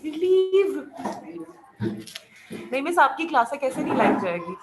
Leave नहीं miss, आपकी class है कैसे नहीं लाइव जाएगी?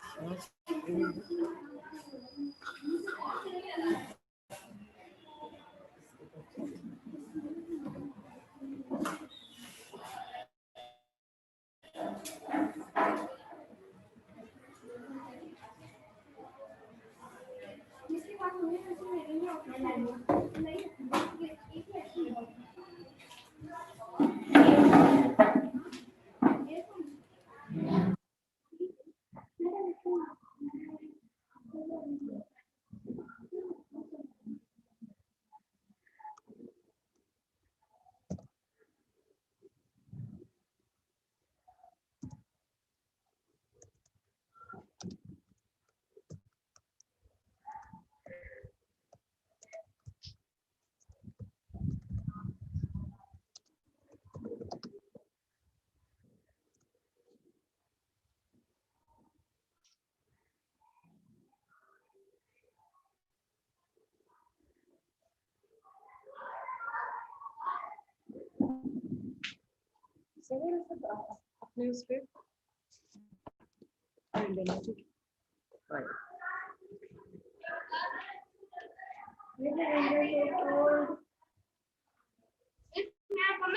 अपने उस पे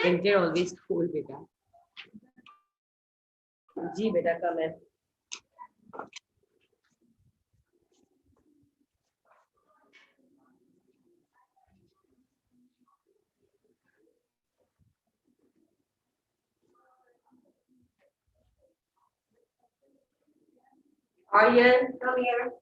Winter always cool, बेटा. जी बेटा कम है. Aryan, come here.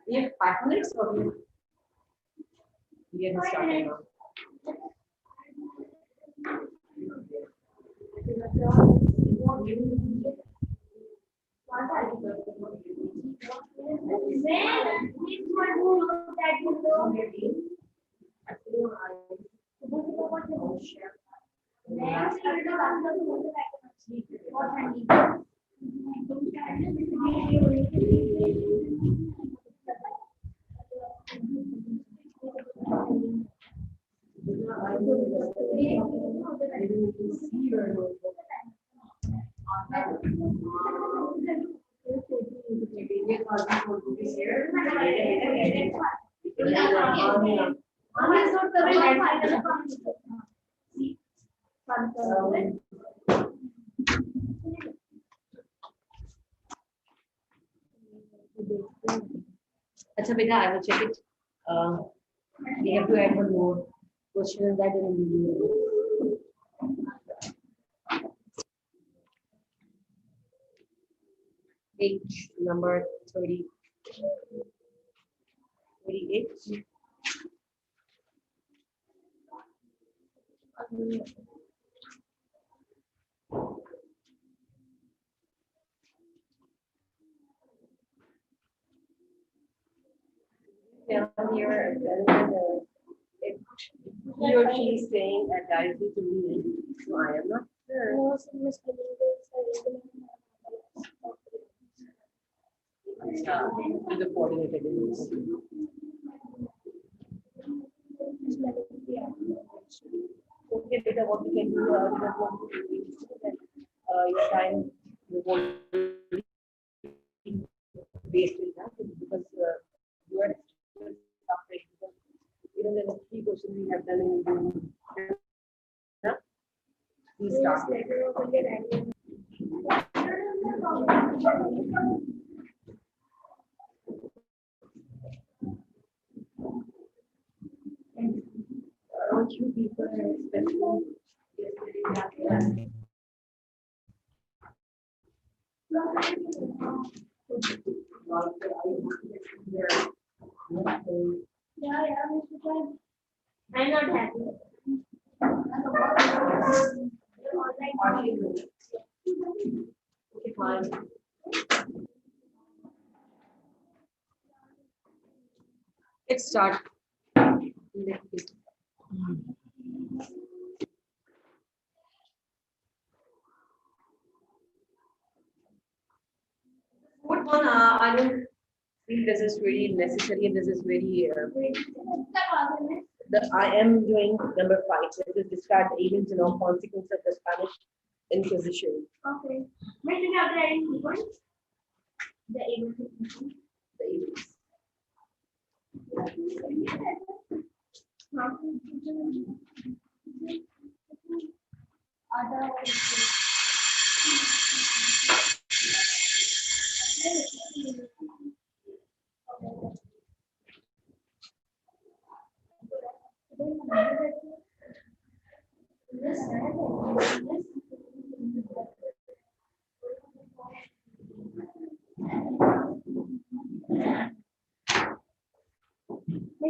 Yeah, 5 minutes or you? We are starting now. अच्छा बेटा, I will check it. We have to add one more question in that video. Page number 30. 38. Down here, if he or she is saying that directly to me, so I am not sure. To the coordinated units. Okay, beta, what we can do, your time won't be wasted because you are suffering because even the 3 questions we have done in the we start. Aren't you people especially yesterday? Yeah, Mr. Chair. I'm not happy. Okay, fine. Let's start. Fourth one, I don't feel this is really necessary and this is very. I am doing number 5. This is describe the events and all consequences of the Spanish Inquisition. Okay. Which is the events? The events. The events.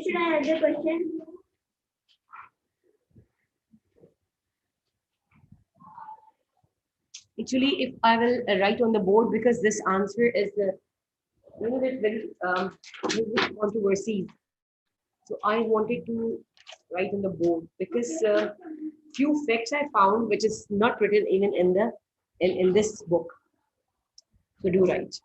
Should I ask the question? Actually, if I will write on the board, because this answer is the very controversy. So I wanted to write on the board because few facts I found which is not written even in the in this book. So do write.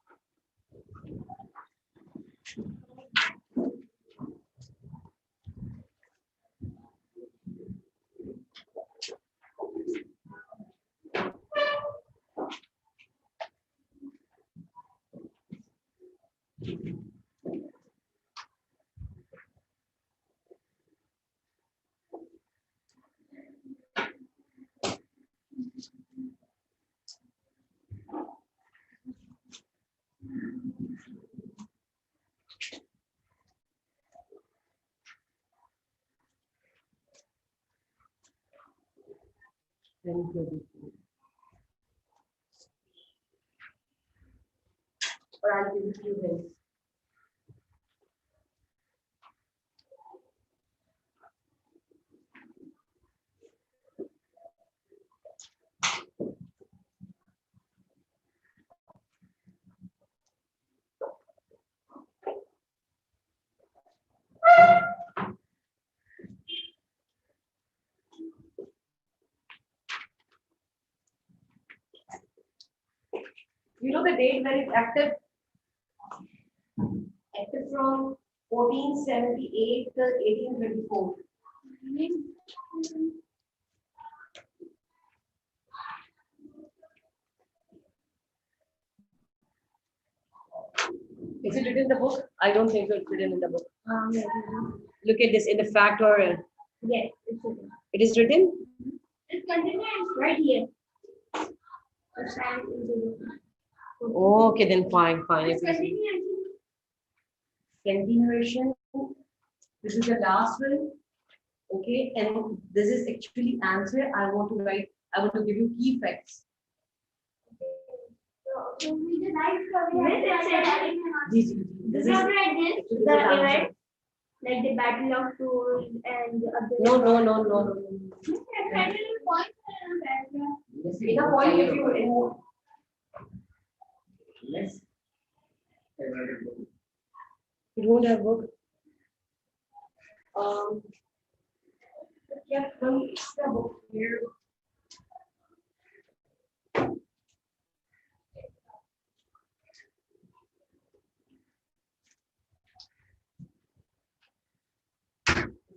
Very good. Or I'll give you this. You know the date when it's active? Active from 1478 till 1834. Is it written in the book? I don't think so it's written in the book. Look at this in the fact or. Yes, it's written. It is written? It's continuous right here. Okay, then fine. Continuation. This is the last one. Okay, and this is actually answer. I want to write. I want to give you key facts. This is the event, like the Battle of Tours and the other. No. Make a point if you remove. Yes. You don't have book. Yeah, the book here.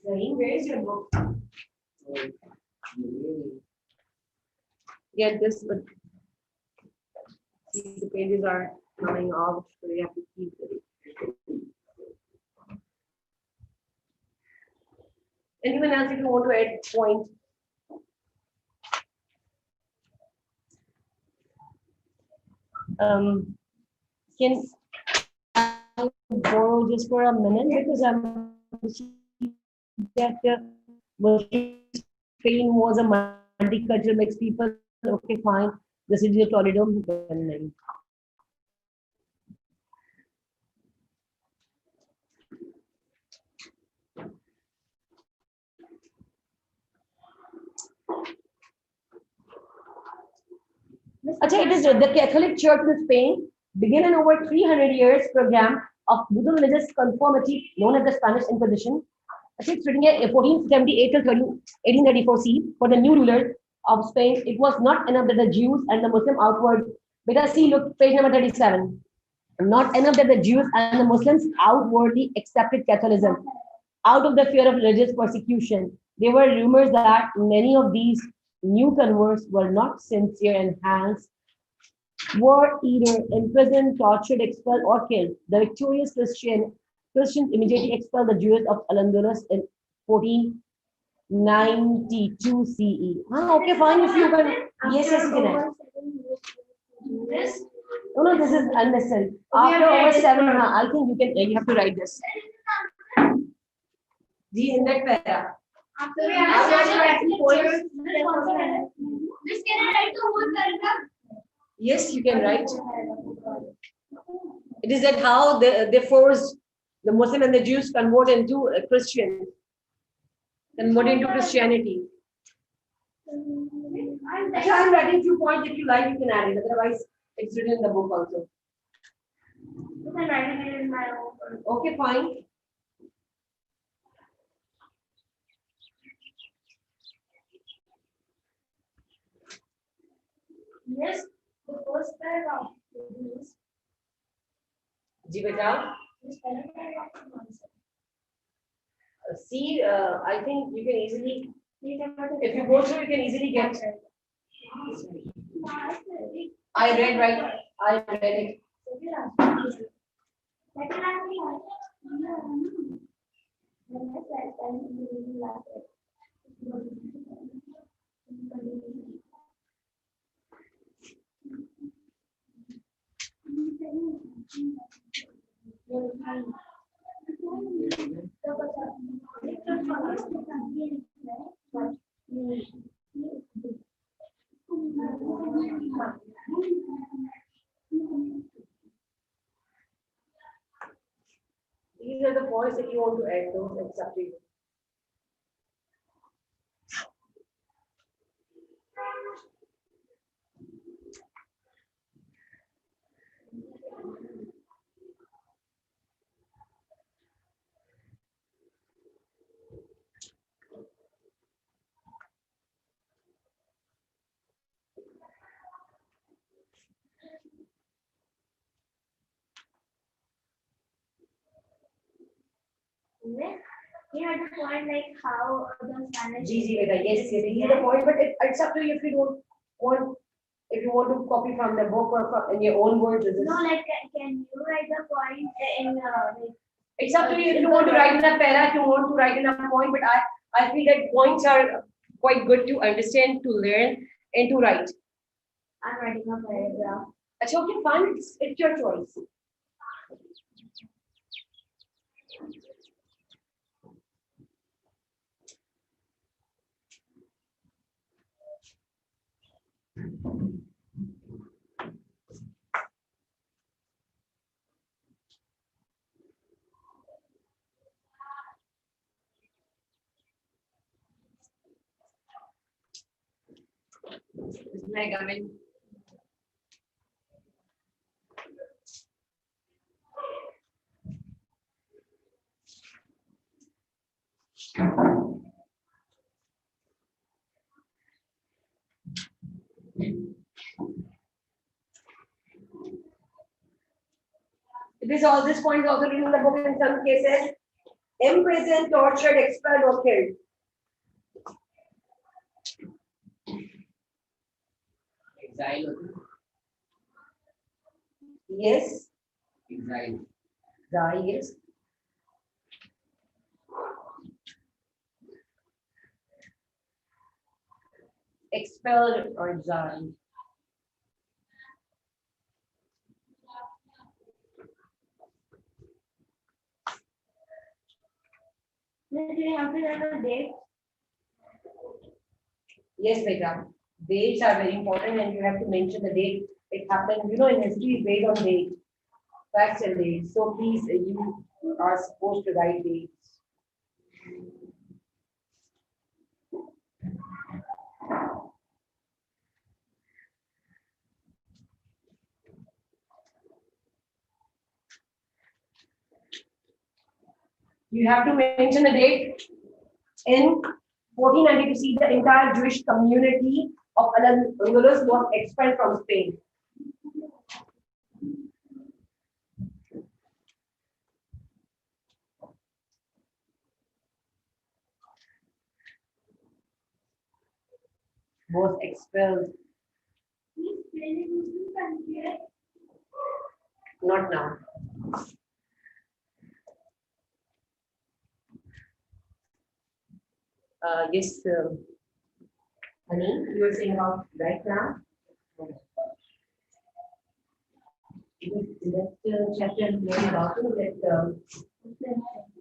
Zaheen, where is your book? Get this, but the pages are coming off, so you have to keep it. Anyone else if you want to add point? Can I borrow just for a minute because I'm that Spain was a multicultural mixed people. Okay, fine. The city of Toledo. Achha, it is the Catholic Church in Spain began an over 300 years program of brutal religious conformity known as the Spanish Inquisition. Achha, it's written here 1478 till 1834 C for the new rulers of Spain. It was not enough that the Jews and the Muslim outward. Beta C, look, page number 37. Not enough that the Jews and the Muslims outwardly accepted Catholicism out of the fear of religious persecution. There were rumors that many of these new converts were not sincere and hence were either imprisoned, tortured, expelled, or killed. The victorious Christians immediately expelled the Jews of Al-Andalus in 1492 CE. Ah, okay, fine. If you can, yes, yes, you can. This? No, this is unnecessary. After over 7, I think you can. You have to write this. G in that para. After writing points, this can I write the whole paragraph? Yes, you can write. It is that how they forced the Muslim and the Jews convert into Christian, convert into Christianity. I'm writing 2 points. If you like, you can add it. Otherwise, it's written in the book also. I'm writing it in my own. Okay, fine. Yes, the first paragraph is Ji beta. this paragraph answer. See, I think you can easily, if you go through, you can easily get. I read right. I read it. These are the points that you want to add. Those it's up to you. He had a point like how the Spanish. G, beta. Yes, yes. These are the points, but it's up to you if you don't want. If you want to copy from the book or from, in your own words. No, like can you write the point in like. It's up to you if you want to write in a para, if you want to write in a point, but I feel that points are quite good to understand, to learn, and to write. I'm writing a paragraph. Achha, okay, fine, it's your choice. May I come in? This point is also written in the book in some cases. Imprisoned, tortured, expelled, or killed. Exile. Yes. Exile. Yes. Expelled or exiled. Do you have to have a date? Yes, beta. Dates are very important, and you have to mention the date it happened. You know, in history, is based on date, facts and dates. So please, you are supposed to write dates. You have to mention the date in 1490 to see the entire Jewish community of Al-Andalus was expelled from Spain. Was expelled. Not now. Yes, honey, you were saying about right now. That chapter is very about that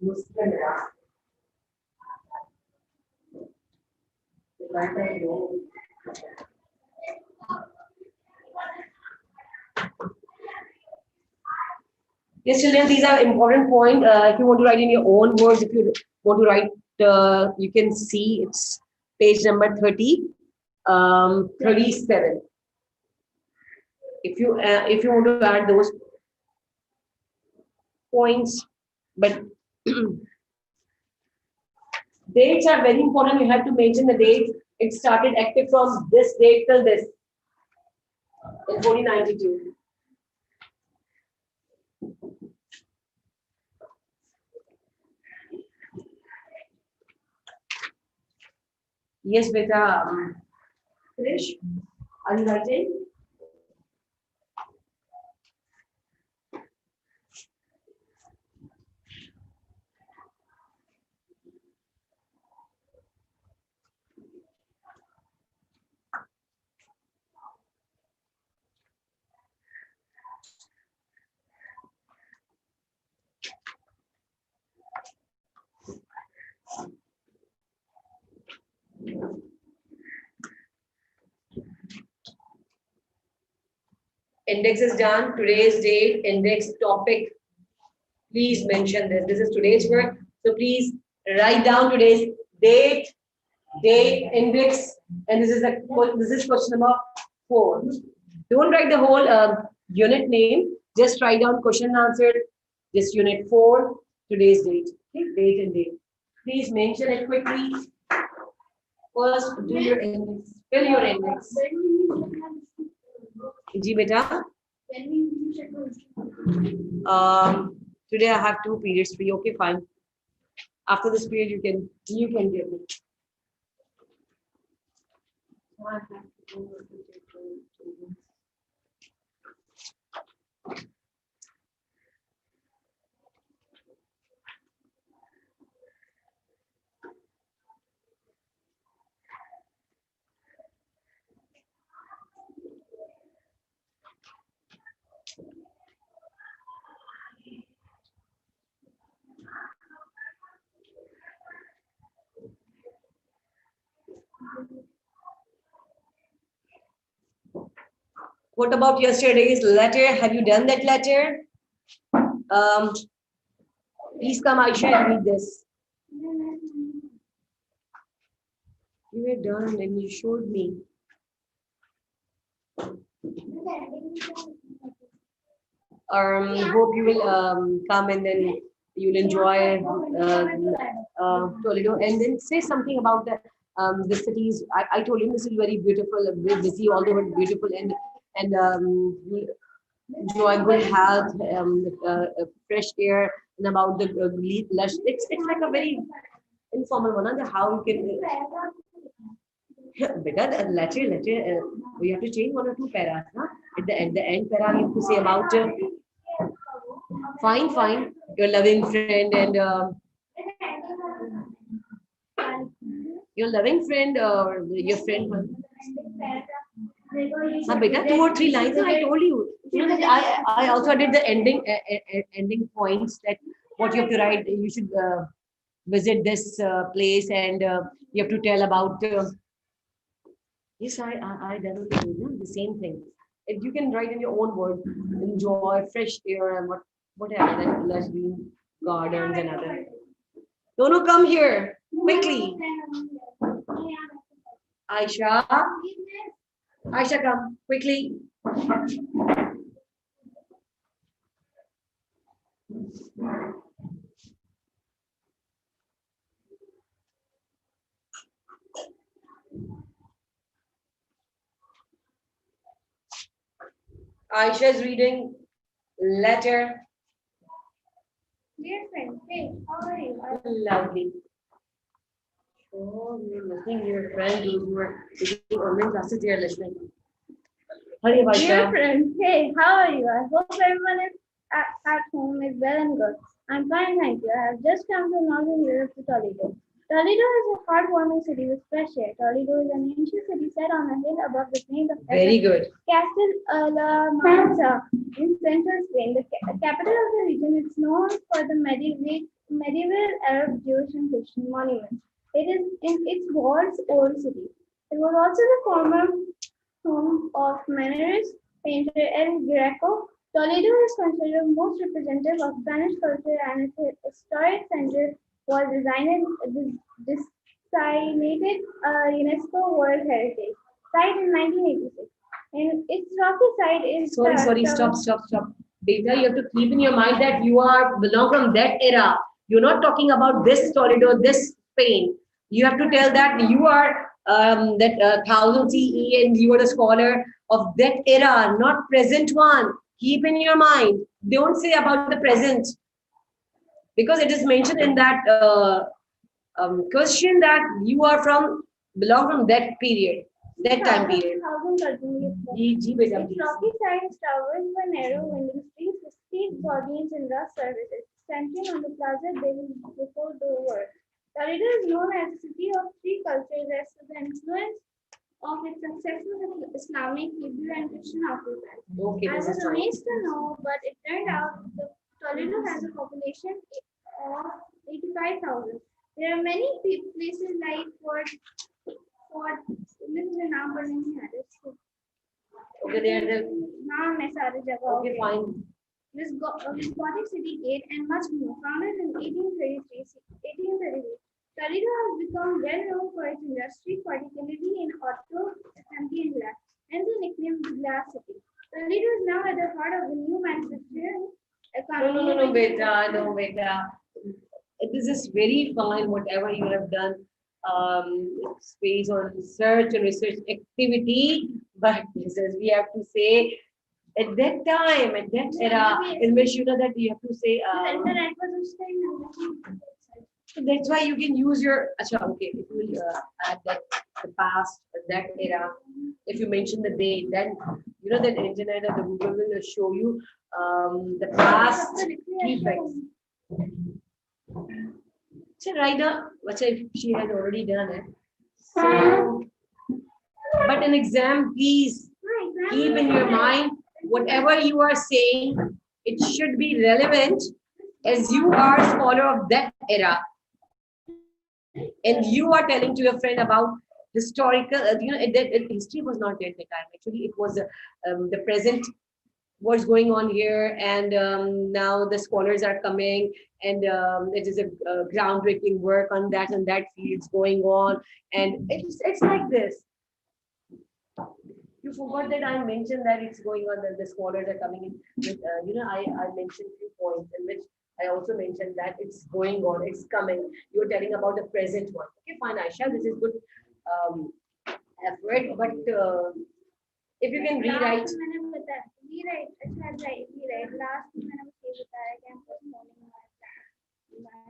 Muslim era. Yes, children, these are important points. If you want to write in your own words, if you want to write, you can see it's page number 30, 37. If you want to add those points, but dates are very important. You have to mention the dates. It started active from this date till this in 1492. Yes, beta. Finish. Are you writing? Index is done. Today's date, index topic. Please mention this. This is today's work. So please write down today's date, index, and this is question number 4. Don't write the whole unit name. Just write down question and answer. This unit 4, today's date. Okay, date and date. Please mention it quickly. First, do your index. Fill your index. Ji beta. Today I have 2 periods free. Okay, fine. After this period, you can give me. What about yesterday's letter? Have you done that letter? Please come, Aisha, and read this. You were done and you showed me. Hope you will come and then you'll enjoy Toledo, and then say something about the cities. I told him this is very beautiful, very busy, although beautiful, and you enjoy good health, fresh air, and about the lush. It's like a very informal one. How you can. Better letter. We have to change 1 or 2 paras. Huh? At the end para, you have to say about fine, your loving friend and your loving friend or your friend. Beta, 2 or 3 lines. I told you. You know that I also did the ending points that what you have to write. You should visit this place and you have to tell about. Yes, I done the same thing. If you can write in your own words, enjoy fresh air and whatever, that lush green gardens and other. No, come here quickly. Aisha, come quickly. Aisha is reading letter. Dear friend, hey, how are you? Lovely. Oh, you're listening. Your friend, those who are taking online classes, they are listening. Hurry, Dear Aisha. friend, hey, how are you? I hope everyone is at home is well and good. I'm fine, thank you. I have just come from Northern Europe to Toledo. Toledo is a heartwarming city with fresh air. Toledo is an ancient city set on a hill above the plains of Very good. Castle La Mancha in central Spain, the capital of the region. It's known for the medieval Arab, Jewish, and Christian monuments. It is in its walls old city. It was also the former home of Mannerist painter El Greco. Toledo is considered most representative of Spanish culture, and its historic center was designated a UNESCO World Heritage Site in 1986. And its rocky side is Sorry, stop. Beta, you have to keep in your mind that you are belong from that era. You're not talking about this Toledo, this Spain. You have to tell that you are that 1000 CE and you are a scholar of that era, not present one. Keep in your mind. Don't say about the present because it is mentioned in that question that you are from belong from that period, that time period. Beta, Its rocky sides, towers were narrow winding streets with steep gardens and rough surfaces, standing on the Plaza del before the war. Toledo is known as a city of three cultures as to the influence of its successful Islamic, Hebrew, and Christian occupants. Okay, I this was is fine. amazed to know, but it turned out the Toledo has a population of 85,000. There are many places like this is the name पर नहीं आ रहा Okay, there. नाम है सारी जगह Okay, fine. This Gothic city gate and much more. Founded in 1833, Toledo has become well known for its industry, particularly in auto assembly and glass, and the nickname the Glass City. Toledo is now at the heart of the new manufacturing economy. No, beta. This is very fine, whatever you have done. Space on research and research activity, but this is we have to say at that time, at that era, in which you know that you have to say. So that's why you can use your. Achha, okay, if you will add that the past, that era, if you mention the date, then you know that internet or the Google will show you the past effects. So Raida, what if she has already done it? So, but in exam, please keep in your mind whatever you are saying, it should be relevant as you are a scholar of that era. And you are telling to your friend about historical, history was not there at the time. Actually, it was the present, what's going on here, and now the scholars are coming, and it is a groundbreaking work on that and that fields going on, and it's like this. You forgot that I mentioned that it's going on, that the scholars are coming in. With, I mentioned few points in which I also mentioned that it's going on, it's coming. You're telling about the present one. Okay, fine, Aisha, this is good effort, but if you can rewrite.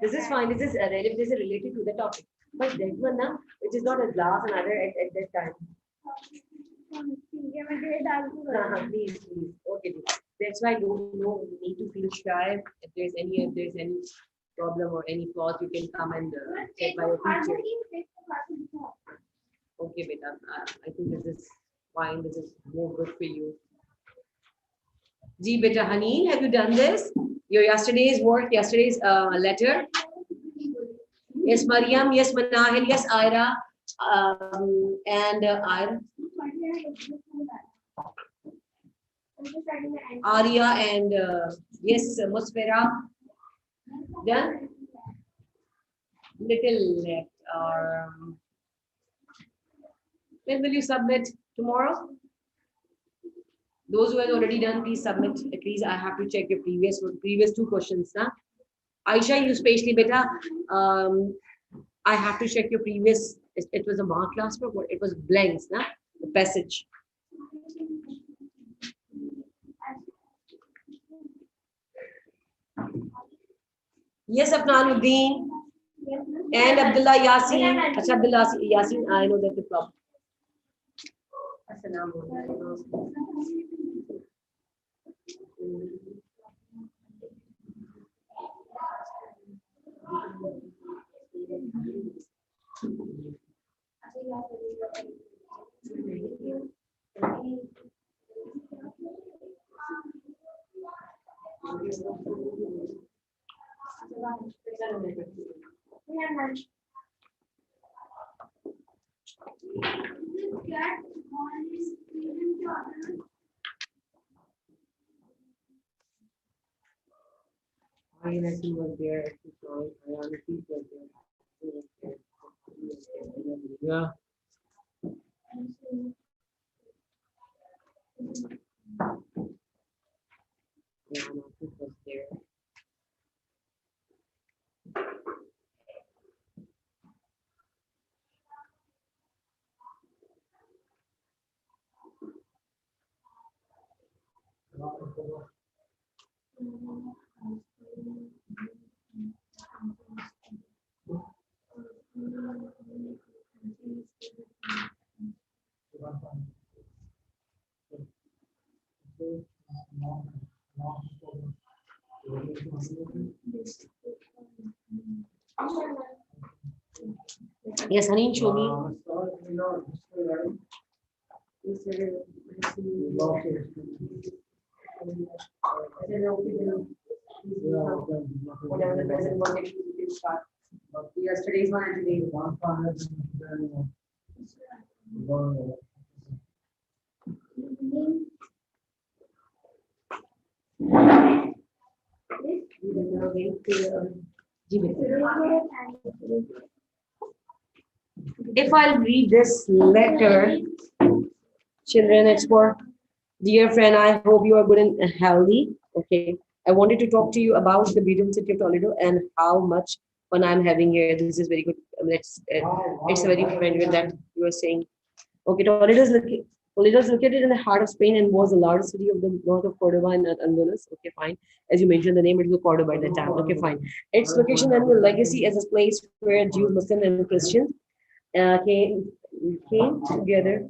This is fine. This is related. This is related to the topic. But that one, na, which is not a glass and other at that time. Please. Okay. That's why you need to feel shy. If there's any problem or any flaws, you can come and check by your teacher. Okay, beta. I think this is fine. This is more good for you. Ji, beta, honey, have you done this? Your yesterday's work, yesterday's letter? Yes, Mariam. Yes, Manahil. Yes, Ira. And Ira. Arya and yes, Musfera. Done? Little left. When will you submit? Tomorrow? Those who have already done, please submit. At least I have to check your previous two questions. Nah? Aisha, you especially beta. I have to check your previous. It was a mark class, but it was blanks, nah? The passage. Yes, Afnanuddin Yes, ma'am. and Abdullah Yasin. Acha, Abdullah Yasin, I know that the problem. Yeah, ma'am. Yasin was there. Ayana was there. Yeah. Ayana was there. Yes, Hanin, show me. Whatever the present one that you can start. Yesterday's one and today's one. If I'll read this letter, children, it's for dear friend. I hope you are good and healthy. Okay. I wanted to talk to you about the beautiful city of Toledo and how much fun I'm having here. This is very good. It's very friendly that you are saying. Okay, Toledo is located in the heart of Spain and was the largest city of the north of Cordoba and Andalus. Okay, fine. As you mentioned, the name it was Cordoba at that time. Okay, fine. Its location and the legacy as a place where Jews, Muslims, and Christians came together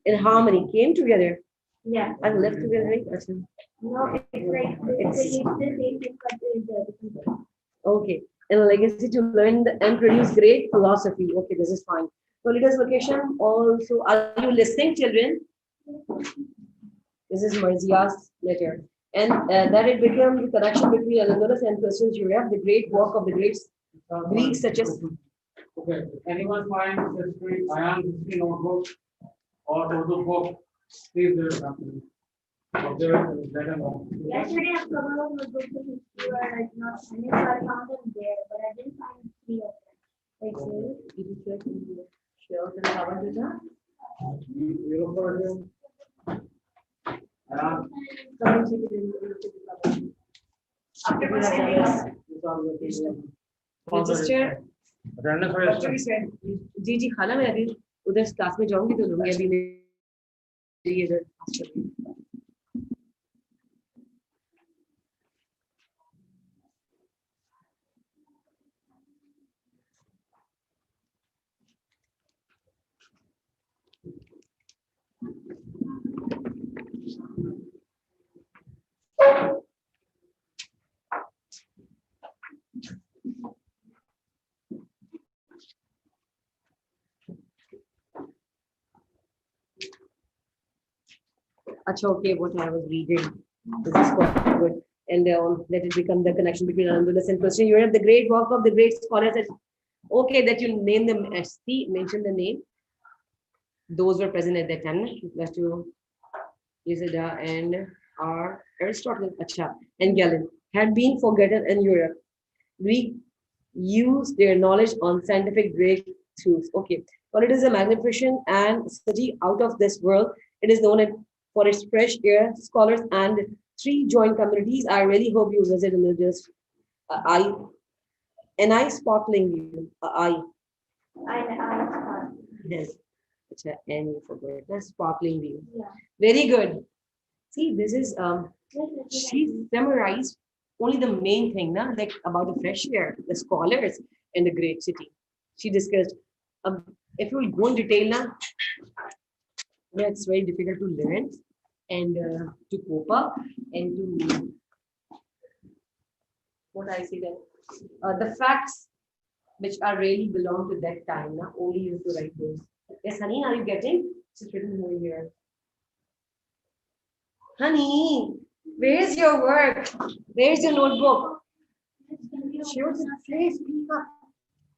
in harmony. Came together Yeah. and lived together. Right? Actually. No, it's like it's the same thing, but it's a different way. Okay, and a legacy to learn and produce great philosophy. Okay, this is fine. Toledo's location also. Are you listening, children? This is Marzia's letter. And that it became the connection between Al-Andalus and Christian Europe, the great work of the great Greeks such as. Okay, anyone find history, Ayan history notebook or Urdu book, please do something. Okay, let them know. Yesterday, a couple of notebooks of history were like not finished, so I found them there, but I didn't find three of them. Like, You look for him. Ayan, Sister, attendance for doctor की yesterday. Side जी जी खाना मैं अभी उधर class में जाऊंगी तो लूंगी अभी मेरी इधर अच्छा okay what I was reading this is quite good and let it become the connection between Andalus and Christian Europe the great work of the great scholars okay that you name them ST mention the name those were present at that time that's to Isida and Aristotle Acha and Galen had been forgotten in Europe. Greek used their knowledge on scientific breakthroughs. Okay, but it is a magnificent and city out of this world. It is known for its fresh air, scholars, and three joint communities. I really hope you visit and just I sparkling view. Yes. And you forgot the sparkling view. Yeah. Very good. See, this is she summarized only the main thing, na, like about the fresh air, the scholars, and the great city. She discussed. If you will go in detail, na, that's very difficult to learn and to cope up and to what I say that the facts which are really belong to that time. Na, only you have to write those. Yes, honey, are you getting? It's written over here. Honey, where's your work? Where's your notebook? Show the face, speak up.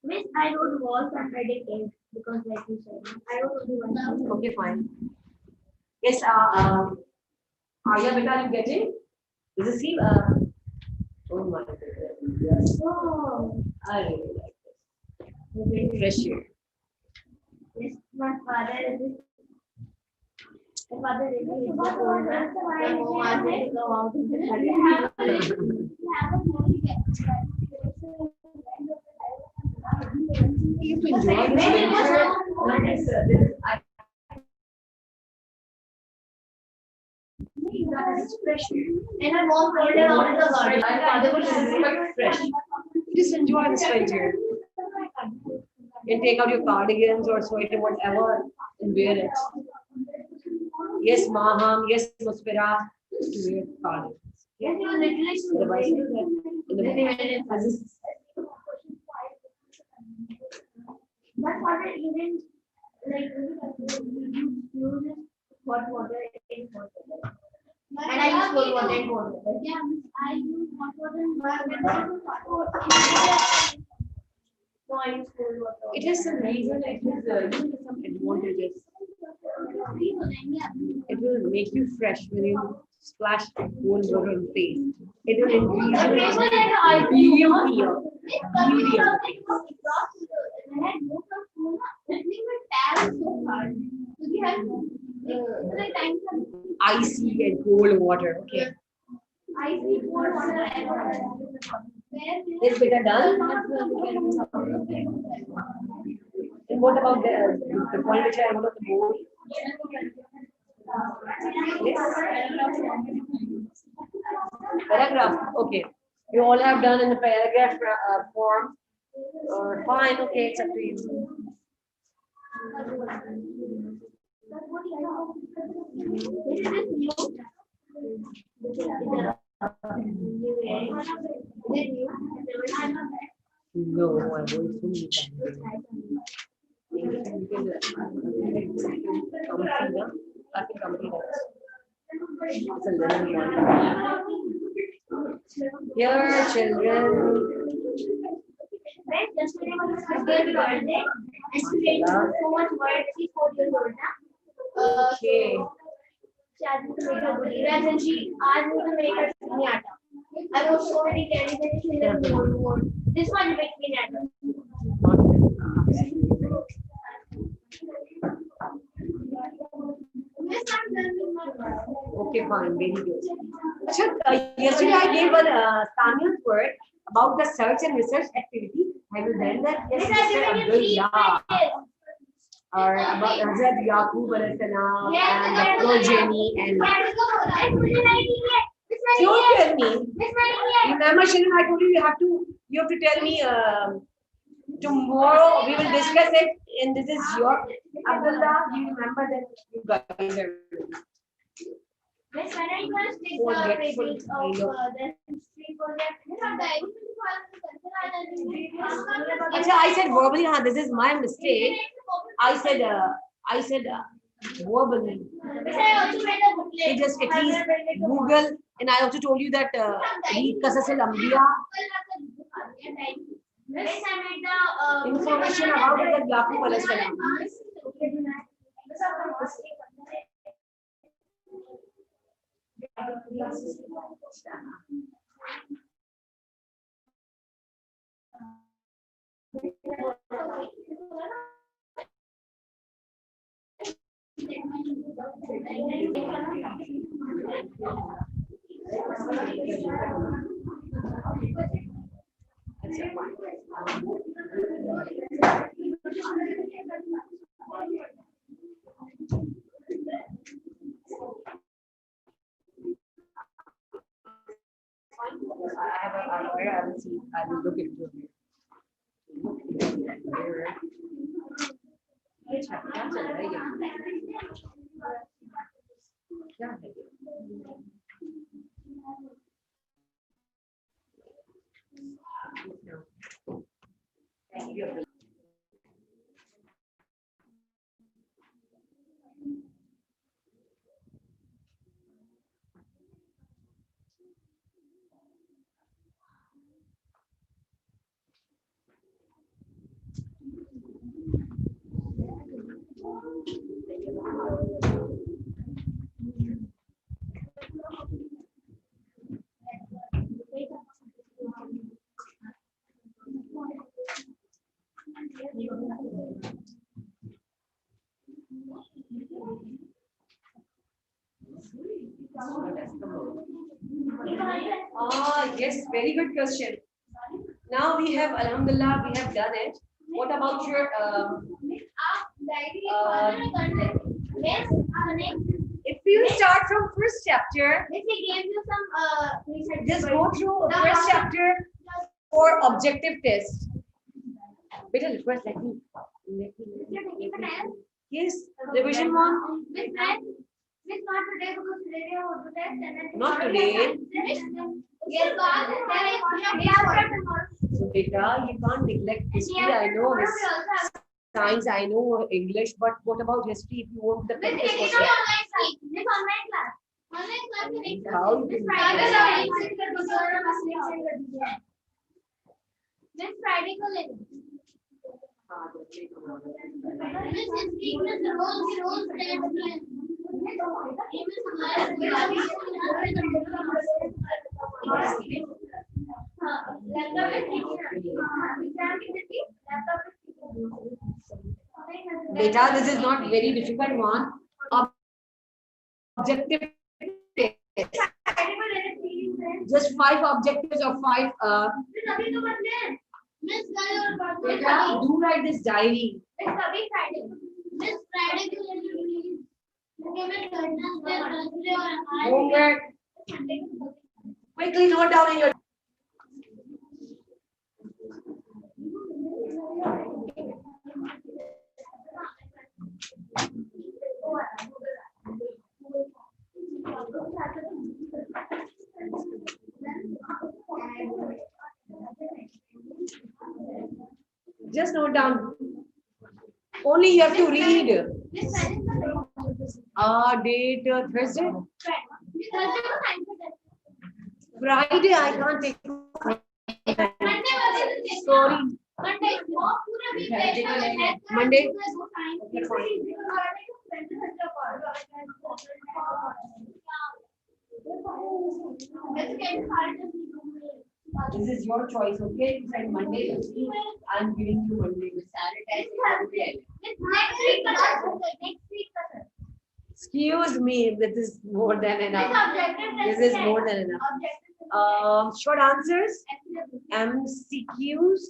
Miss, I wrote walls and I did ink because like you said, I wrote only one thing. Okay, fine. Yes, Arya, beta, are you getting? Is this see? Oh my goodness. Yes. Oh, I really like this. Very fresh air. yes, my father is. My father really hates the cold. My mom asked me to go out in the You enjoy this winter. Not this, I It's fresh air. and my mom told her out in the garden. My father was quite fresh. Just enjoy this winter. You can take out your cardigans or sweater, whatever, and wear it. Yes, Maham. Yes, Muspira. To wear cardigans. Yes, he was literally Otherwise, swimming. as this- My father even like uses hot water in hot water. And I use cold water in cold water. Yeah, I use hot water in hot water. No, I use cold water. it has some reason. It has some advantages. It will make you fresh when you splash cold water on face. It will increase your beauty of the face. Icy and cold water. Okay. Is beta done? And what about the point which I wrote on the board? Paragraph. Okay. You all have done in the paragraph form. Fine. Okay, it's up to you. No, I won't see it. I think complete it. It's a little one. Here, children. Yesterday was her birthday, and she made so much work. She's 4 years old now. Okay. She asked me to make her goodie bags, and she asked me to make her piñata. I wrote so many candies, and she said, "No, this one makes piñata." Yes, I'm done with my work. Okay, fine, very good. Yesterday I gave Tanya's work about the search and research activity. Have you done that? Yes, Mr. Abdul, yeah. Or about Hazrat Yaqub alayhi salam and the progeny and. Don't tell me. Remember, Shirin, I told you you have to tell me tomorrow we will discuss it, and this is your Abdullah. You remember that you guys are. Miss, when I was taking Forgetful the kind of. the history project, Acha, I said verbally, this is my mistake. I said verbally. You just at least Google, and I also told you that read Qasasul Anbiya. Information about the Yaqub alayhi salam. will see. I will look into it. क्या चल रहा है ये? क्या है ये? Yes, very good question. Now we have, Alhamdulillah, we have done it. What about your if you start from first chapter, just go through first chapter for objective test. Better first let me yes, revision one. Not today. So beta, you can't neglect history. I know science, I know English, but what about history? If you want the practice, how you can This Friday ko le Beta, this is not very difficult one. Objective test. Just 5 objectives or 5 Beta, do write this diary. Homework. Quickly note down in your. Just note down. Only you have to read. Date Thursday. Friday I can't take. Sorry. Monday. This is your choice, okay? You said Monday. I'm giving you Monday. Excuse me, this is more than enough. This is more than enough. Short answers, MCQs,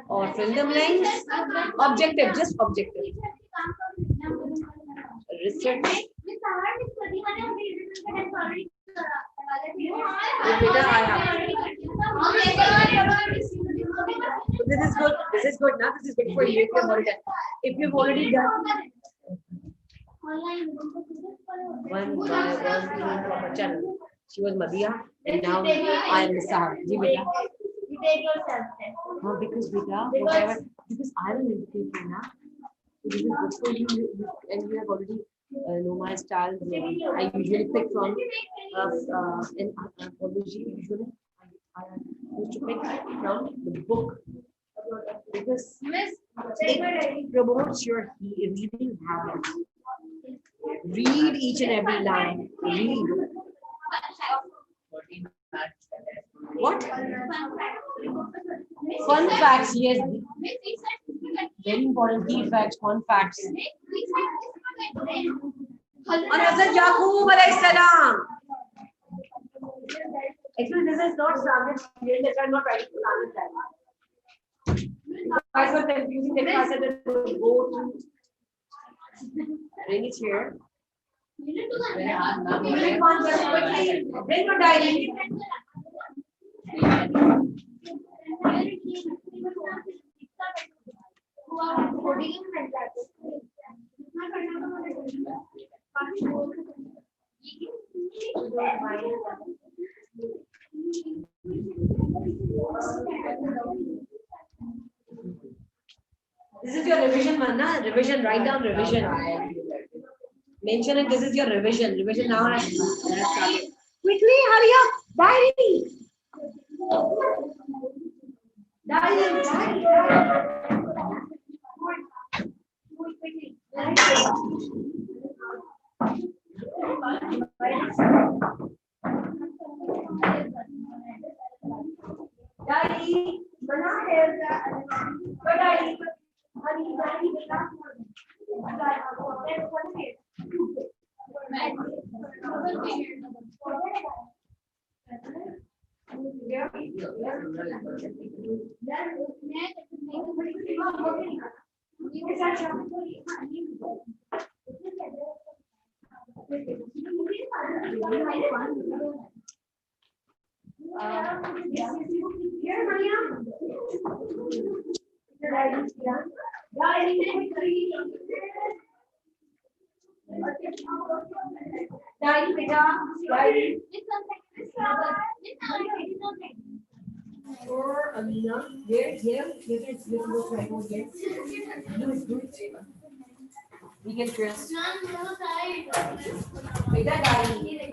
or fill the blanks. Objective, just objective. Research. This is good. This is good. Now this is good for you. If you've already done one channel. She was Madia, and now I am Sahar. Ji beta. You take yourself then. No, because beta, whatever. Because I am an educator now. This is good for you, and you have already know my style. I usually pick from in anthology. Usually, I used to pick from the book because it promotes your reading habits. Read each and every line. Read. What? Fun facts, yes. Very important. Key facts, fun facts. Hazrat Yaqub alayhi salam. Actually, this is not Islamic. That I'm not writing Islamic language. Guys were confusing. Then I said that go to bring it here. Bring your diary. This is your revision, Manna. Revision. Write down revision. Mention it. This is your revision. Revision now. Quickly, hurry up. Diary. Or Amina, here, let's look right over here. Do it. We can trust. Beta diary.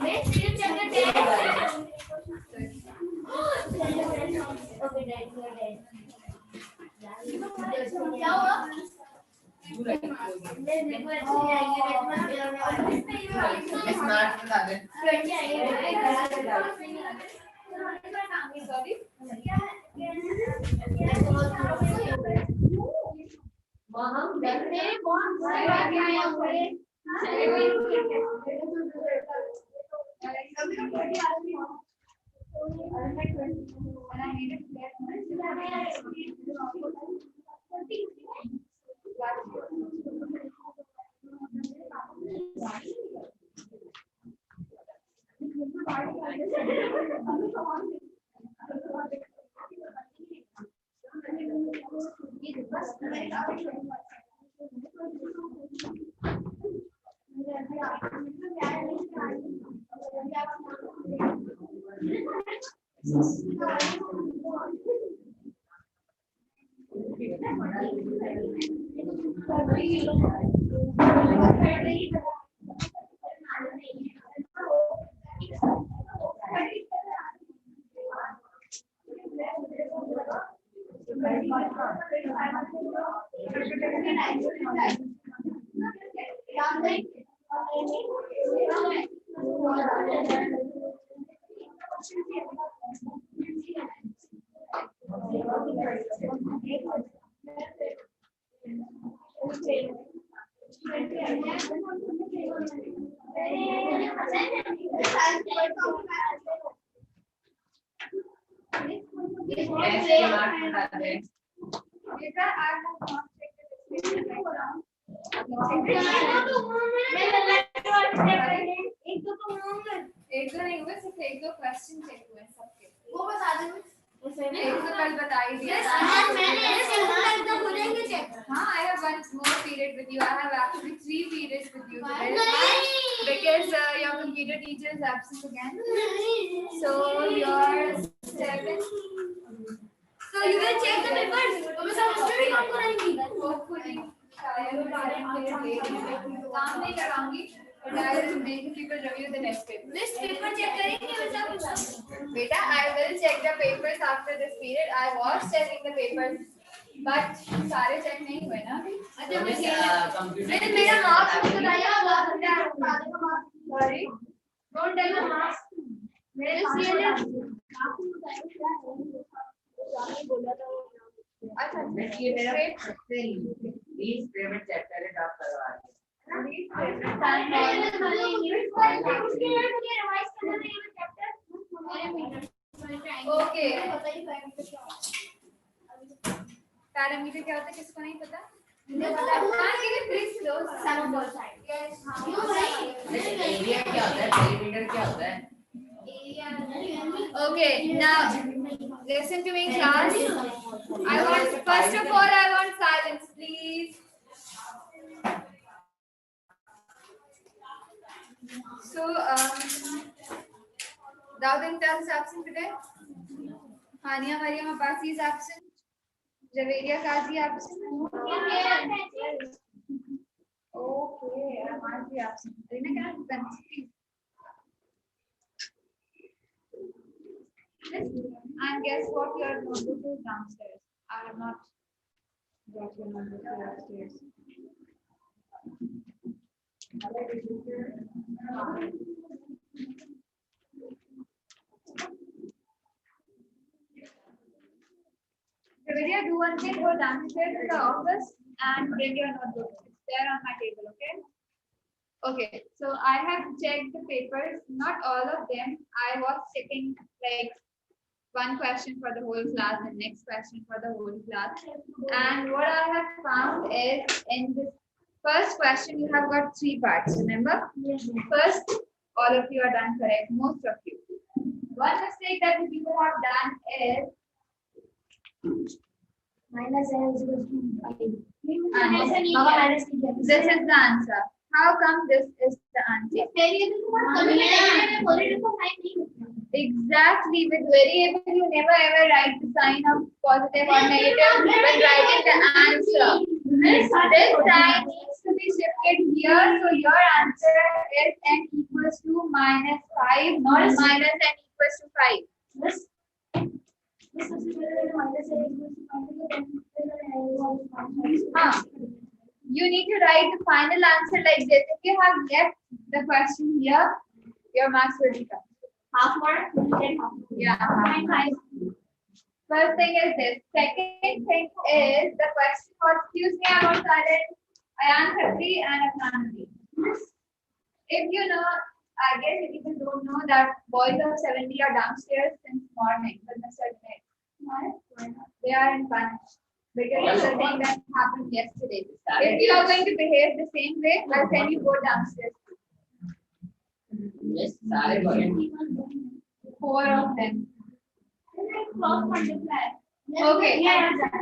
एक दो नहीं हुए सिर्फ एक दो question check हुए सबके वो बता दो एक तो कल बता ही दिया मैंने बोलेंगे चेक हाँ I have one more period with you I have actually 3 periods with you today because your computer teacher is absent again so your second so you will check the papers तो मैं सब study काम कराएंगी hopefully शायद काम नहीं कराऊंगी but I will make people review the next paper. This paper check करेंगे बेटा बेटा I will check the papers after this period. I was checking the papers, but सारे check नहीं हुए ना अभी. अच्छा मेरा marks बताइए sorry don't tell the marks मेरे अच्छा ये मेरा प्लीज पेमेंट चेक करें आप करवा ओके पैरामीटर क्या होता है किसको नहीं पता एरिया क्या होता है पेरीमीटर क्या होता है Okay, now listen to me, class. I want first of all I want silence, please. So Daud Imtiaz is absent today. Hania Mariam Abbasi is absent. Javeria Kazi absent. Okay, I might be absent. Rina, can I have please? And guess what? Your notebook is downstairs. I have not got your notebook upstairs. Javeria, do one thing, go downstairs to the office and bring your notebook. It's there on my table, okay? Okay, so I have checked the papers, not all of them. I was checking like one question for the whole class and next question for the whole class. And what I have found is in this first question, you have got 3 parts, remember? Yes. First, all of you are done correct, most of you. One mistake that the people have done is Minus n is equal to 5. this is the answer. How come this is the answer? Exactly, with variable you never ever write the sign of positive or negative when writing the answer. This sign needs to be shifted here, so your answer is n equals to minus 5, not minus n equals to 5. This is minus n equals to 5. You need to write the final answer like this. If you have left the question here, your marks will be cut. Half mark? Yeah. First thing is this. Second thing is the question was, excuse me, I was silent. Ayan Khatri and Afnan. If you know, I guess if people don't know that boys of 70 are downstairs since morning, but Mr. Why? They are in punish. Because it's the thing that happened yesterday. If you are going to behave the same way, I'll send you go downstairs. Yes, सारे बड़े 4 of them. Okay,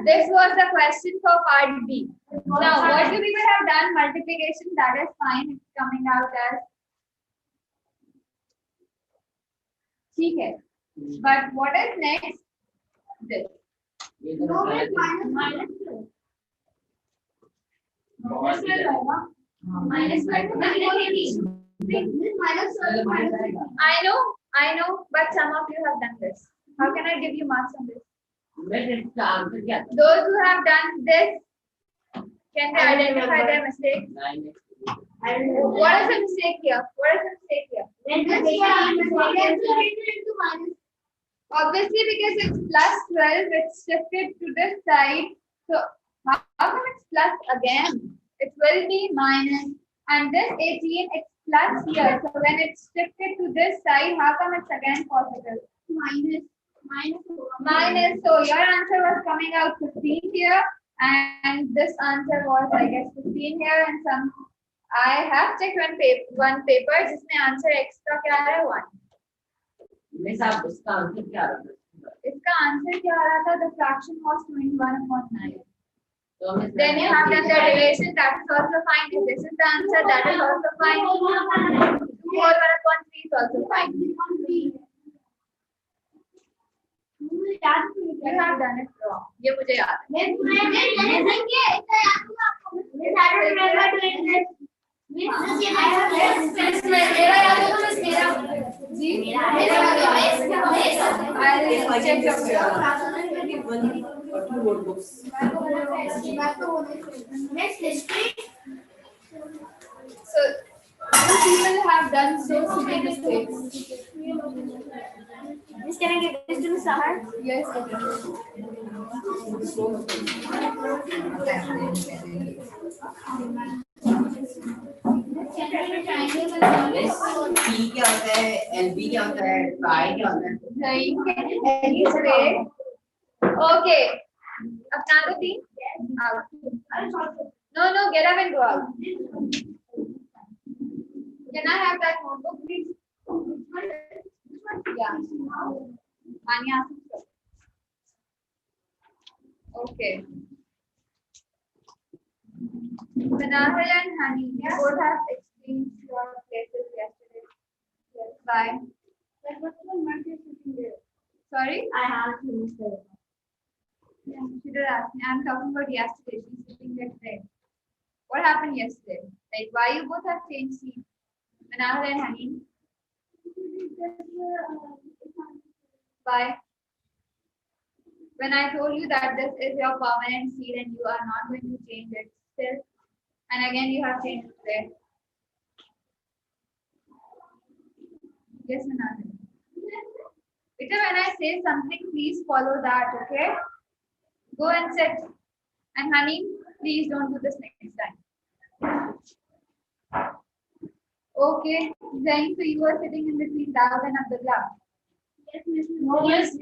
this was the question for part B. Now, what you people have done multiplication, that is fine. It's coming out as ठीक है. But what is next? This. ये तो गलत है। Minus 12. I know, but some of you have done this. How can I give you marks on this? इसका answer क्या था? Those who have done this, can they identify their mistake? What is the mistake here? Obviously, because it's plus 12, it's shifted to this side. So, how come it's plus again? It will be minus. And this 18, it's plus here. So, when it's shifted to this side, how come it's again positive? Minus. So, your answer was coming out 15 here. And this answer was, I guess, 15 here. And some, I have checked one paper, जिसमें answer extra क्या आ रहा है 1. Miss आप उसका answer क्या आ रहा था? इसका आंसर क्या आ रहा था? The fraction was 21/9. तो miss Then you have done the relation. That is also fine. If this is the answer, that is also fine. 2 whole 1/3 is also fine. You have done it wrong. ये मुझे याद है. So, you people have done so many mistakes. Can I get this to Sahar? Yes. Miss P क्या होता है, LB क्या होता है, ट्राई क्या होता है? Okay. अपना दो 3. No, get up and go out. Can I have that notebook, please? Yeah. Anya. Okay. Banahal and Honey, you both have exchanged your places yesterday. Yes. Bye. That was when Mark is sitting there. Sorry? I asked him to say. Yeah, she did ask me. I'm talking about yesterday. She's sitting there today. What happened yesterday? Like, why you both have changed seats? Manal and Honey? Why? When I told you that this is your permanent seat and you are not going to change it still, and again you have changed it today. Yes, Manal. Because when I say something, please follow that, okay? Go and sit. And Honey, please don't do this next time. Okay, Zain, so you are sitting in between Daud and Abdullah. Yes, Mrs. Yes,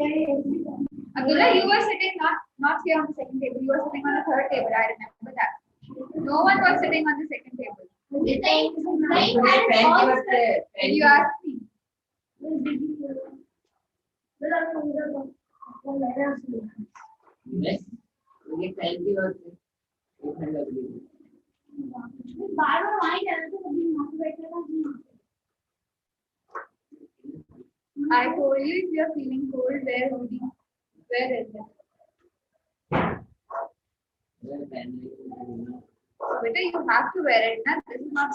Abdullah, you were sitting not here on the second table. You were sitting on the third table. I remember that. No one was sitting on the second table. And you asked me. Yes. We can tell you also. I told you if you are feeling cold, where is it? Better you have to wear it. Na? This is not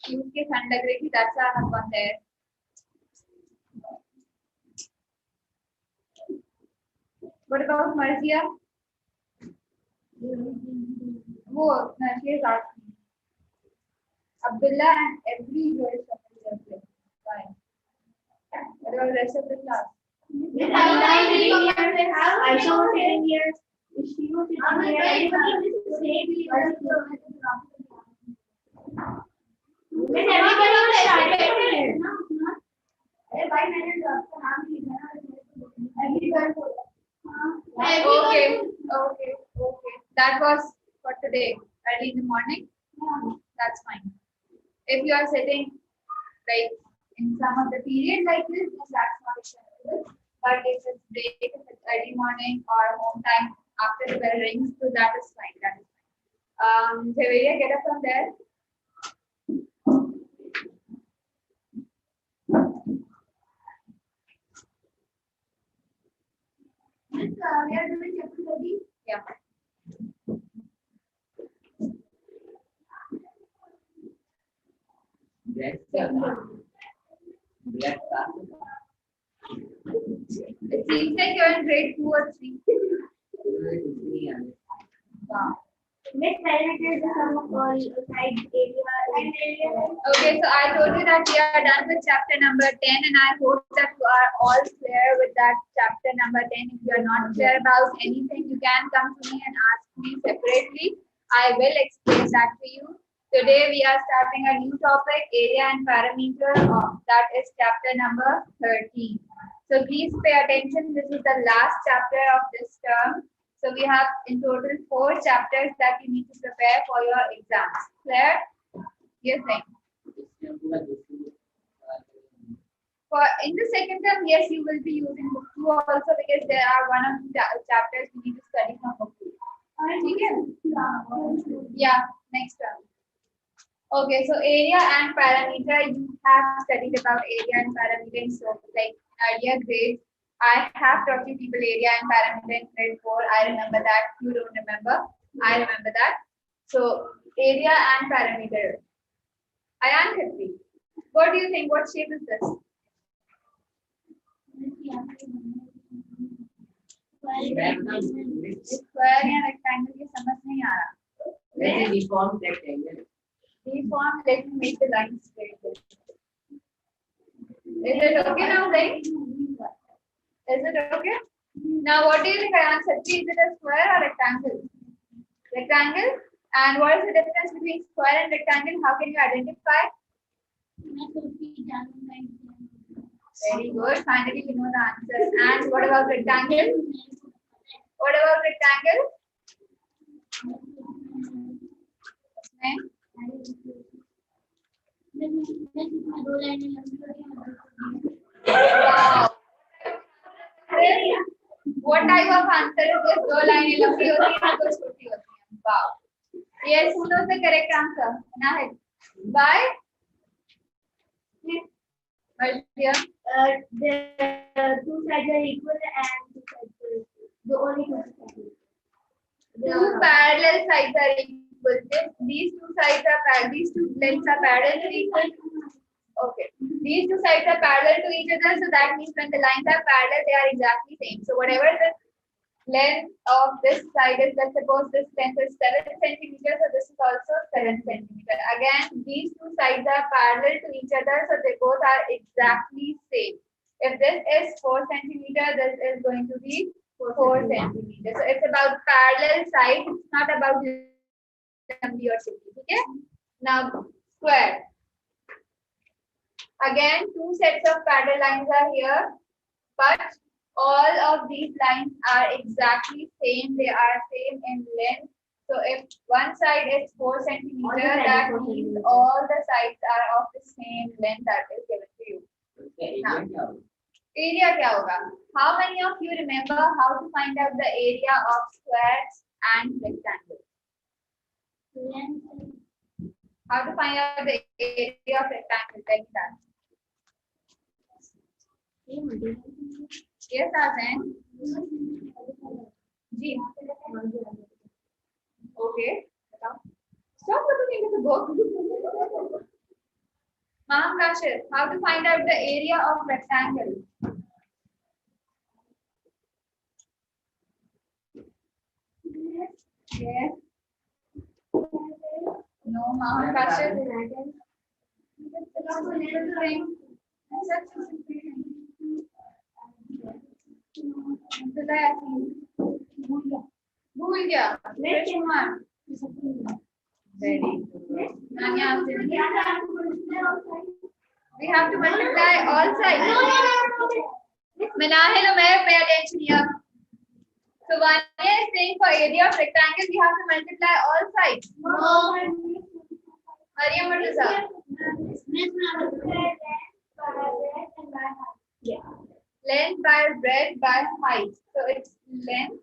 use के ठंड लग रही थी. That's why I have gone there. What about Marzia? वो she is asking. Abdullah and every girl is something. Why? What about the rest of the class? I saw her in here. She was sitting here. Everybody was starting here. Okay. That was for today. Early in the morning. That's fine. If you are sitting like in some of the period like this, then that's not acceptable. But if it's break, if it's early morning or home time after the bell rings, so that is fine. That is fine. Javeria, get up from there. We are doing chapter 30. Yeah. It seems like you're in grade 2 or 3. Wow. Next parameter is the sum of all side area. Okay, so I told you that we are done with chapter number 10 and I hope that you are all clear with that chapter number 10. If you are not clear about anything, you can come to me and ask me separately. I will explain that to you. Today we are starting a new topic, area and parameter, that is chapter number 13. So please pay attention. This is the last chapter of this term. So we have in total 4 chapters that you need to prepare for your exams. Clear? Yes, thank you. For in the second term, yes, you will be using book 2 also because there are 1 or 2 chapters you need to study from book 2. Okay? Yeah, next term. Okay, so area and parameter, you have studied about area and parameter in so like earlier grades. I have taught you people area and parameter in grade 4. I remember that. You don't remember. I remember that. So area and parameter. Ayan Khatri, what do you think? What shape is this? Square या rectangle ये समझ नहीं आ रहा. Let's deform rectangle. Deform. Let me make the line straight. Is it okay now, guys? Is it okay? Now, what do you think, Ayan Khatri? Is it a square or rectangle? Rectangle. And what is the difference between square and rectangle? How can you identify? Very good. Finally, you know the answer. And what about rectangle? What about rectangle? Wow. What type of answer is this? दो लाइनें लंबी होती हैं, दो छोटी होती हैं. Wow. Yes, who knows the correct answer? Nahid. Why? My dear, The two sides are equal and two sides are equal. The only two sides are equal. two parallel sides are equal. These two sides are parallel. These two lengths are parallel to each other. Okay. These two sides are parallel to each other, so that means when the lines are parallel, they are exactly same. So whatever the length of this side is, let's suppose this length is 7 centimeters, so this is also 7 centimeters. Again, these two sides are parallel to each other, so they both are exactly same. If this is 4 centimeters, this is going to be 4 centimeters. So it's about parallel sides, it's not about लंबी और छोटी. Okay? Now square. Again, two sets of parallel lines are here, but all of these lines are exactly same. They are same in length. So if one side is 4 centimeters, that means all the sides are of the same length that is given to you. Now, area क्या होगा? How many of you remember how to find out the area of squares and rectangles? How to find out the area of rectangle? Tell me that. Yes, Azen. Ji. Okay. Stop looking into the book. Ma'am Kashif, how to find out the area of rectangle? Yes. No, Ma'am Kashif. भूल गया Very good. We have to multiply all sides. Manahil, pay attention here. So Vanya is saying for area of rectangle we have to multiply all sides. Mariam Murtaza. Length by breadth by height. So it's length.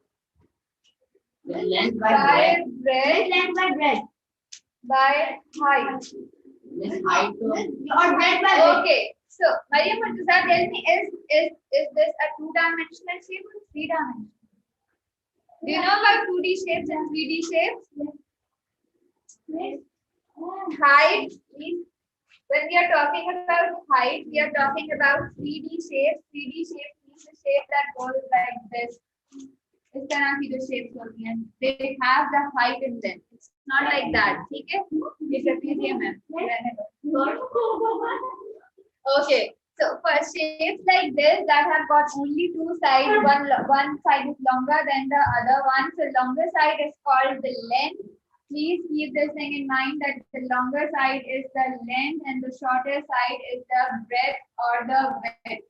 Length by breadth. Length by breadth. By height. This height Or breadth by breadth. Okay. So Mariam Murtaza, tell me, is this a two-dimensional shape or three-dimensional? Do you know about 2D shapes and 3D shapes? Yes. Height is, when we are talking about height, we are talking about 3D shapes. 3D shape means a shape that goes like this. इस तरह की जो shapes होती हैं, they have the height in them. It's not like that. ठीक है? ये रखिए ma'am. Okay. So for shapes like this that have got only two sides, one side is longer than the other one. So longer side is called the length. Please keep this thing in mind that the longer side is the length and the shorter side is the breadth or the width.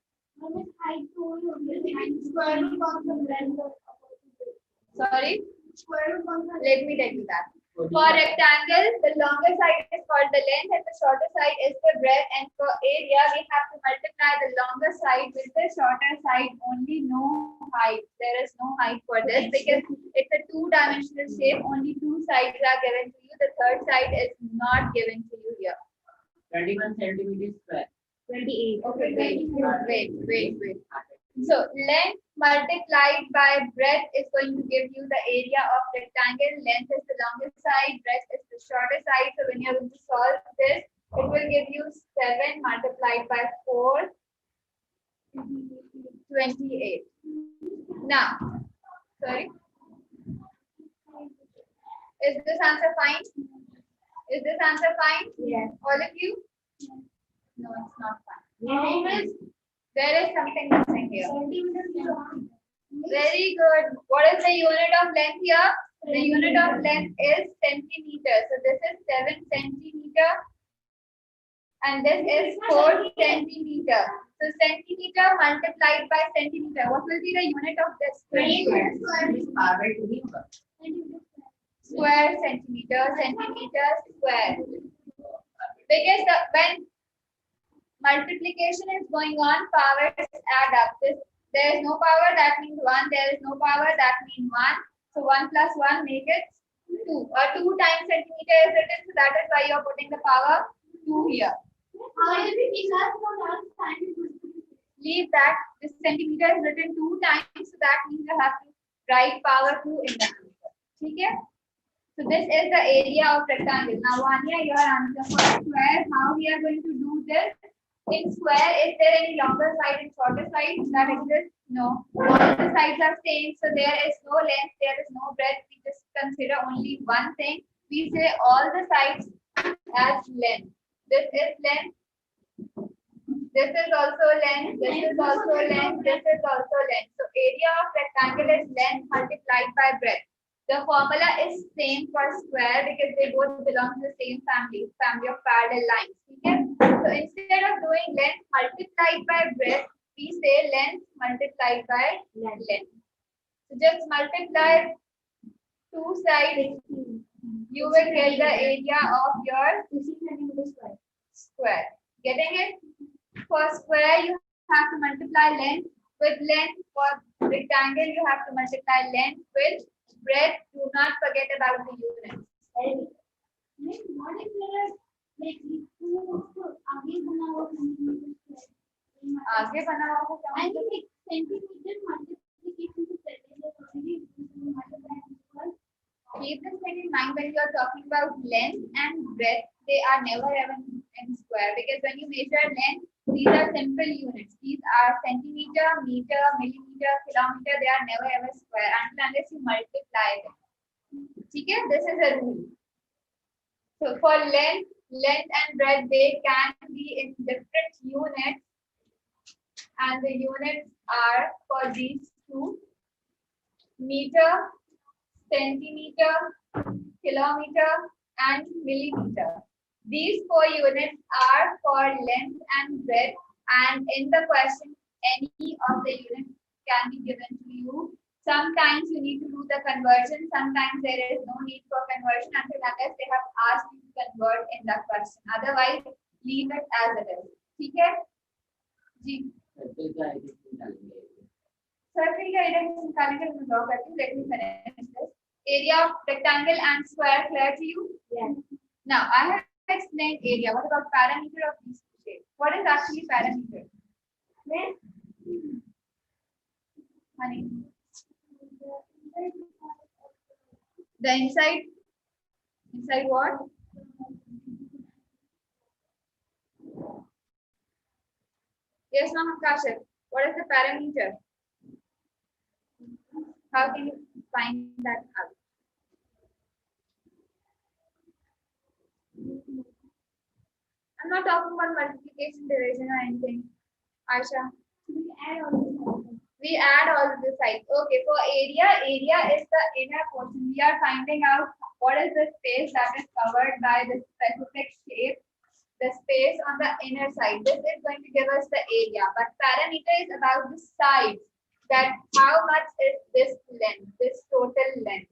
Sorry? Let me tell you that. For rectangle, the longer side is called the length and the shorter side is the breadth. And for area, we have to multiply the longer side with the shorter side, only no height. There is no height for this because it's a two-dimensional shape. Only two sides are given to you. The third side is not given to you here. 21 centimeters square. 28. Okay, wait. So length multiplied by breadth is going to give you the area of rectangle. Length is the longest side, breadth is the shorter side. So when you're going to solve this, it will give you 7 multiplied by 4, 28. Now, sorry. Is this answer fine? Is this answer fine? Yes. All of you? No, it's not fine. Yes. There is something missing here. Very good. What is the unit of length here? The unit of length is centimeter. So this is 7 centimeter and this is 4 centimeter. So centimeter multiplied by centimeter. What will be the unit of this? Square centimeter, centimeter square. Because when multiplication is going on, powers add up. There is no power, that means 1. There is no power, that means 1. So 1 plus 1 make it 2. Or 2 times centimeter is written, so that is why you are putting the power 2 here. Leave that. This centimeter is written 2 times, so that means you have to write power 2 in the answer. Okay? So this is the area of rectangle. Now, Vanya, your answer for square. How we are going to do this? In square, is there any longer side and shorter side that exists? No. All the sides are same, so there is no length, there is no breadth. We just consider only one thing. We say all the sides as length. This is length. This is also length. This is also length. This is also length. So area of rectangle is length multiplied by breadth. The formula is same for square because they both belong to the same family of parallel lines. Okay? So instead of doing length multiplied by breadth, we say length multiplied by length. So just multiply two sides. You will get the area of your square. Getting it? For square, you have to multiply length with length. For rectangle, you have to multiply length with breadth. Do not forget about the units. आगे बना हुआ को क्या keep this thing in mind when you are talking about length and breadth. They are never ever in square because when you measure length, these are simple units. These are centimeter, meter, millimeter, kilometer. They are never ever square unless you multiply them. Okay, this is a rule. So for length and breadth, they can be in different units, and the units are for these two: meter, centimeter, kilometer, and millimeter. These 4 units are for length and breadth, and in the question, any of the units can be given to you. Sometimes you need to do the conversion, sometimes there is no need for conversion until unless they have asked you to convert in the question. Otherwise, leave it as it is. Okay? Ji. Circle का area निकालेंगे मैं draw करती हूँ. Let me finish this. Area of rectangle and square clear to you? Yes. Now I have explained area. What about parameter of these two shapes? What is actually parameter? Honey. The inside what? Yes, ma'am, Kashif. What is the parameter? How can you find that out? I'm not talking about multiplication, division, or anything. Aisha. We add all the sides. Okay, for area is the inner portion. We are finding out what is the space that is covered by this specific shape, the space on the inner side. This is going to give us the area, but parameter is about the sides. That how much is this length, this total length.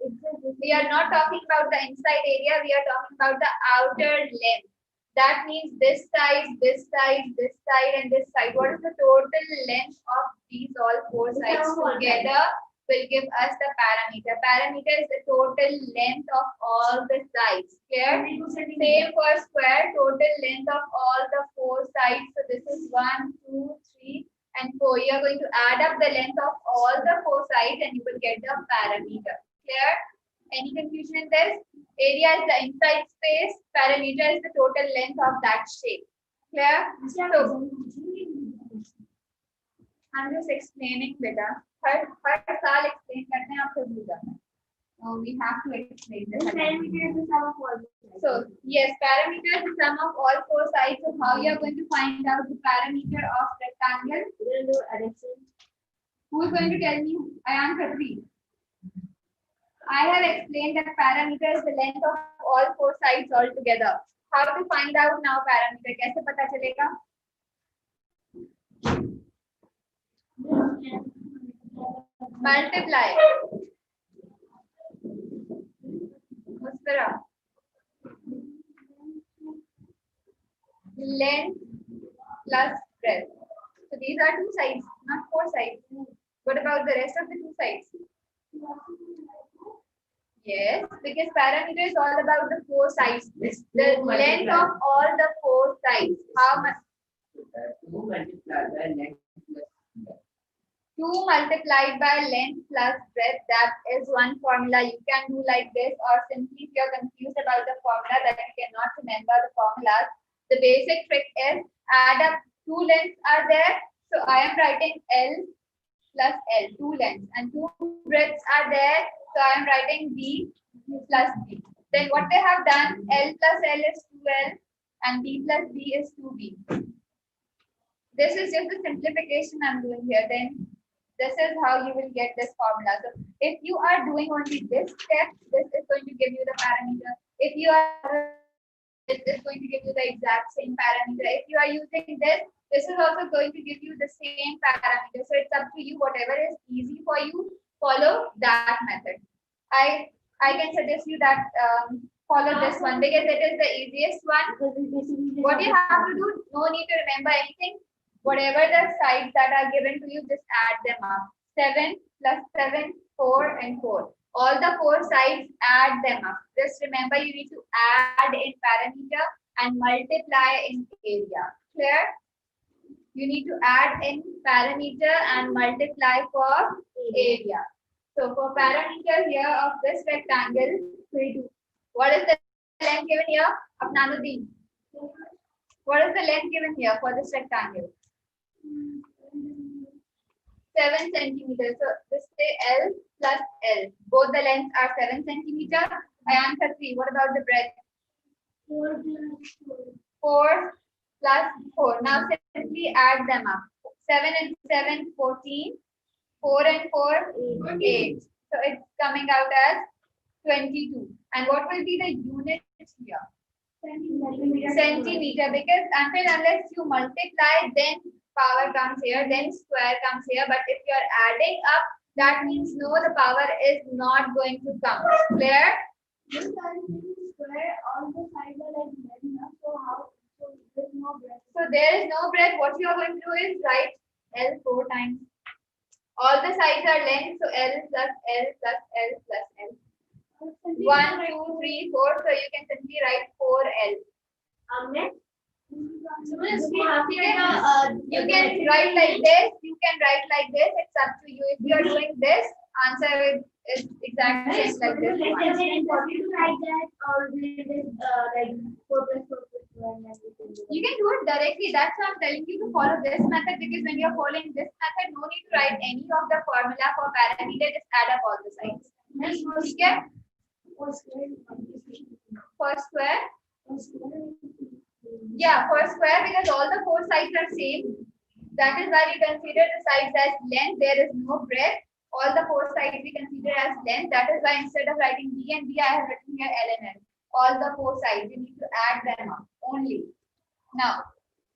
We are not talking about the inside area, we are talking about the outer length. That means this side, this side, this side, and this side. What is the total length of these all 4 sides together will give us the parameter. Parameter is the total length of all the sides. Clear? Same for square, total length of all the 4 sides. So this is 1, 2, 3, and 4. You are going to add up the length of all the 4 sides and you will get the parameter. Clear? Any confusion in this? Area is the inside space. Parameter is the total length of that shape. Clear? So, I'm just explaining, beta. हर साल explain करते हैं आप फिर भूल जाते हैं. So we have to explain this. Parameter is the sum of all. So yes, parameter is the sum of all 4 sides. So how you are going to find out the parameter of rectangle? Who is going to tell me? Ayan Khatri. I have explained that parameter is the length of all 4 sides altogether. How to find out now parameter? कैसे पता चलेगा? Multiply. Muspera. Length plus breadth. So these are 2 sides, not 4 sides. What about the rest of the 2 sides? Yes, because parameter is all about the four sides. The length of all the four sides. How much? 2 multiplied by length plus breadth. 2 multiplied by length plus breadth. That is one formula. You can do like this, or simply if you're confused about the formula that you cannot remember the formulas, the basic trick is add up two lengths are there. So I am writing L plus L, two lengths, and two breadths are there. So I am writing B plus B. Then what they have done, L plus L is 2L and B plus B is 2B. This is just a simplification I'm doing here. Then this is how you will get this formula. So if you are doing only this step, this is going to give you the parameter. If you are this is going to give you the exact same parameter. If you are using this, this is also going to give you the same parameter. So it's up to you. Whatever is easy for you, follow that method. I can suggest you that follow this one because it is the easiest one. What you have to do, no need to remember anything. Whatever the sides that are given to you, just add them up. 7 plus 7, 4 and 4. All the four sides, add them up. Just remember you need to add in parameter and multiply in area. Clear? You need to add in parameter and multiply for area. So for parameter here of this rectangle, what is the length given here? Afnanuddin. What is the length given here for this rectangle? 7 centimeters. So this say L plus L. Both the lengths are 7 centimeters. I answer 3. What about the breadth? 4 plus 4. Now simply add them up. 7 and 7, 14. 4 and 4, 8. So it's coming out as 22. And what will be the unit here? Centimeter. Because unless you multiply, then power comes here, then square comes here. But if you are adding up, that means no, the power is not going to come. Clear? Square, all the sides are like enough. So how? So there's no breadth. So there is no breadth. What you are going to do is write L 4 times. All the sides are length, so L plus L plus L plus L. 1, 2, 3, 4. So you can simply write 4L. Next. You can write like this. You can write like this. It's up to you. If you are doing this, answer is exactly like this. Is it important to write that, or will it like 4 plus 4 plus 1 and everything? You can do it directly. That's why I'm telling you to follow this method, because when you're following this method, no need to write any of the formula for parameter. Just add up all the sides. Okay? For square. Yeah, for square, because all the four sides are same. That is why we consider the sides as length. There is no breadth. All the four sides we consider as length. That is why instead of writing B and B, I have written here L and L. All the four sides, you need to add them up only. Now,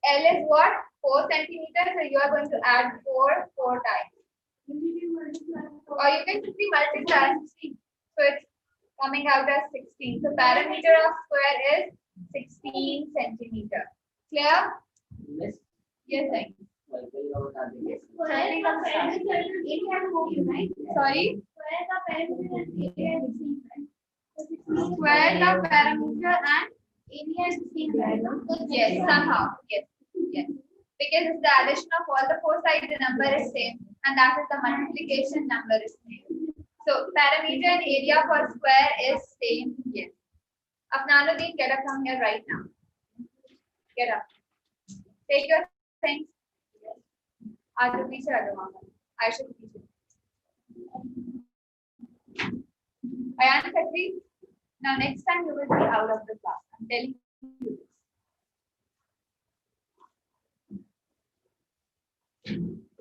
L is what? 4 centimeters. So you are going to add 4 times. Or you can simply multiply. So it's coming out as 16. So parameter of square is 16 centimeter. Clear? Miss, Yes, thank you. multiple out are the Sorry? Square the parameter and yes, somehow. Yes. Yes. Because it's the addition of all the four sides, the number is same, and that is the multiplication number is same. So parameter and area for square is same. Yes. Afnanuddin, get up from here right now. Get up. Take your things. आगे पीछे आ जाओ I should पीछे. Ayan Khatri, now next time you will be out of the class. I'm telling you this.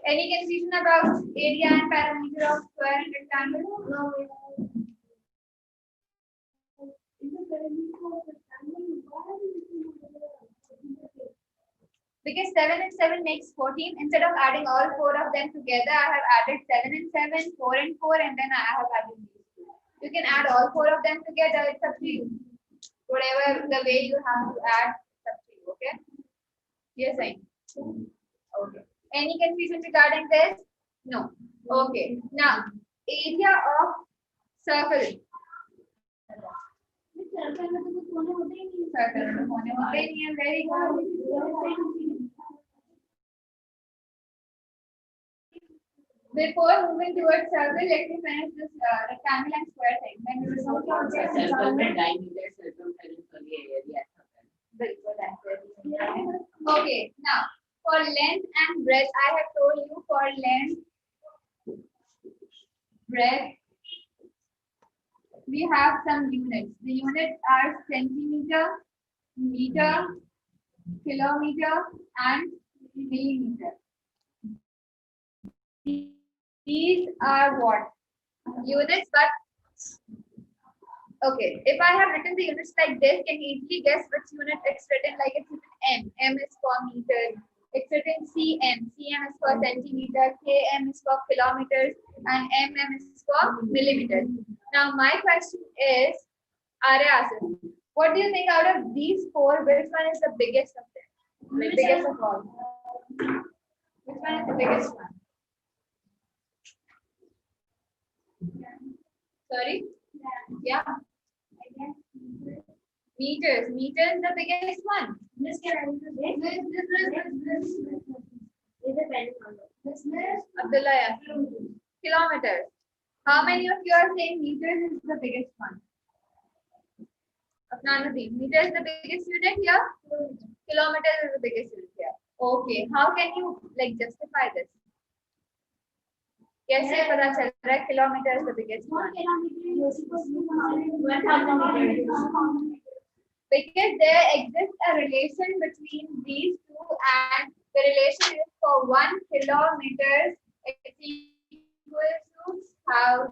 Any confusion about area and parameter of square and rectangle? No. Because 7 and 7 makes 14. Instead of adding all 4 of them together, I have added 7 and 7, 4 and 4, and then I have added these two. You can add all 4 of them together. It's up to you. Whatever the way you have to add, it's up to you. Okay? Yes, I. Okay. Any confusion regarding this? No. Okay. Now, area of circle. Circle में तो कुछ कोने होते ही नहीं। Circle में कोने होते ही नहीं है। Very good. Before moving towards circle, let me finish this rectangle and square thing. Then we will go to circle में डायमीटर सर्कमफेरेंस वाली एरिया है। Okay, now for length and breadth, I have told you for length, breadth, we have some units. The units are centimeter, meter, kilometer, and millimeter. These are what? Units, but okay. If I have written the units like this, can you easily guess which unit it's written? Like it's written M. M is for meter. It's written cm. Cm is for centimeter. Km is for kilometers, and mm is for millimeters. Now my question is, Arya Asif, what do you think out of these four, which one is the biggest of them? Like biggest of all. Which one is the biggest one? Sorry? Yeah. Meters. Meter is the biggest one. Abdullah, yeah. Kilometers. How many of you are saying meters is the biggest one? Apnanadeep. Meter is the biggest unit here. Kilometers is the biggest unit here. Okay. How can you like justify this? कैसे पता चल रहा है kilometre is the biggest one? Because there exists a relation between these two, and the relation is for 1 kilometer it's equal to 1000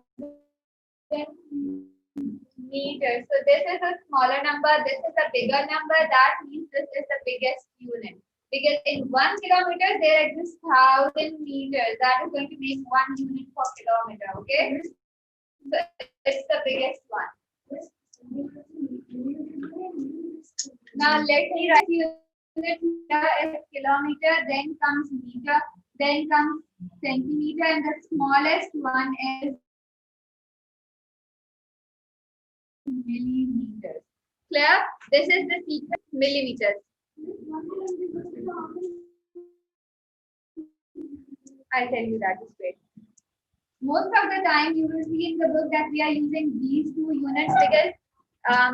meters. So this is a smaller number, this is a bigger number. That means this is the biggest unit. Because in 1 kilometer there exists 1000 meters. That is going to make 1 unit per kilometer. Okay, so it's the biggest one. Now let me write unit here is kilometer, then comes meter, then comes centimeter, and the smallest one is millimeters. Clear? This is the sequence millimeters. I'll tell you that straight. Most of the time you will see in the book that we are using these two units because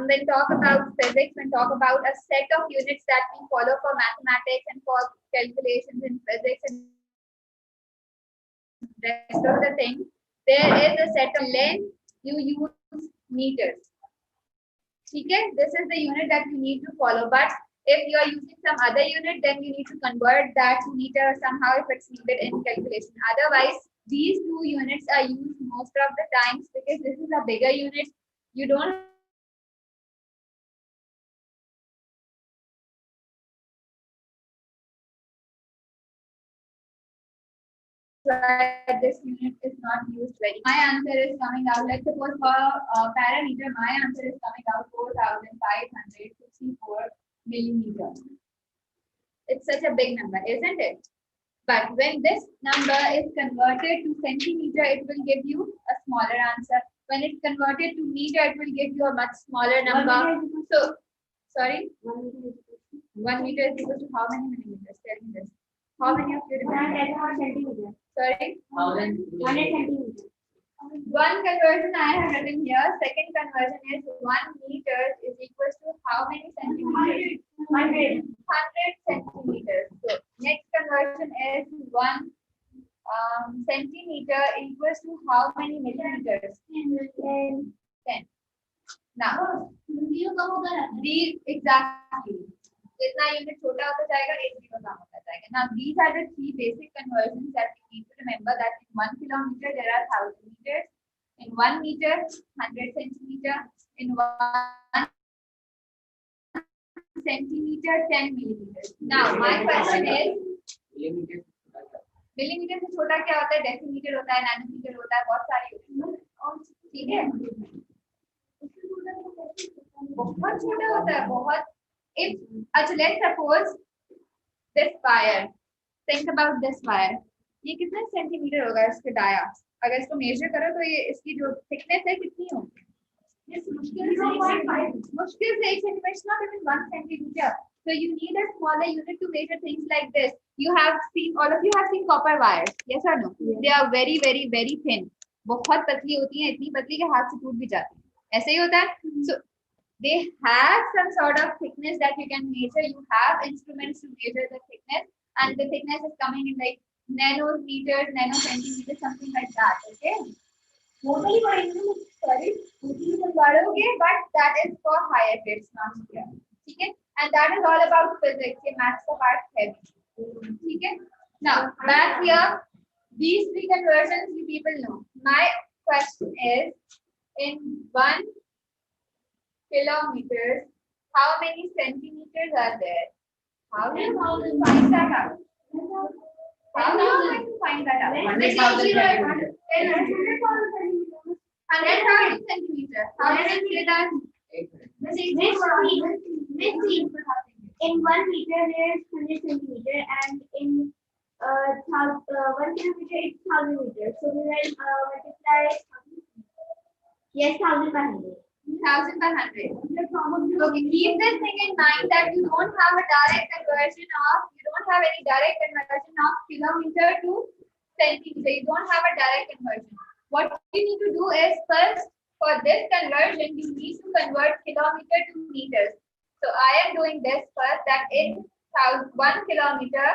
when talk about physics, when talk about a set of units that we follow for mathematics and for calculations in physics and rest of the thing, there is a set of length, you use meters. Okay, this is the unit that you need to follow. But if you are using some other unit, then you need to convert that to meter somehow if it's needed in calculation. Otherwise, these two units are used most of the times because this is a bigger unit. You don't this unit is not used very. My answer is coming out. Let's suppose for parameter, my answer is coming out 4,564 millimeters. It's such a big number, isn't it? But when this number is converted to centimeter, it will give you a smaller answer. When it's converted to meter, it will give you a much smaller number. So, sorry? 1 meter is equal to how many millimeters? Tell me this. How many of you remember? Sorry? 1000 centimeters. One conversion I have written here. Second conversion is 1 meter is equal to how many centimeters? 100 centimeters. So next conversion is 1 centimeter equals to how many millimeters? 10. Now, these exactly. जितना unit छोटा होता जाएगा एक भी कम होता जाएगा. Now these are the three basic conversions that we need to remember. That in 1 kilometer there are 1000 meters, in 1 meter 100 centimeter, in 1 centimeter 10 millimeters. Now my question is millimeter से छोटा क्या होता है? डेसीमीटर होता है, नैनोमीटर होता है, बहुत सारी होती है. ठीक है, बहुत छोटा होता है, बहुत. If let's suppose this wire, think about this wire. ये कितना सेंटीमीटर होगा इसके डाया? अगर इसको मेजर करो तो ये इसकी जो थिकनेस है कितनी होगी? मुश्किल से 1 centimeter is not even 1 centimeter. So you need a smaller unit to measure things like this. You have seen, all of you have seen copper wires, yes or no? Yes. They are very, very, very thin. बहुत पतली होती हैं, इतनी पतली कि हाथ से टूट भी जाती हैं. ऐसे ही होता है. So they have some sort of thickness that you can measure. You have instruments to measure the thickness, and the thickness is coming in like nanometers, nanocentimeters, something like that. Okay. Sorry, but that is for higher grades, not here. Okay. And that is all about physics. ये maths का part है. ठीक है. Now back here, these three conversions you people know. My question is, in 1 kilometers, how many centimeters are there? How do you find that out? How do you going to find that out? 100,000 centimeters. 100,000 centimeters. How do you say that? In 1 meter there is 100 centimeter, and in 1 kilometer it's 1000 meters. So we will multiply. Yes, 1000 by 100. 1000 by 100. Okay, keep this thing in mind that you don't have a direct conversion of, you don't have any direct conversion of kilometer to centimeter. You don't have a direct conversion. What you need to do is first, for this conversion, you need to convert kilometer to meters. So I am doing this first, that in 1 kilometer,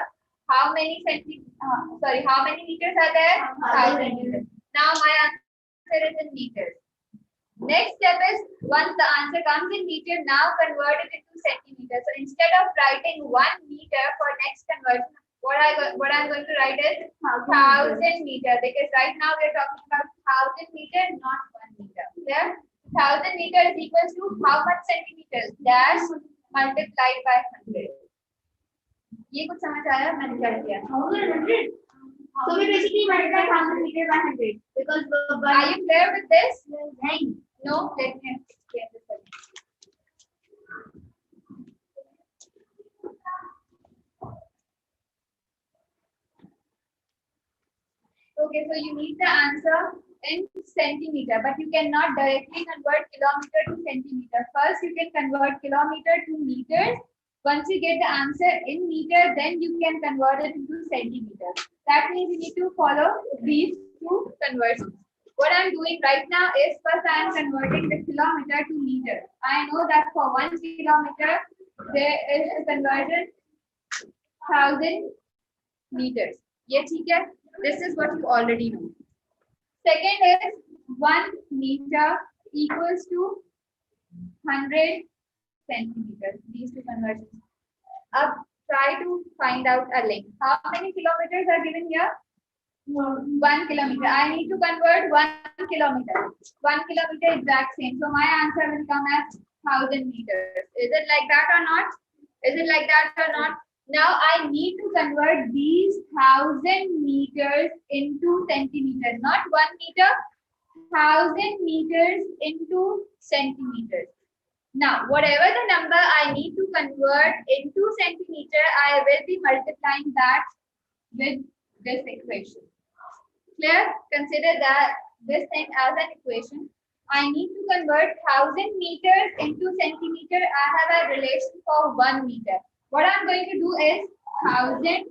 how many how many meters are there? 1000 meters. Now my answer is in meters. Next step is, once the answer comes in meter, now convert it into centimeters. So instead of writing 1 meter for next conversion, what I'm going to write is 1000 meter, because right now we're talking about 1000 meter, not 1 meter. Clear? 1000 meter is equals to how much centimeters? Dash multiplied by 100. ये कुछ समझ आया? मैंने क्या किया? 100. So we basically multiply 1000 meter by 100 because. Are you clear with this? Yes. No, let me explain this again. Okay, so you need the answer in centimeter, but you cannot directly convert kilometer to centimeter. First, you can convert kilometer to meters. Once you get the answer in meter, then you can convert it into centimeters. That means you need to follow these two conversions. What I'm doing right now is, first I am converting the kilometer to meter. I know that for 1 kilometer, there is a conversion 1000 meters. Yes, this is what you already know. Second is 1 meter equals to 100 centimeters. These two conversions. Try to find out a length. How many kilometers are given here? 1 kilometer. I need to convert 1 kilometer. 1 kilometer exact same. So my answer will come as 1000 meters. Is it like that or not? Is it like that or not? Now I need to convert these 1000 meters into centimeters. Not 1 meter. 1000 meters into centimeters. Now, whatever the number I need to convert into centimeter, I will be multiplying that with this equation. Clear? Consider that this thing as an equation. I need to convert 1000 meters into centimeter. I have a relation for 1 meter. What I'm going to do is 1000,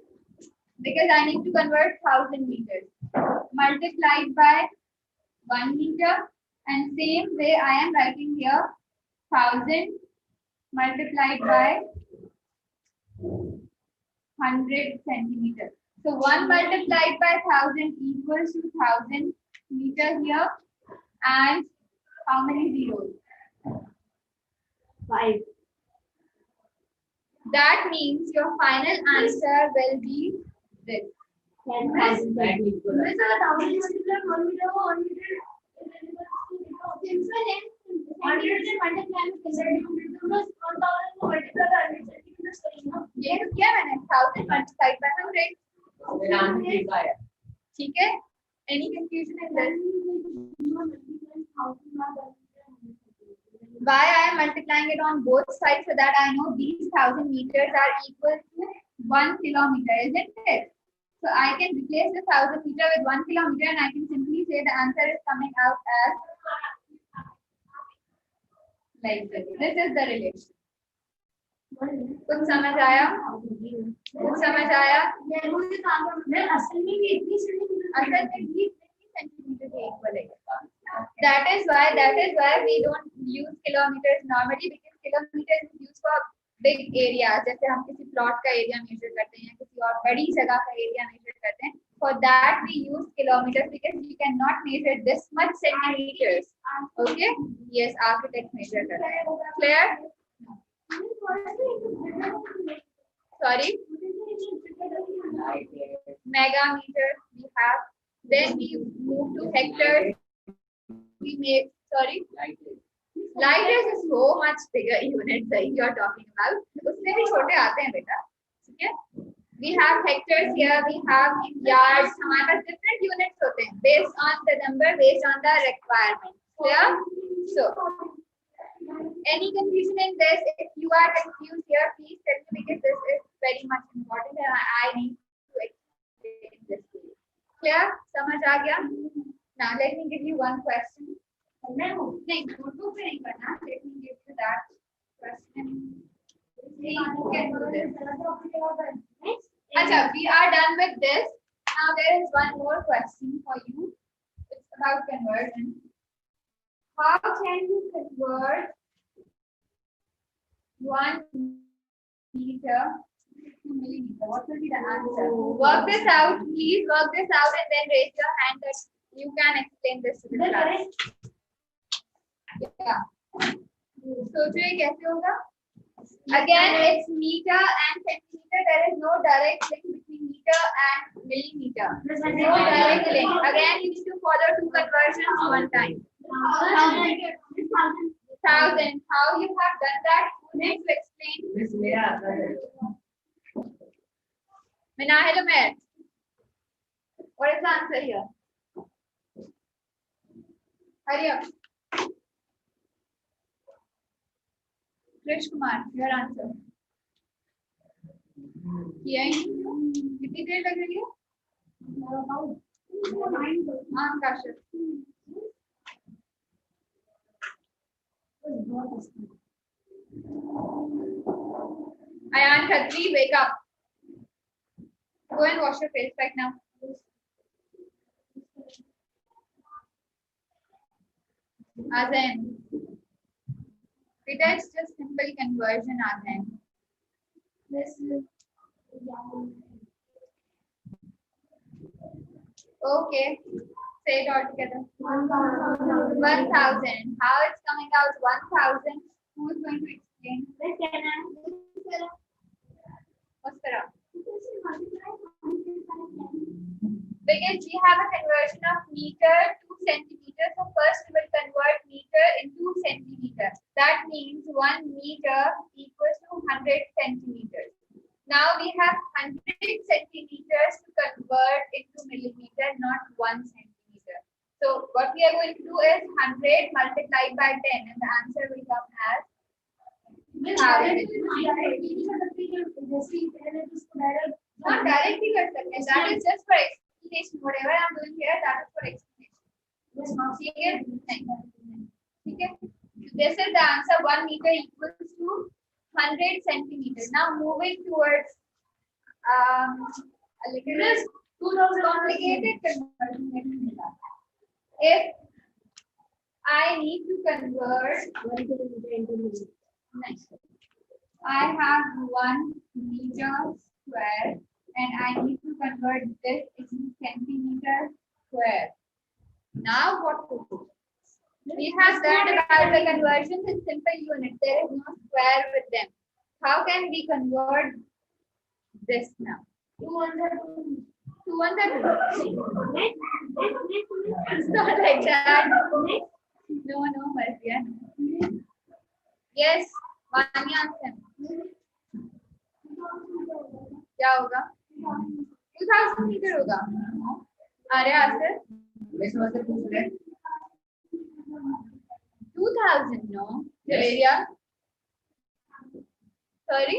because I need to convert 1000 meters, multiplied by 1 meter, and same way I am writing here 1000 multiplied by 100 centimeters. So 1 multiplied by 1000 equals to 1000 meter here, and how many zeros? 5. That means your final answer will be this. 10,000. ये तो क्या मैंने 1000 multiplied by 100. ठीक है? Any confusion in this? Why I am multiplying it on both sides, so that I know these 1000 meters are equal to 1 kilometer, isn't it? So I can replace the 1000 meter with 1 kilometer, and I can simply say the answer is coming out as Like this. This is the relation. कुछ समझ आया? कुछ समझ आया? असल में भी इतनी सेंटीमीटर के इक्वल है. That is why we don't use kilometers normally, because kilometer is used for big area. जैसे हम किसी plot का area measure करते हैं, किसी और बड़ी जगह का area measure करते हैं. For that we use kilometers because you cannot measure this much centimeters. Okay? Yes, architect measure करते हैं. Clear? Sorry. Megameter we have. Then we move to hectares. We make, sorry. Liters is so much bigger unit that you are talking about. उससे भी छोटे आते हैं बेटा. ठीक है? We have hectares here. We have yards. हमारे पास different units होते हैं based on the number, based on the requirement. Clear? So. Any confusion in this? If you are confused here, please tell me, because this is very much important and I need to explain this to you. Clear? समझ आ गया? Now let me give you one question. नहीं, notebook पे नहीं करना. Let me give you that question. You can do this. अच्छा, we are done with this. Now there is one more question for you. It's about conversion. How can you convert 1 meter to millimeter? What will be the answer? Work this out, please. Work this out and then raise your hand that you can explain this to the class. Yeah. सोचिए कैसे होगा? Again, it's meter and centimeter. There is no direct link between meter and millimeter. No direct link. Again, you need to follow 2 conversions one time. 1000. How you have done that? Who needs to explain? Minahil Umair. What is the answer here? Hurry up. Krish Kumar, your answer. किया ही नहीं. कितनी देर लग रही है? हाँ, Kashif. Ayan Khatri, wake up. Go and wash your face right now. Azan. It's just simple conversion, Azan. This is okay. Say it all together. 1,000. How it's coming out 1,000? Who is going to explain? What's that? Because we have a conversion of meter to centimeter. So first we will convert meter into centimeter. That means 1 meter equals to 100 centimeters. Now we have 100 centimeters to convert into millimeter, not 1 centimeter. So what we are going to do is 100 multiplied by 10 and the answer will come as 1,000. Not directly, that is just for explanation. Whatever I am doing here, that is for explanation. Okay? This is the answer. 1 meter equals to 100 centimeters. Now moving towards a little complicated conversion. If I need to convert, I have 1 meter square and I need to convert this into centimeter square. Now what to do? We have learned about the conversions in simple units. There is no square with them. How can we convert this now? 200. It's not like that. No, Marcia. Yes, Vanyansan. क्या होगा? 2000 metre होगा. अरे answer? 2000, no. Area. Sorry.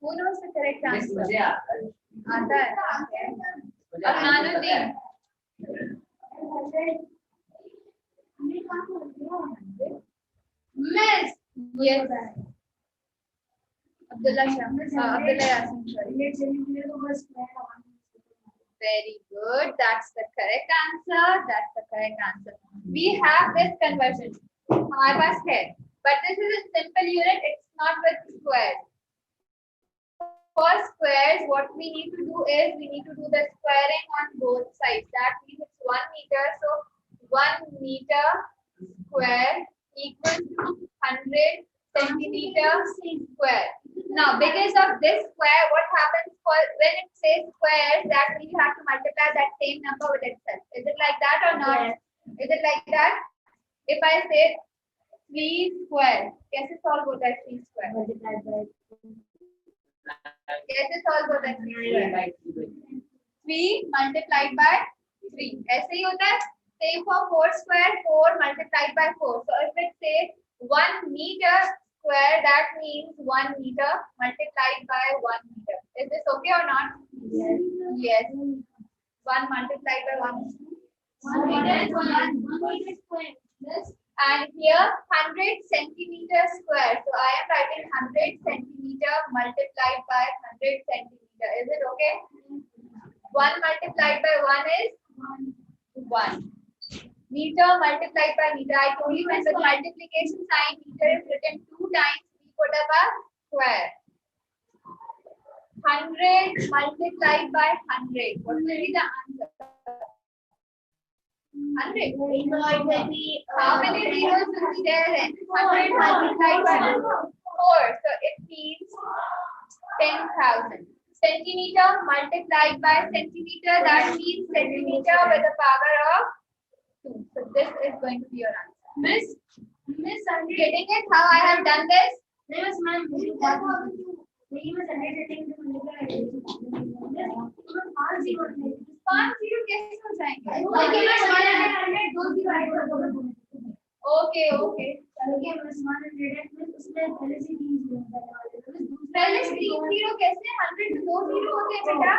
Who knows the correct answer? आता है. Adnanuddin. Miss. Yes. Abdullah Shah. Abdullah Yasin. Very good. That's the correct answer. That's the correct answer. We have this conversion. हमारे पास है. But this is a simple unit. It's not with squares. For squares, what we need to do is we need to do the squaring on both sides. That means it's 1 meter. So 1 meter square equals to 100 centimeter square. Now, because of this square, what happens for when it says squares, that means you have to multiply that same number with itself. Is it like that or not? Yes. Is it like that? If I say 3 square, कैसे solve होता है 3 square? कैसे solve होता है 3 square? 3 multiplied by 3. ऐसे ही होता है. Same for 4 square, 4 multiplied by 4. So if it says 1 meter square, that means 1 meter multiplied by 1 meter. Is this okay or not? Yes. Yes. 1 multiplied by 1 is 1 meter is 1 meter square. Yes. And here 100 centimeter square. So I am writing 100 centimeter multiplied by 100 centimeter. Is it okay? 1 multiplied by 1 is 1. Meter multiplied by meter. I told you when the multiplication sign meter is written 2 times, we put up a square. 100 multiplied by 100. What will be the answer? 100. How many zeros will be there then? 100 multiplied by 4. So it means 10,000. Centimeter multiplied by centimeter. That means centimeter with the power of 2. So this is going to be your answer. Miss, I'm getting it how I have done this? Yes, ma'am. कैसे हो जाएंगे? Okay. पहले 3 0 कैसे 100 2 0 होते हैं बेटा?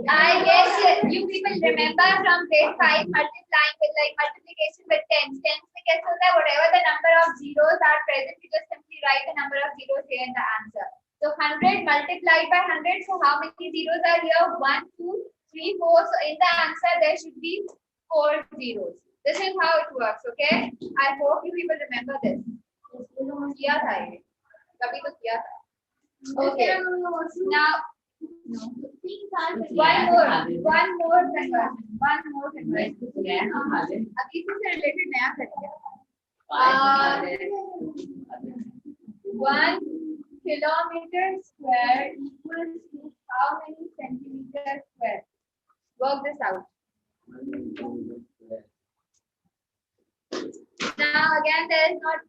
I guess you people remember from grade 5 multiplying with like multiplication with tens. Tens में कैसे होता है? Whatever the number of zeros are present, you just simply write the number of zeros here in the answer. So 100 multiplied by 100. So how many zeros are here? 1, 2, 3, 4. So in the answer there should be 4 zeros. This is how it works. Okay. I hope you people remember this. किया था ये. कभी तो किया था. Okay. Now. One more conversion. अभी से related नया करेंगे. 1 kilometer square equals to how many centimeters square? Work this out. Now again, there is not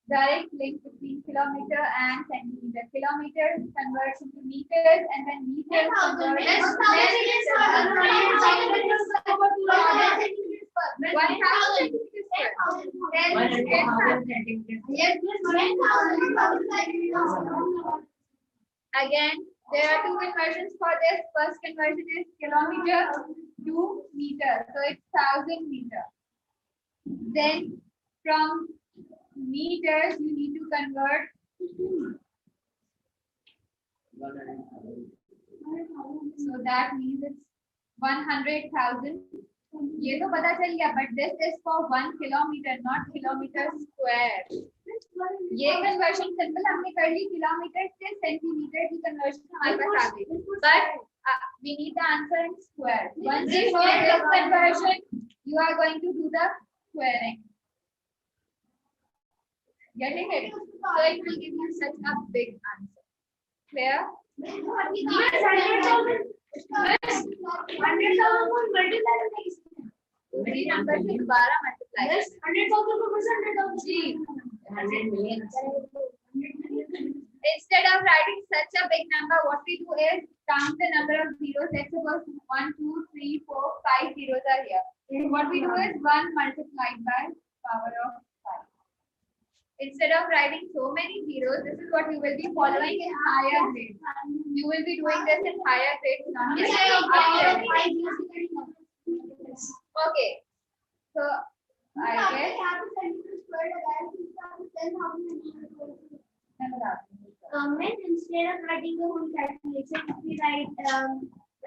direct link between kilometer and centimeter. Kilometer converts into meters, and then meters converts into 1,000 Again, there are 2 conversions for this. First conversion is kilometer to meter, so it's 1,000 meter. Then from meters you need to convert so that means it's 100,000. ये तो पता चल गया, but this is for 1 kilometer, not kilometer square. ये conversion simple हमने कर ली, kilometer से centimeter की conversion हमारे पास आ गई, but we need the answer in square. Once you know this conversion, you are going to do the squaring. Getting it? So it will give you such a big answer. Clear? Yes, 100,000. 100,000 को multiply करना है. मेरी number से दोबारा multiply. Yes, 100,000 को 100,000. जी. 100 million. Instead of writing such a big number, what we do is count the number of zeros. Let's suppose 1, 2, 3, 4, 5 zeros are here. So what we do is 1 multiplied by power of 5. Instead of writing so many zeros, this is what you will be following in higher grades. You will be doing this in higher grades, not okay. So I guess Instead of writing the whole calculation, we write the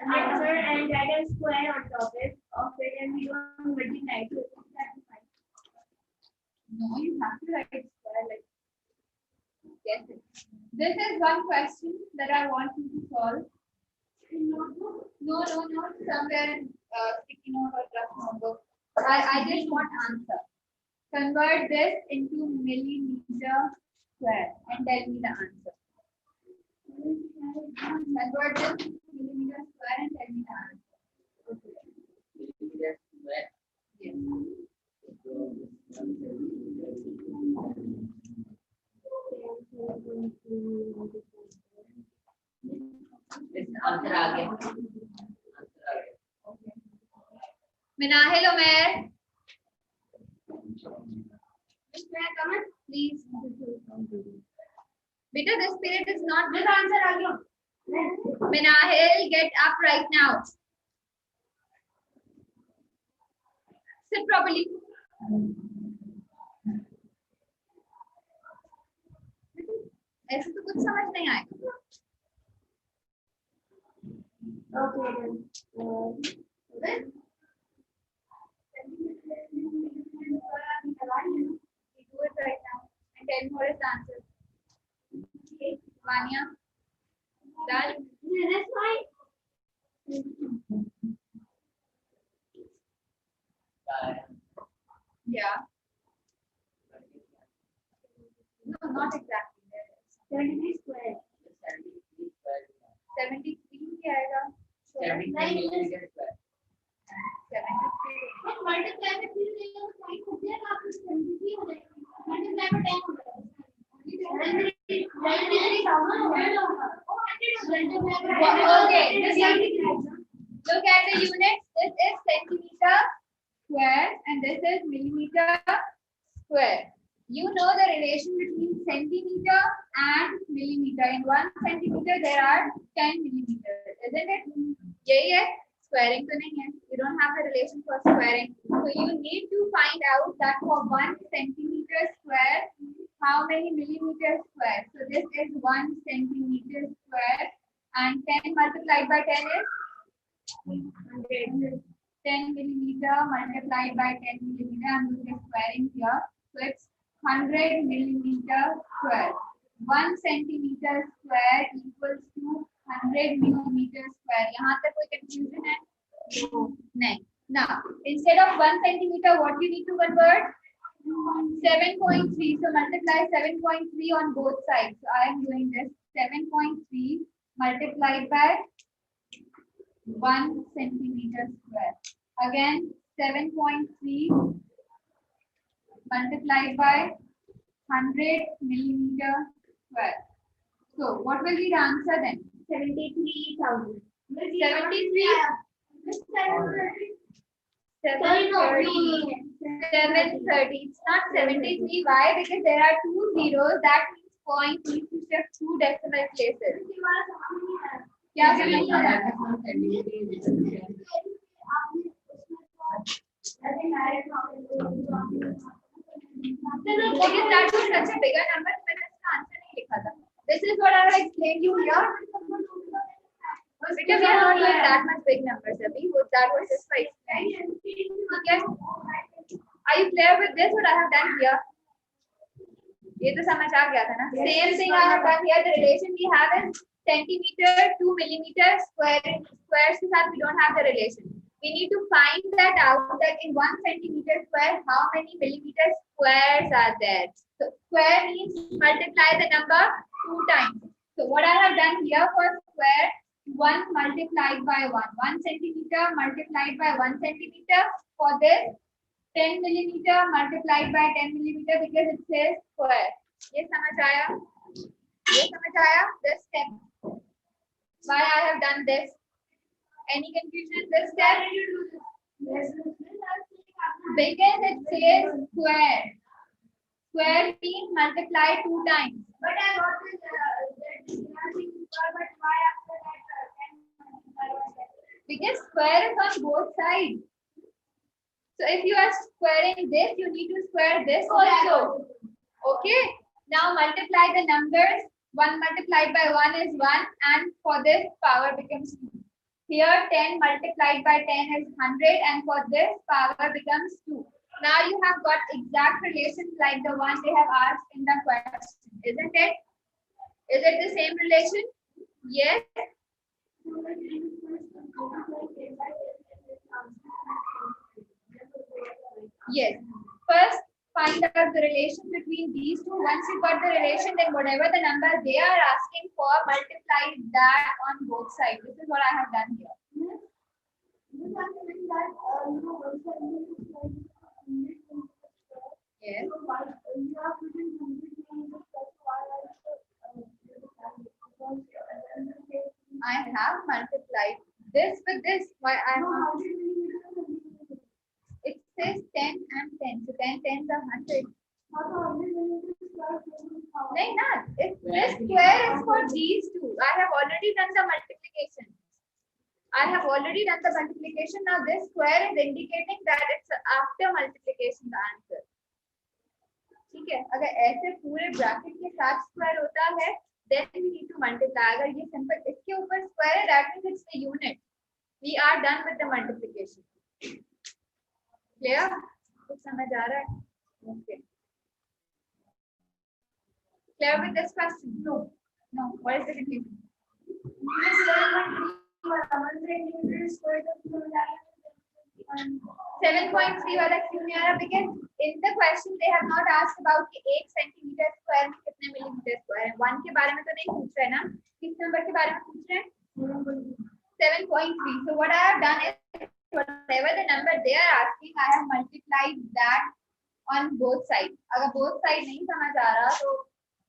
answer and write a square on top of it, and we don't multiply. So that's fine. no, you have to write square like yes. This is one question that I want you to solve. No, somewhere sticky note or rough notebook. I just want answer. Convert this into millimeter square and tell me the answer. Convert this into millimeter square and tell me the answer. Yes. Answer आ गया Minahil Omer. Come on, please. Beta, this period is not this answer. Minahil, get up right now. Sit properly. ऐसे तो कुछ समझ नहीं आएगा. Okay, then. Do it right now and tell me what is the answer. Okay, Vanya. Done. That's fine. Yeah. No, not exactly. 73 square. 73 ही आएगा. 73 square. 73. Multiply में 3 लेंगे तो फाइन हो जाएगा, आपको 73 हो जाएगा. Multiply में 10 हो जाएगा. 73,000. Okay, look at the units. This is centimeter square and this is millimeter square. You know the relation between centimeter and millimeter. In 1 centimeter there are 10 millimeters, isn't it? Yeah. Squaring to nahi hai. You don't have the relation for squaring. So you need to find out that for 1 centimeter square, how many millimeters square. So this is 1 centimeter square and 10 multiplied by 10 is 100. 10 millimeter multiplied by 10 millimeter. I'm doing the squaring here. So it's 100 millimeter square. 1 centimeter square equals to 100 millimeter square. यहाँ तक कोई confusion है? No. Now, instead of 1 centimeter, what you need to convert? 7.3. So multiply 7.3 on both sides. So I am doing this 7.3 multiplied by 1 centimeter square. Again 7.3 multiplied by 100 millimeter square. So what will be the answer then? 73,000. 73. 730. 730. It's not 73. Why? Because there are 2 zeros. That means point needs to shift 2 decimal places. क्या समझ में आया? Because that was such a bigger number, तो मैंने इसका answer नहीं लिखा था. This is what I have explained you here. Because we are not doing that much big numbers, Abhi. That was just for explanation. Okay. Are you clear with this? What I have done here? ये तो समझ आ गया था ना? Same thing I have done here. The relation we have is centimeter to millimeter square. Squares के साथ we don't have the relation. We need to find that out, that in 1 centimeter square, how many millimeter squares are there. So square means multiply the number 2 times. So what I have done here for square, 1 multiplied by 1. 1 centimeter multiplied by 1 centimeter. For this, 10 millimeter multiplied by 10 millimeter because it says square. ये समझ आया? ये समझ आया? This step. Why I have done this? Any confusion in this step? Because it says square. Square means multiply 2 times. But I got this, but why after that? Because square is on both sides. So if you are squaring this, you need to square this also. Okay. Now multiply the numbers. 1 multiplied by 1 is 1, and for this power becomes 2. Here 10 multiplied by 10 is 100, and for this power becomes 2. Now you have got exact relations like the one they have asked in the question, isn't it? Is it the same relation? Yes. Yes. First, find out the relation between these two. Once you got the relation, then whatever the number they are asking for, multiply that on both sides. This is what I have done here. Yes. I have multiplied this with this. Why I have? It says 10 and 10. So 10 tens are 100. No, not. If this square is for these two, I have already done the multiplication. Now this square is indicating that it's after multiplication the answer. ठीक है? अगर ऐसे पूरे bracket के साथ square होता है, then we need to multiply. अगर ये सिंपल इसके ऊपर स्क्वायर है, that means it's the unit. We are done with the multiplication. Clear? कुछ समझ आ रहा है? Okay. Clear with this question? No. No. What is the confusion? 7.3 वाला क्यों नहीं आ रहा? Because in the question they have not asked about कि 1 centimetre square में कितने मिलीमीटर स्क्वायर है. 1 के बारे में तो नहीं पूछ रहे ना. किस नंबर के बारे में पूछ रहे हैं? 7.3. So what I have done is whatever the number they are asking, I have multiplied that on both sides. अगर both sides नहीं समझ आ रहा तो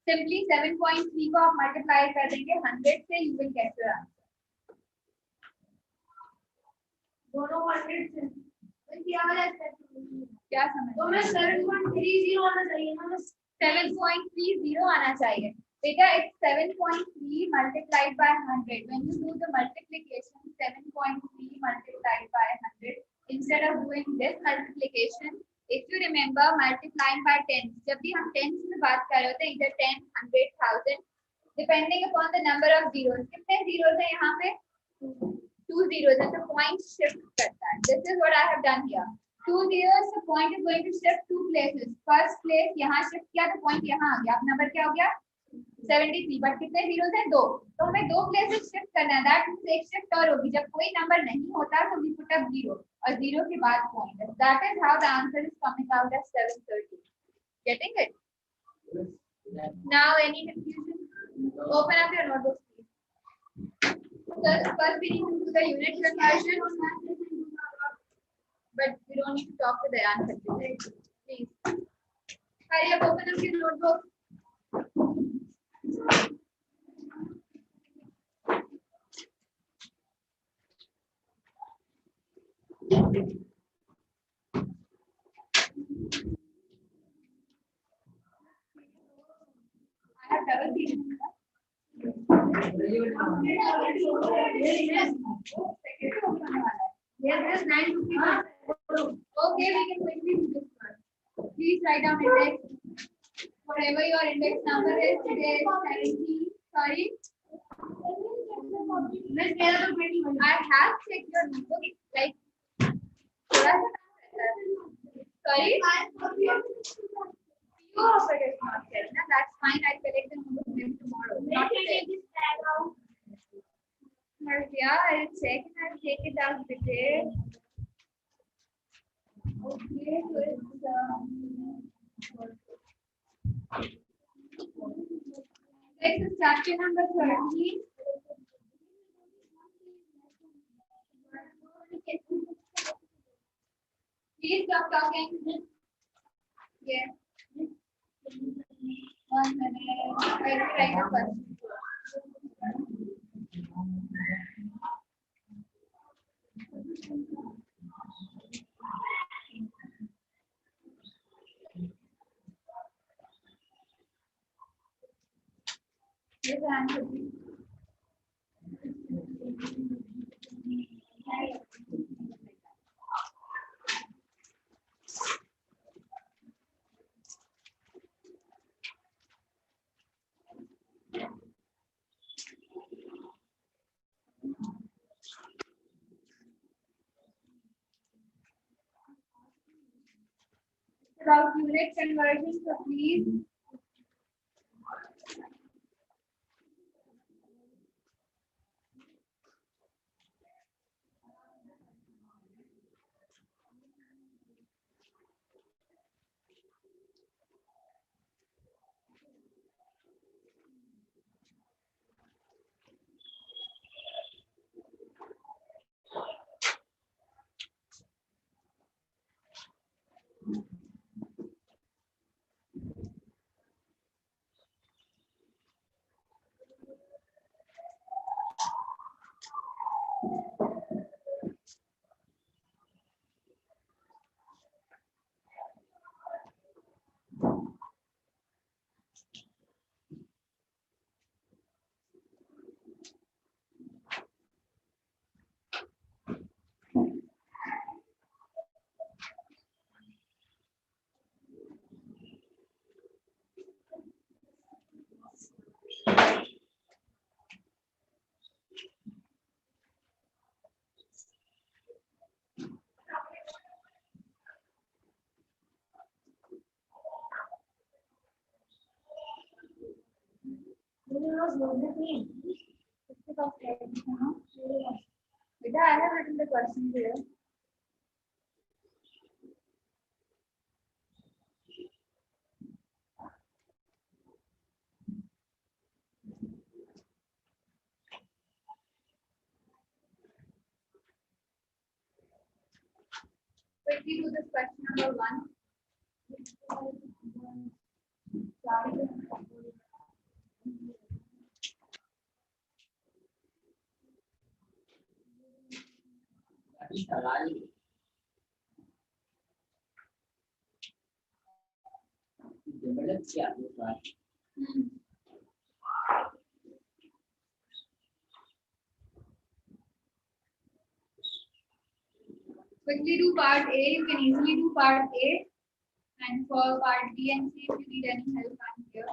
simply 7.3 को आप multiply कर देंगे 100 से, you will get your answer. दोनों 100 से क्या समझ? तो मैं 7.30 आना चाहिए ना. 7.30 आना चाहिए. Beta, it's 7.3 multiplied by 100. When you do the multiplication, 7.3 multiplied by 100, instead of doing this multiplication, if you remember multiplying by 10, जब भी हम 10 से बात कर रहे होते हैं, either 10, 100, 1000, depending upon the number of zeros. कितने zeros हैं यहाँ पे? 2 zeros, and the point shift करता है. This is what I have done here. 2 zeros, the point is going to shift 2 places. First place यहाँ shift किया तो point यहाँ आ गया. अब number क्या हो गया? 73. बट कितने zeros हैं? 2. तो हमें 2 places shift करना है. That means एक shift और होगी. जब कोई number नहीं होता तो we put up 0 और 0 के बाद point. That is how the answer is coming out as 730. Getting it? Now any confusion? Open up your notebook, please. First we need to do the unit conversion, but we don't need to talk to the answer. Please hurry up, open up your notebook. I have double seated. Yes, 9. Okay, we can quickly do this one. Please write down index. Whatever your index number is, today is 70. Sorry. I have checked your notebook. Like, sorry. You offered it not yet. No, that's fine. I'll collect the notebook maybe tomorrow. Not today. Yeah, I'll check and I'll take it out today. Okay, so it's it's chapter number 13. Please stop talking. Yeah. 1 minute. I will write the question. about unit conversion, so please. Beta, I have written the question here. Quickly do this question number 1. अभी सवाल मतलब क्या सवाल Quickly do part A. You can easily do part A. And for part B and C, if you need any help, I'm here.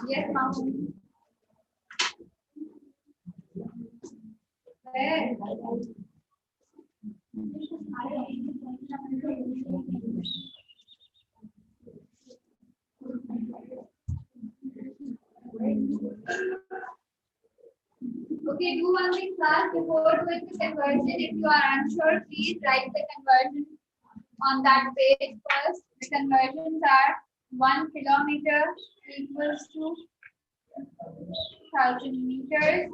Yes, ma'am. Where? Okay, do one thing class before doing the conversion. If you are unsure, please write the conversion on that page first. The conversions are 1 kilometer equals to 1000 meters.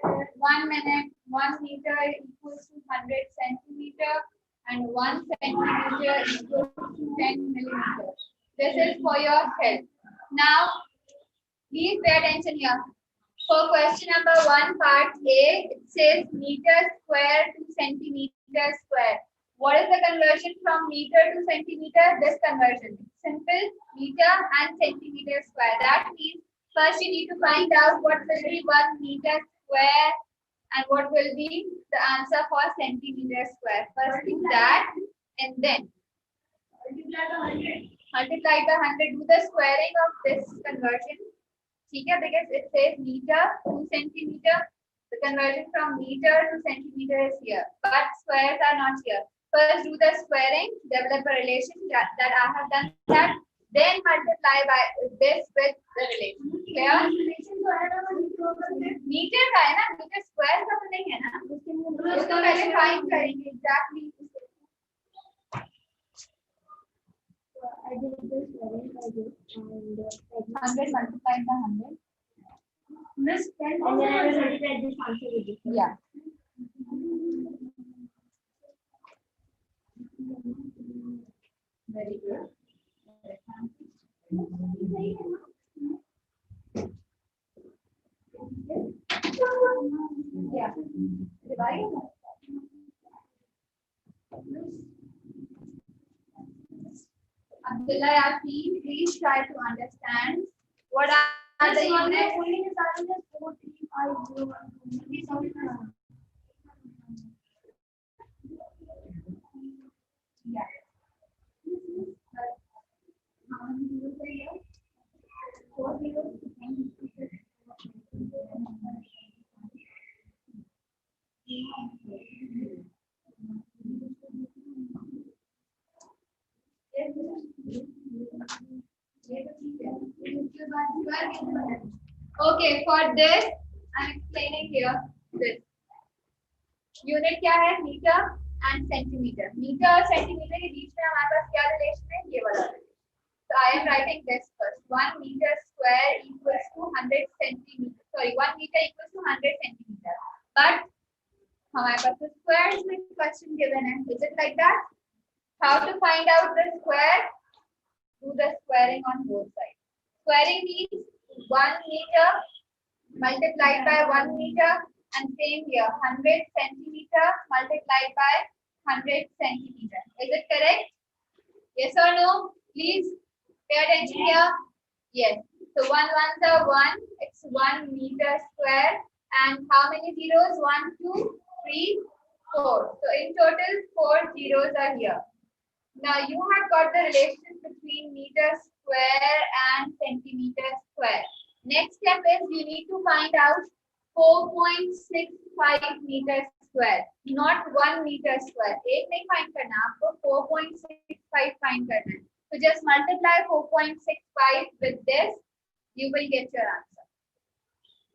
1 minute, 1 meter equals to 100 centimeter, and 1 centimeter equals to 10 millimeters. This is for your help. Now, please pay attention here. For question number 1, part A, it says meter square to centimeter square. What is the conversion from meter to centimeter? This conversion. Simple, meter and centimeter square. That means first you need to find out what will be 1 meter square and what will be the answer for centimeter square. First do that and then multiply by 100. Do the squaring of this conversion. Because it says meter to centimeter. The conversion from meter to centimeter is here, but squares are not here. First do the squaring, develop a relation that I have done that, then multiply by this with the relation. Clear? Meter का है ना, meter square का तो नहीं है ना, उसको पहले find करेंगे exactly. I did this very and 100 multiplied by 100. Miss 10 and then I will multiply this answer with this. Yeah. Very good. Divide. Abdullah Yaqeen, please try to understand what are the units. Yeah. How many zeros are here? 4 zeros. Okay, for this, I'm explaining here this. Unit क्या है metre and centimetre metre और centimetre के बीच में हमारे पास क्या relation है ये वाला so I am writing this first 1 meter square equals to 100 centimeter sorry 1 meter equals to 100 centimeter but हमारे पास तो squares में question given है is it like that how to find out the square do the squaring on both sides squaring means 1 meter multiplied by 1 meter and same here 100 centimeter multiplied by 100 centimeter. Is it correct? Yes or no? Please pay attention here. Yes. So 1 ones are 1. It's 1 meter square. And how many zeros? 1, 2, 3, 4. So in total 4 zeros are here. Now you have got the relation between meter square and centimeter square. Next step is you need to find out 4.65 meters square, not 1 meter square. एक नहीं find करना आपको 4.65 find करना है. So just multiply 4.65 with this, you will get your answer.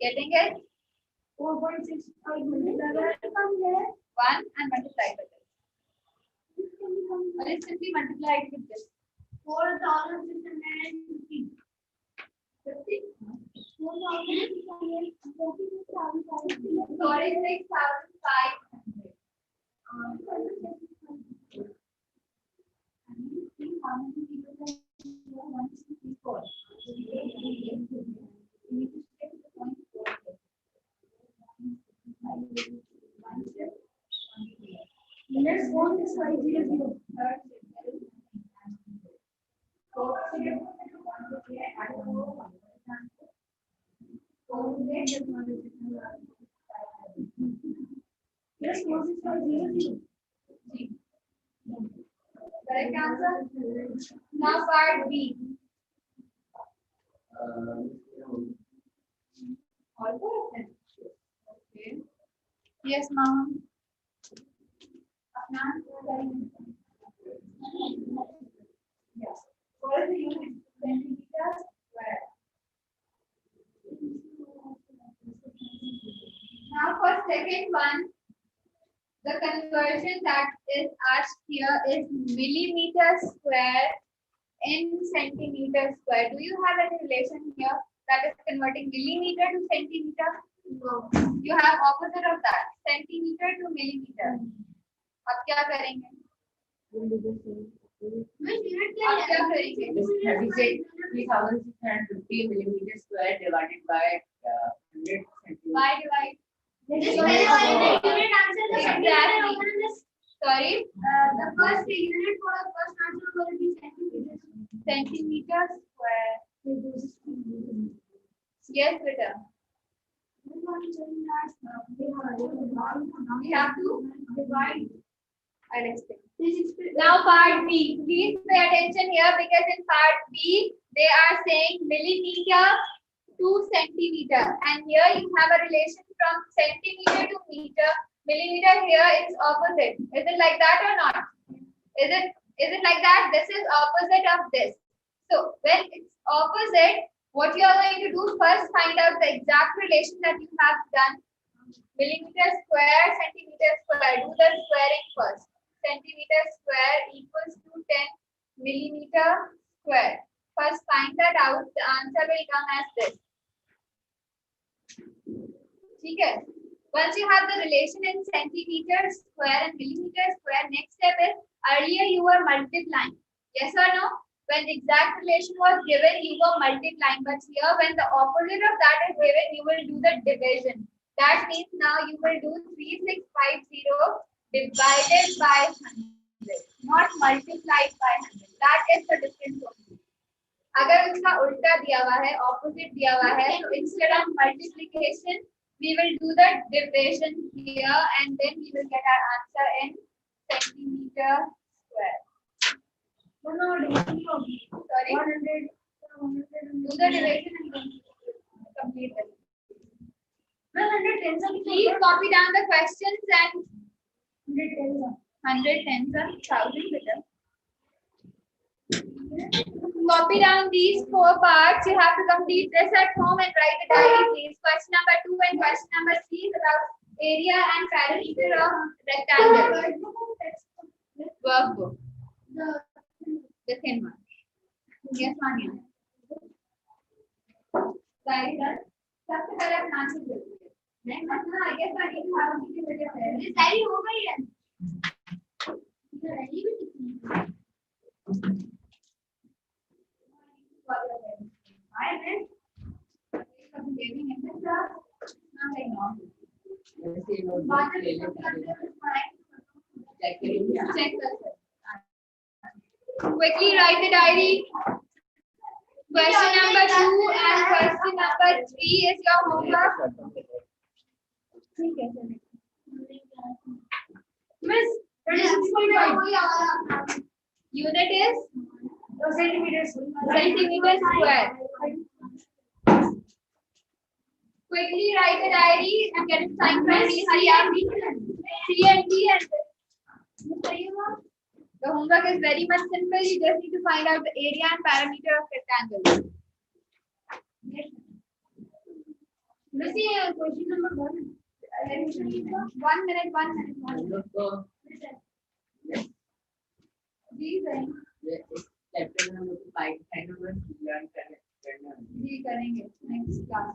Getting it? 4.65 multiplied by 1 and multiply with this. Or just simply multiply it with this. 4,650. 50? Correct answer. Now part B. All correct. Okay. Yes, ma'am. Yes. What is the unit? Centimeter square. Now for second one, the conversion that is asked here is millimeter square in centimeter square. Do you have any relation here that is converting millimeter to centimeter? No. You have opposite of that, centimeter to millimeter. अब क्या करेंगे? आप क्या करेंगे? 3,650 millimeter square divided by 100 centimeter. Why divide? Exactly. Sorry. The first unit for the first answer will be centimeters. Centimeter square. Yes, beta. We have to divide. I'll explain. Now part B. Please pay attention here because in part B they are saying millimeter to centimeter, and here you have a relation from centimeter to meter. Millimeter here is opposite. Is it like that or not? Is it like that? This is opposite of this. So when it's opposite, what you are going to do first, find out the exact relation that you have done. Millimeter square, centimeter square. Do the squaring first. Centimeter square equals to 10 millimeter square. First find that out. The answer will come as this. Okay. Once you have the relation in centimeter square and millimeter square, next step is earlier you were multiplying. Yes or no? When the exact relation was given, you were multiplying. But here, when the opposite of that is given, you will do the division. That means now you will do 3650 divided by 100, not multiplied by 100. That is the difference only. अगर उसका उल्टा दिया हुआ है, opposite दिया हुआ है, so instead of multiplication, we will do the division here, and then we will get our answer in centimeter square. Sorry. 100. Do the division and complete it. Please copy down the questions and 100 tens are 1000 better. Copy down these 4 parts. You have to complete this at home and write it down, please. Question number 2 and question number 3 is about area and perimeter of rectangle. Workbook. The thin one. Yes, Manya. Right, done. सबसे पहले आप answer दो। नहीं मतलब I guess I need to have a meeting with your parents. ये सारी हो गई है। ये रेडी भी नहीं। Hi, man. I'm giving him this job. I'm like, no. Check this. Quickly write the diary. Question number 2 and question number 3 is your homework. Miss, unit is centimeters square. Quickly write the diary and get it signed by C and D. The homework is very much simple. You just need to find out the area and parameter of rectangle. Missy, question number 1. 1 minute. जी करेंगे next class.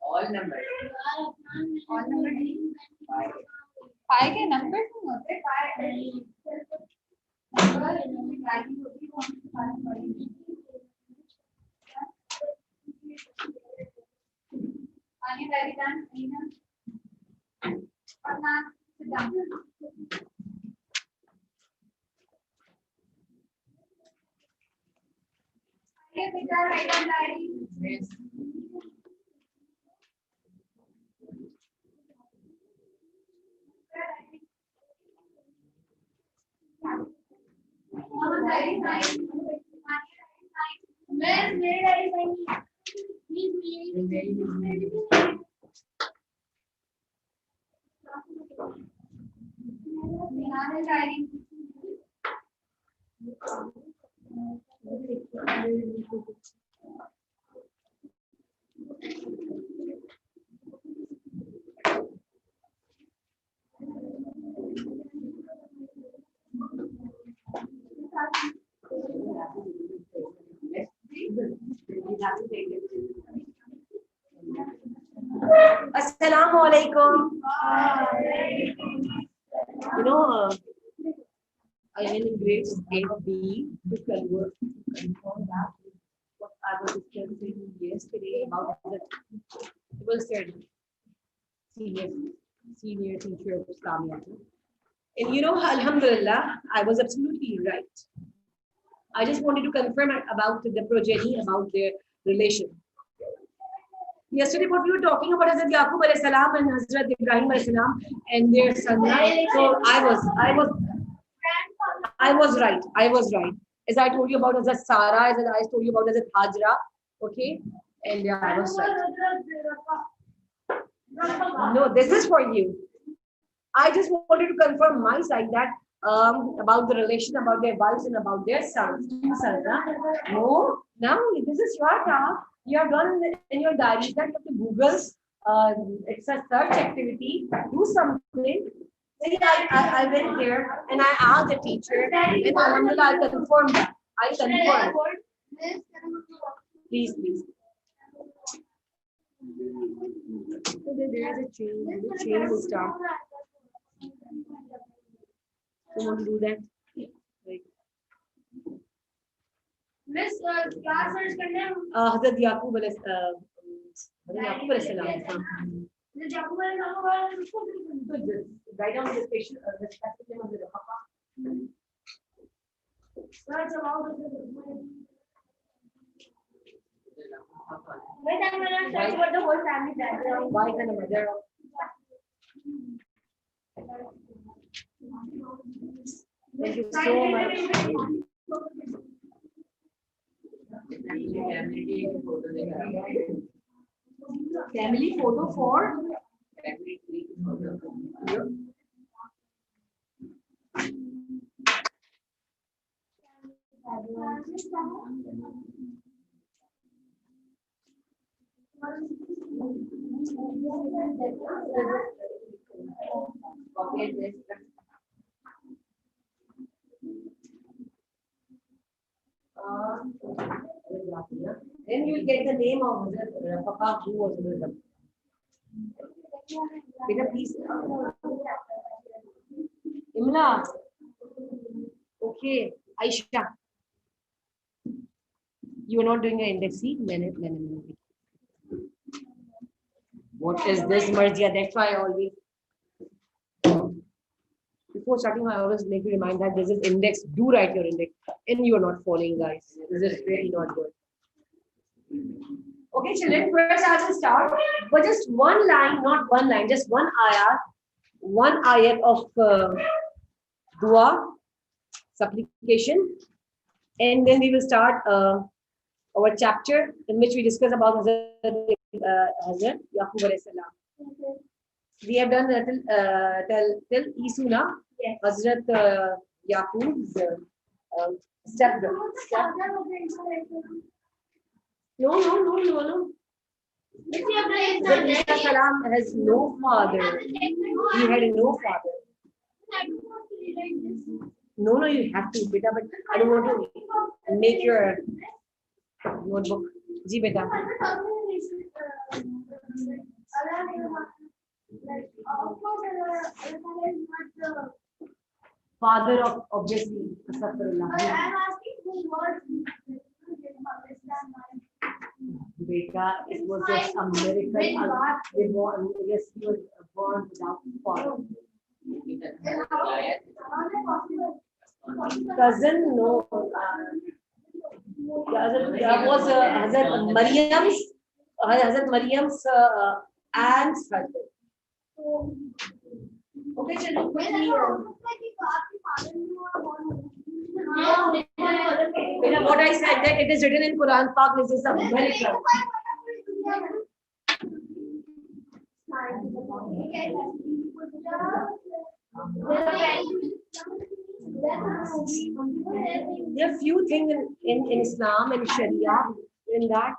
All numbers. All number के numbers नहीं होते आने वाली dance और ना dance ये बेटा right on diary Assalamu alaikum. You know, I am in grades A, B to confirm that what I was discussing yesterday about the civil studies senior teacher of Islamia. And you know, Alhamdulillah, I was absolutely right. I just wanted to confirm about the progeny, about their relation. Yesterday, what we were talking about Hazrat Yaqub alayhi salam and Hazrat Ibrahim alayhi salam and their son. So I was right. As I told you about Hazrat Sarah, as I told you about Hazrat Hajra, okay, and yeah, I was right. No, this is for you. I just wanted to confirm my side that about the relation, about their wives and about their sons. No, this is your task. You have done in your diary that you have to Google. It's a search activity. Do something. See, I went there and I asked the teacher, and Alhamdulillah, I confirmed that. I confirmed. Please. So there is a chain. The chain will start. You want to do that? Right. Miss class search करने Hazrat Yaqub alayhi salam. This Write down the special the specific name of the Papa. Wait, I'm gonna search what the whole family background. Wife and a mother of. Thank you so much. Family photo for then you will get the name of the Papa who was with them. Beta, please. Imla. Okay, Aisha. You are not doing an index. See, minute. What is this, Marjia? That's why I always. Before starting, I always make you remind that this is index. Do write your index, and you are not following, guys. This is really not good. Okay, children. First, I will start. But just one line, not one line, just one ayat of dua, supplication, and then we will start our chapter in which we discuss about Hazrat Yaqub alayhi salam. We have done till Isuna, yes. Hazrat Yaqub's stepbrother. No. Isa salam has no father. He had no father. No, you have to, beta, but I don't want to make your notebook. Ji, beta. Father of obviously Beta, it was just a miracle. Yes, he was born without father. Cousin, no. That was Hazrat Maryam's aunt's husband. Okay, children, quickly. What I said that it is written in Quran Pak, this is a miracle. There are few things in Islam and Sharia in that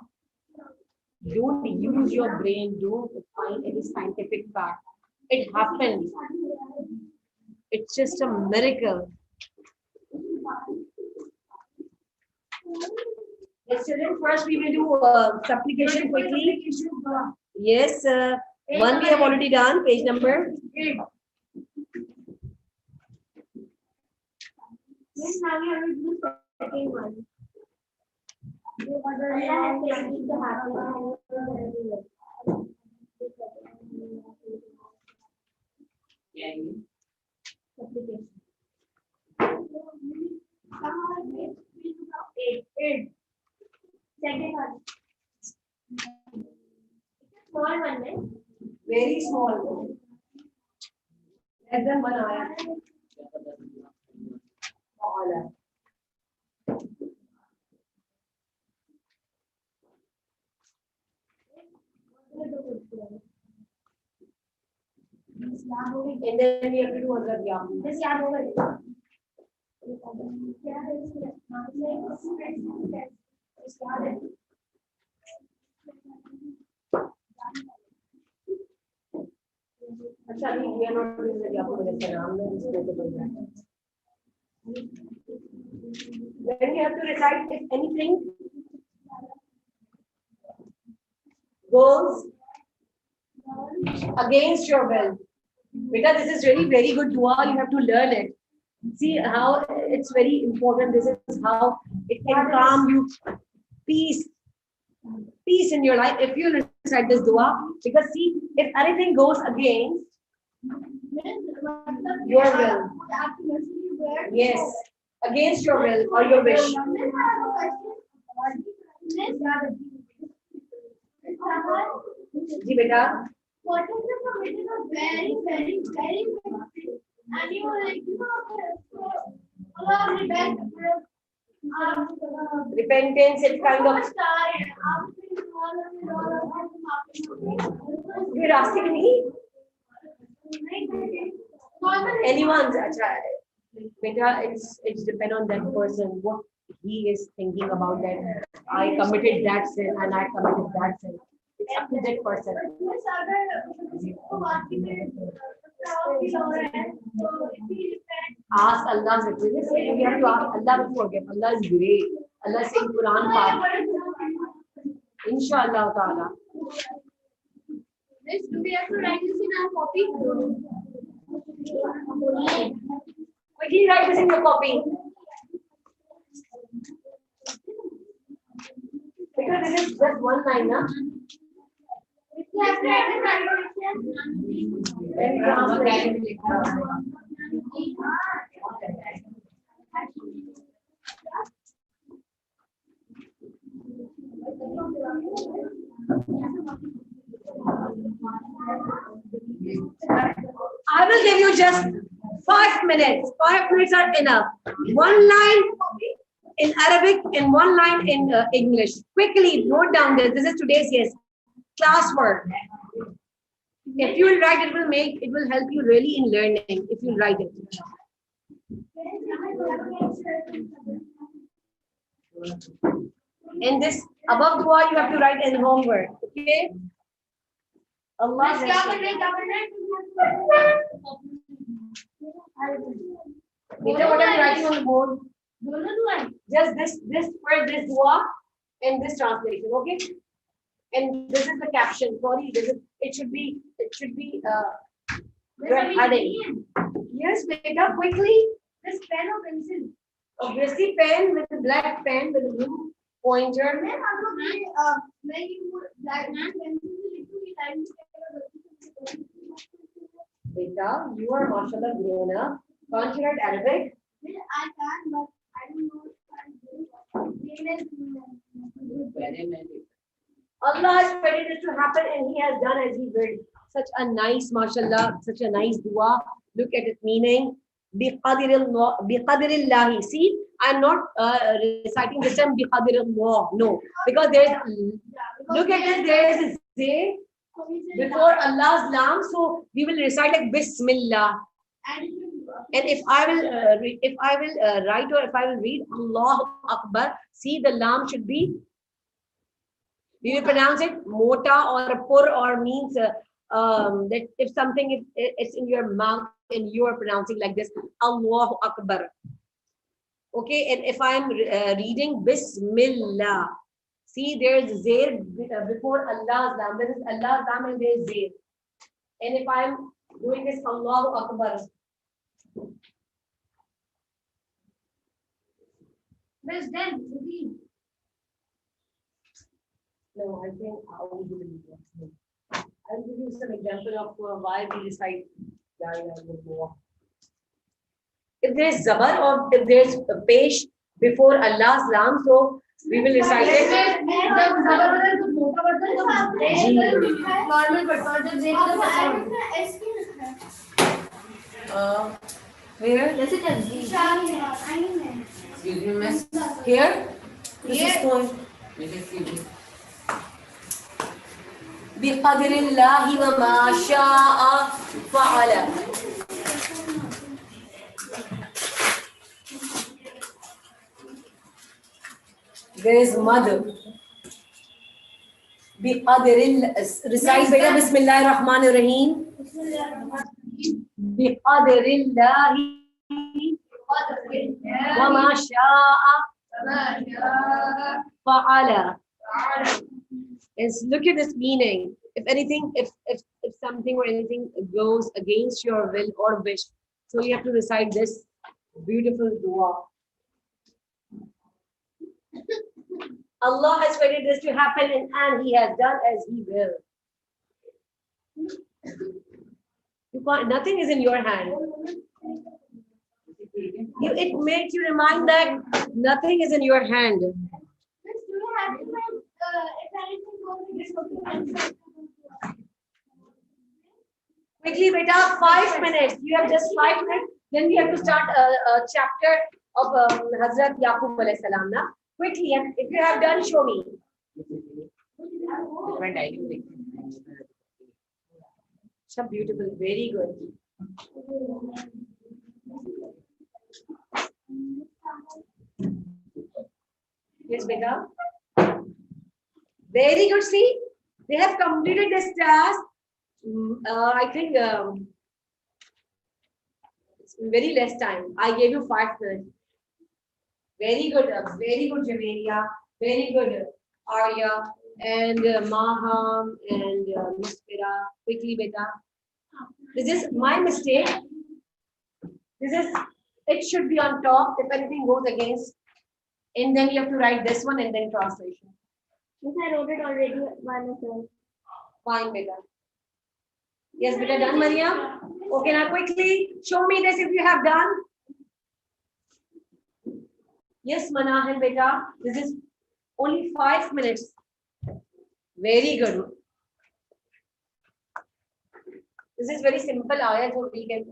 don't use your brain, don't find any scientific fact. It happened. It's just a miracle. Yes, children, first we will do supplication quickly. Yes, one we have already done, page number 8. Yes, now we have to do the second one. Second one. Small one, right? Very small. Less than 1 hour. And then we have to do other Yaqub. This yaad hoga. Actually, we are not doing the Yaqub alayhi salam. We spoke about that. Then we have to recite if anything goes against your will. Because this is really very good dua, you have to learn it. See how it's very important. This is how it can calm you. Peace in your life. If you recite this dua because see, if anything goes against your will, yes, against your will or your wish. Ji beta. What is the commitment of very expensive? And you were like, Repentance, it's kind of. You're asking me? Anyone's, beta, it's depend on that person, what he is thinking about that. I committed that sin and I committed that sin. It's up to that person. Ask Allah's forgiveness. We have to ask Allah to forgive. Allah is great. Allah is saying Quran Pak. Inshallah ta'ala. Do we have to write this in our copy? Quickly write this in your copy. Because this is just one line, na? We have to write the translation. Then translation. I will give you just 5 minutes. 5 minutes are enough. One line in Arabic and one line in English. Quickly note down this. This is today's classwork. If you will write, it will help you really in learning. If you write it. And this above dua you have to write in homework. Okay. Allah. What are you writing on the board? Just this for this dua and this translation, okay? And this is the caption. Sorry, it should be heading. Yes, beta, quickly. This pen or pencil? Obviously, pen with a black pen with a blue pointer. Beta, you are mashallah grown up. Can't you write Arabic? I can, but I don't know if I do. Allah has permitted this to happen and He has done as He willed. Such a nice, mashallah, such a nice dua. Look at its meaning. Biqadrillahi. See, I'm not reciting this time biqadrillah. No, because look at this, there is a zay before Allah's lam. So we will recite like Bismillah. And if I will write or if I will read Allahu Akbar, see the lam should be. We will pronounce it mota or a pur or means that if something it's in your mouth and you are pronouncing like this, Allahu Akbar. Okay, and if I'm reading Bismillah, see there is Zair before Allah's lam. There is Allah's lam and there is Zair. And if I'm doing this Allahu Akbar. Where's then? No, I think I'll give you some example of why we recite La ilaha illallah. If there is zabar or if there is a pesh before Allah's lam, so we will recite it. Where? Excuse me, miss. Here? This is called بقدر الله وما شاء فعل. There is mother. Recite beta Bismillah ar-Rahman ar-Rahim. بقدر الله وما شاء فعل. Is look at this meaning. If anything, if something or anything goes against your will or wish, so you have to recite this beautiful dua. Allah has permitted this to happen, and He has done as He will. You can't, nothing is in your hand. It makes you remind that nothing is in your hand. Quickly, beta, 5 minutes. You have just 5 minutes. Then we have to start a chapter of Hazrat Yaqub alayhi salam. Na? Quickly, and if you have done, show me. So beautiful, very good. Yes, beta. Very good. See, they have completed this task. I think it's very less time. I gave you 5 minutes. Very good, Javeria. Very good, Arya and Maham and Muspira. Quickly, beta. This is my mistake. It should be on top. If anything goes against, and then you have to write this one and then translation. Yes, I wrote it already by myself. Fine, beta. Yes, beta, done, Maria? Okay, now quickly show me this if you have done. Yes, Manahan, beta. This is only 5 minutes. Very good. This is very simple ayat, so we can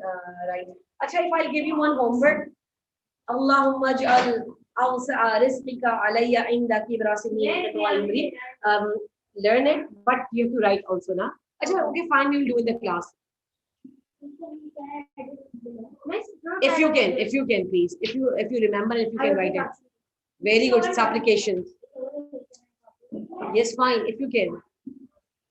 write. Acha, if I'll give you one homework. Allahumma ja'al awsa'a rizqika alayya inda kibra sinni. Learn it, but you have to write also, na? Acha, okay, fine, we will do in the class. If you can, please. If you remember, if you can write it. Very good. It's applications. Yes, fine. If you can.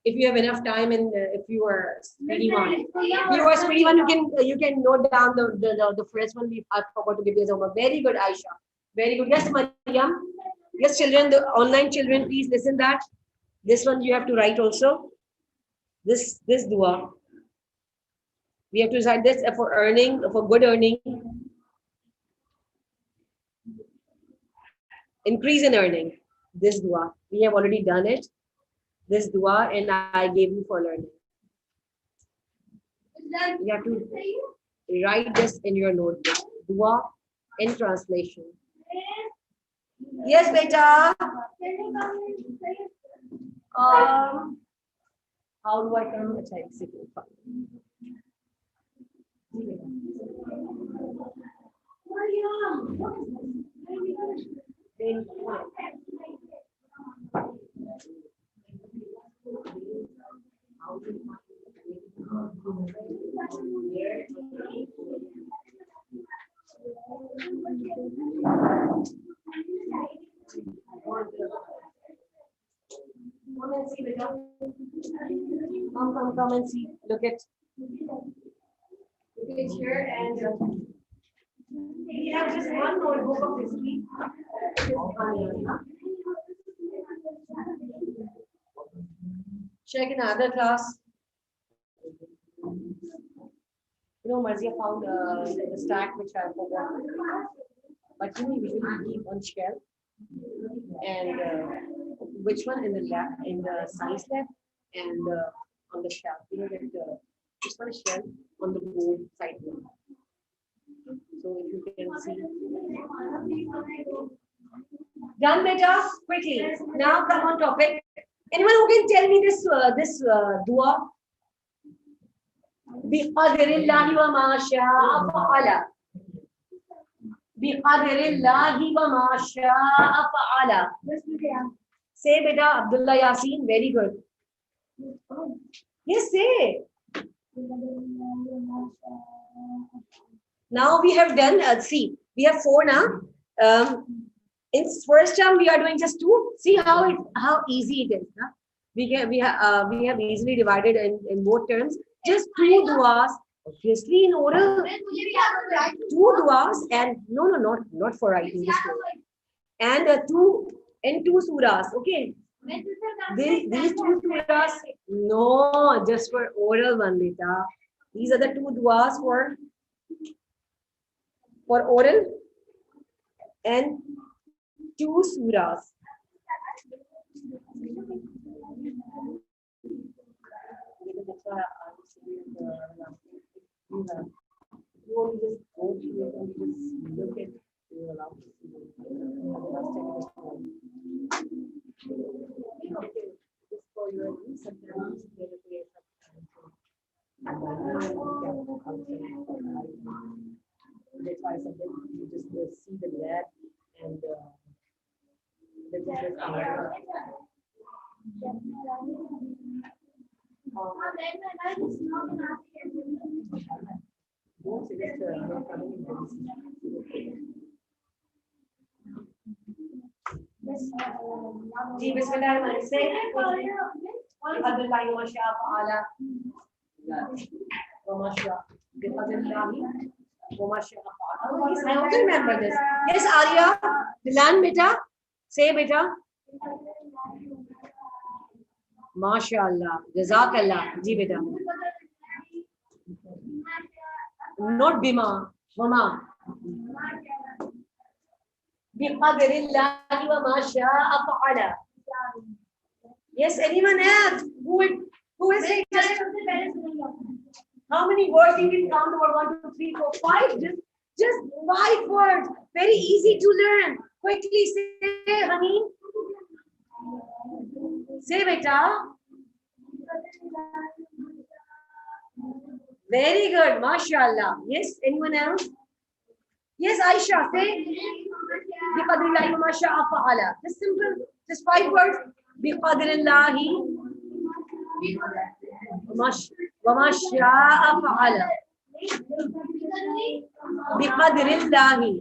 If you have enough time and if you are speedy one. If you are speedy one, you can note down the first one. I forgot to give you as homework. Very good, Aisha. Very good. Yes, Mariam. Yes, children, the online children, please listen that. This one you have to write also. This dua. We have to recite this for earning, for good earning. Increase in earning. This dua. We have already done it. This dua, and I gave you for learning. You have to write this in your notebook. Dua in translation. Yes, beta. How do I come? Come and see, beta. Come and see. Look at here, and we have just one notebook of history. Check in another class. You know, Marzia found the stack which I forgot. But you usually keep on shelf. And which one in the lab, in the science lab, and on the shelf. You know that this one is shelf on the board side. So if you can see. Done, beta. Quickly. Now come on topic. Anyone who can tell me this dua? بِقَدْرِ اللَّهِ وَمَا شَاءَ فَعَلَ. بِقَدْرِ اللَّهِ وَمَا شَاءَ فَعَلَ. Say, beta, Abdullah Yasin. Very good. Yes, say. Now we have done, see, we have 4 now. In first term, we are doing just 2. See how easy it is. Huh? We have easily divided in both terms. Just 2 duas. Obviously, in oral, 2 duas and not for writing this one. And 2 surahs. Okay. These 2 surahs, no, just for oral one, beta. These are the 2 duas for oral and 2 surahs. That's why I'm saying you only just go through it and just look at you're allowed to see it. Okay, just for your use, sometimes get a way sometimes. That's why I said that you just see the lab and the teachers are. जी बिस्मिल्लाह से अल्लाह माशा अल्लाह व माशा बिक़दरिल्लाह व माशा अल्लाह. I also remember this. Yes, Arya, Dilan beta, say beta. MashaAllah, Jazakallah, ji beta. Not Bima, Mama. Biqadrillahi wa ma sha'a fa'ala. Yes, anyone else who is just how many words you can count over 1, 2, 3, 4, 5? Just 5 words. Very easy to learn. Quickly say, honey. Say beta. Very good, mashallah. Yes, anyone else? Yes, Aisha, say biqadrillahi wa ma sha'a fa'ala. Just simple, just 5 words. Biqadrillahi wa ma sha'a fa'ala. Biqadrillahi.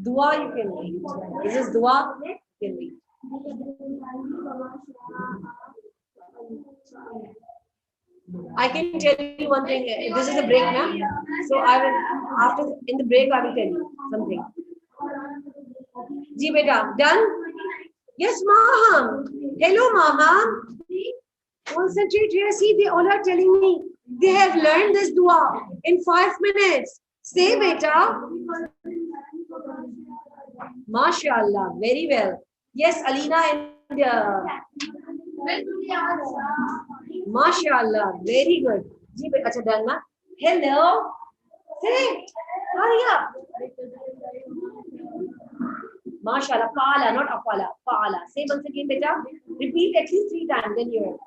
Dua you can read. This is dua you can read. I can tell you one thing. This is a break now. So I will after in the break I will tell you something. Ji beta, done? Yes, ma'am. Hello, mama. Concentrate here. See, they all are telling me they have learned this dua in 5 minutes. Say beta. MashaAllah, very well. Yes, Alina and MashaAllah, very good. Ji, acha done na? Hello. Say, hurry up. MashaAllah, Fa'ala, not Afala. Fa'ala. Say once again, beta. Repeat at least 3 times. Then you're.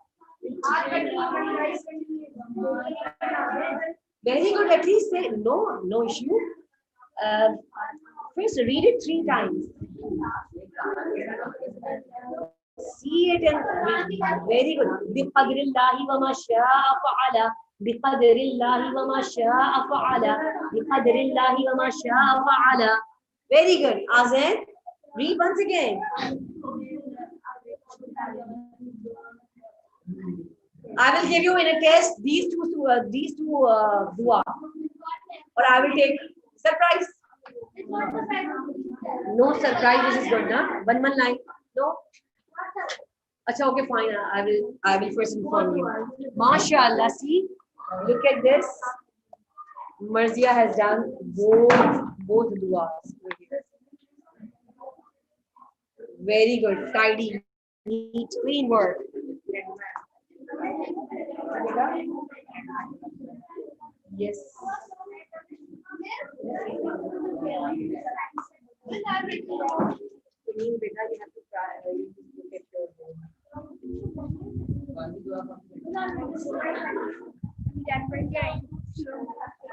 Very good. At least say no issue. First, read it 3 times. See it and read. Very good. Biqadrillahi wa ma sha'a fa'ala. Biqadrillahi wa ma sha'a fa'ala. Biqadrillahi wa ma sha'a fa'ala. Very good. Azan, read once again. I will give you in a test these two dua, or I will take surprise. No surprise. This is good, na? One line. No. Acha, okay, fine. I will first inform you. MashaAllah. See, look at this. Marzia has done both duas. Very good. Tidy, neat, clean work. Yes.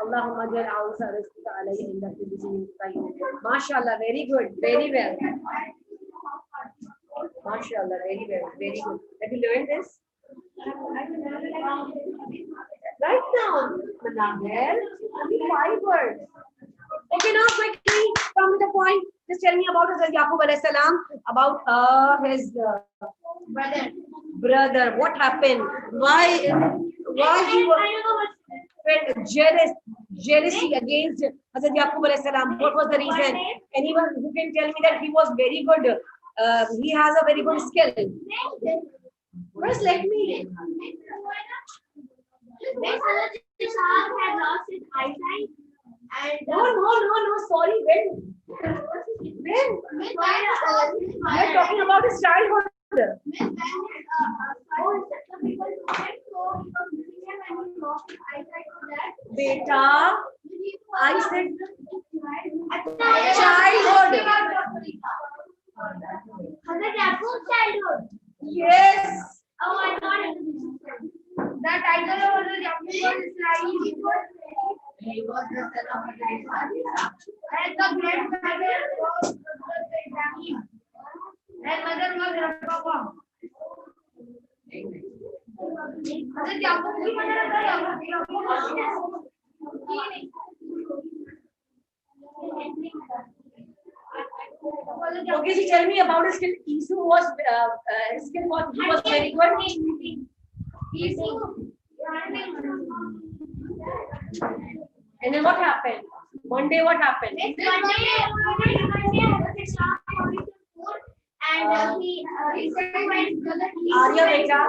Allahumma jal a'usa rizqika alayhi inda kulli shay'in qayyim. MashaAllah, very good, very well. MashaAllah, very well, very good. Have you learned this? Right now, Managel, only 5 words. Okay, now quickly come to the point. Just tell me about Hazrat Yaqub alayhi salam, about his brother. What happened? Why he was jealousy against Hazrat Yaqub alayhi salam? What was the reason? Anyone who can tell me that he was very good? He has a very good skill. First, let me. When Hazrat Ishaq had lost his eyesight, And No. Sorry, when? When? Miss, We're talking about his childhood. Miss, when some people do it, so he was missing him and he lost his eyesight for that. Beta, I said Childhood. Childhood. yes. Oh, I got it. The title of the chapter is like He was the son of a great and the grandfather was Ibrahim. And mother was Rabba. Okay, so tell me about his skill. Isu was his skill was he was very good. And then what happened? One day what happened? And he said, Arya Beta,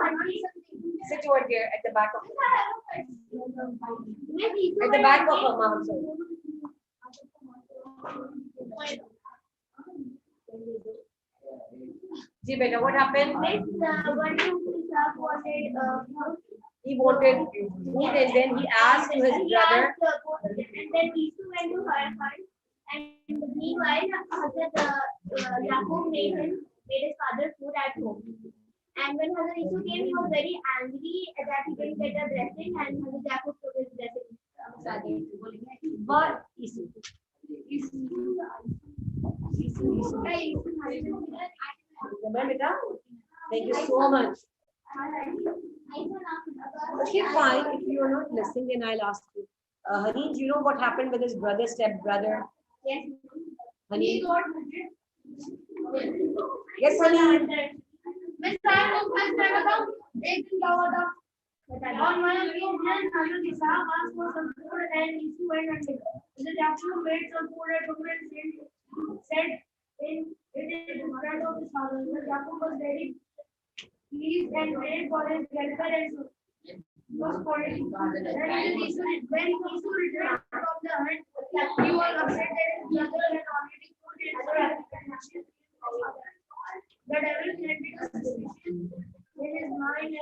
sit over here at the back of her mom. Sorry. Ji beta, what happened? He wanted food and then he asked to his brother. And then Isu went to her house. And meanwhile, Yaqub made his father food at home. And when Hazrat Isu came, he was very angry that he didn't get a blessing, and Hazrat Yaqub took his blessing. But Isu. Remember beta? Thank you so much. Okay, fine. If you are not listening, then I'll ask you. Honey, do you know what happened with his brother, step-brother? Yes. Honey? Yes, honey. Miss, एक दिन क्या हुआ था? On one occasion, Hazrat Isa asked for some food and Isu went and the Yaqub made some food at home and said it in front of his father. The Yaqub was very pleased and prayed for his welfare and so was calling. When Isu returned from the hunt, he was upset that his brother had already put his the devil planted a suspicion in his mind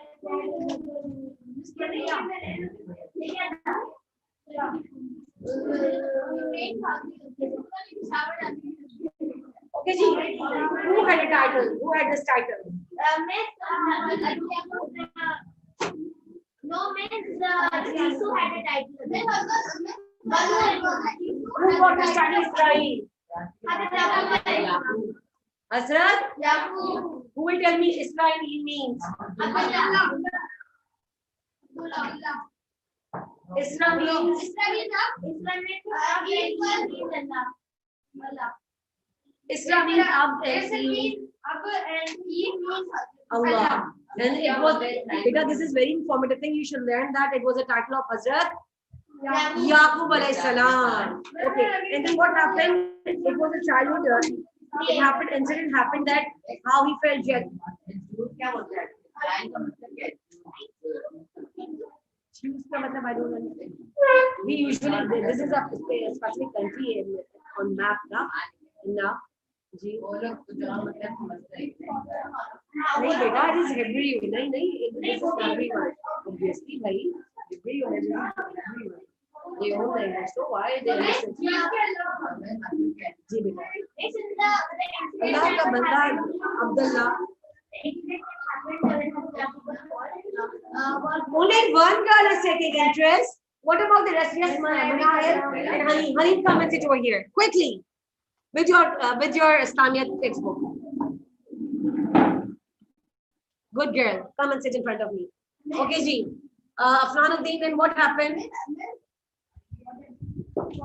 Okay, Ji. Who had a title? Who had this title? No, Miss, Isu had a title. Who got this title crying? Hazrat? Who will tell me Israel means? Islam means? Islam means Ab Allah. And it was, because this is very informative thing, you should learn that it was a title of Hazrat Yaqub alayhi salam. Okay, and then what happened? It was a childhood. It happened, incident happened that how he felt jealous. Choose ka matlab, I don't understand. We usually, this is a specific country on map now. Ji. नहीं बेटा, it is Hebrew. नहीं, this is everyone. Obviously, भाई, Hebrew is everyone. They own language, so why they listen? जी बेटा. अल्लाह का बंदा Abdullah. Only one girl is taking interest. What about the rest? Yes, Manahir and Honey. Honey, come and sit over here quickly with your Islamic textbook. Good girl. Come and sit in front of me. Okay, Ji. Afnanuddin, then what happened?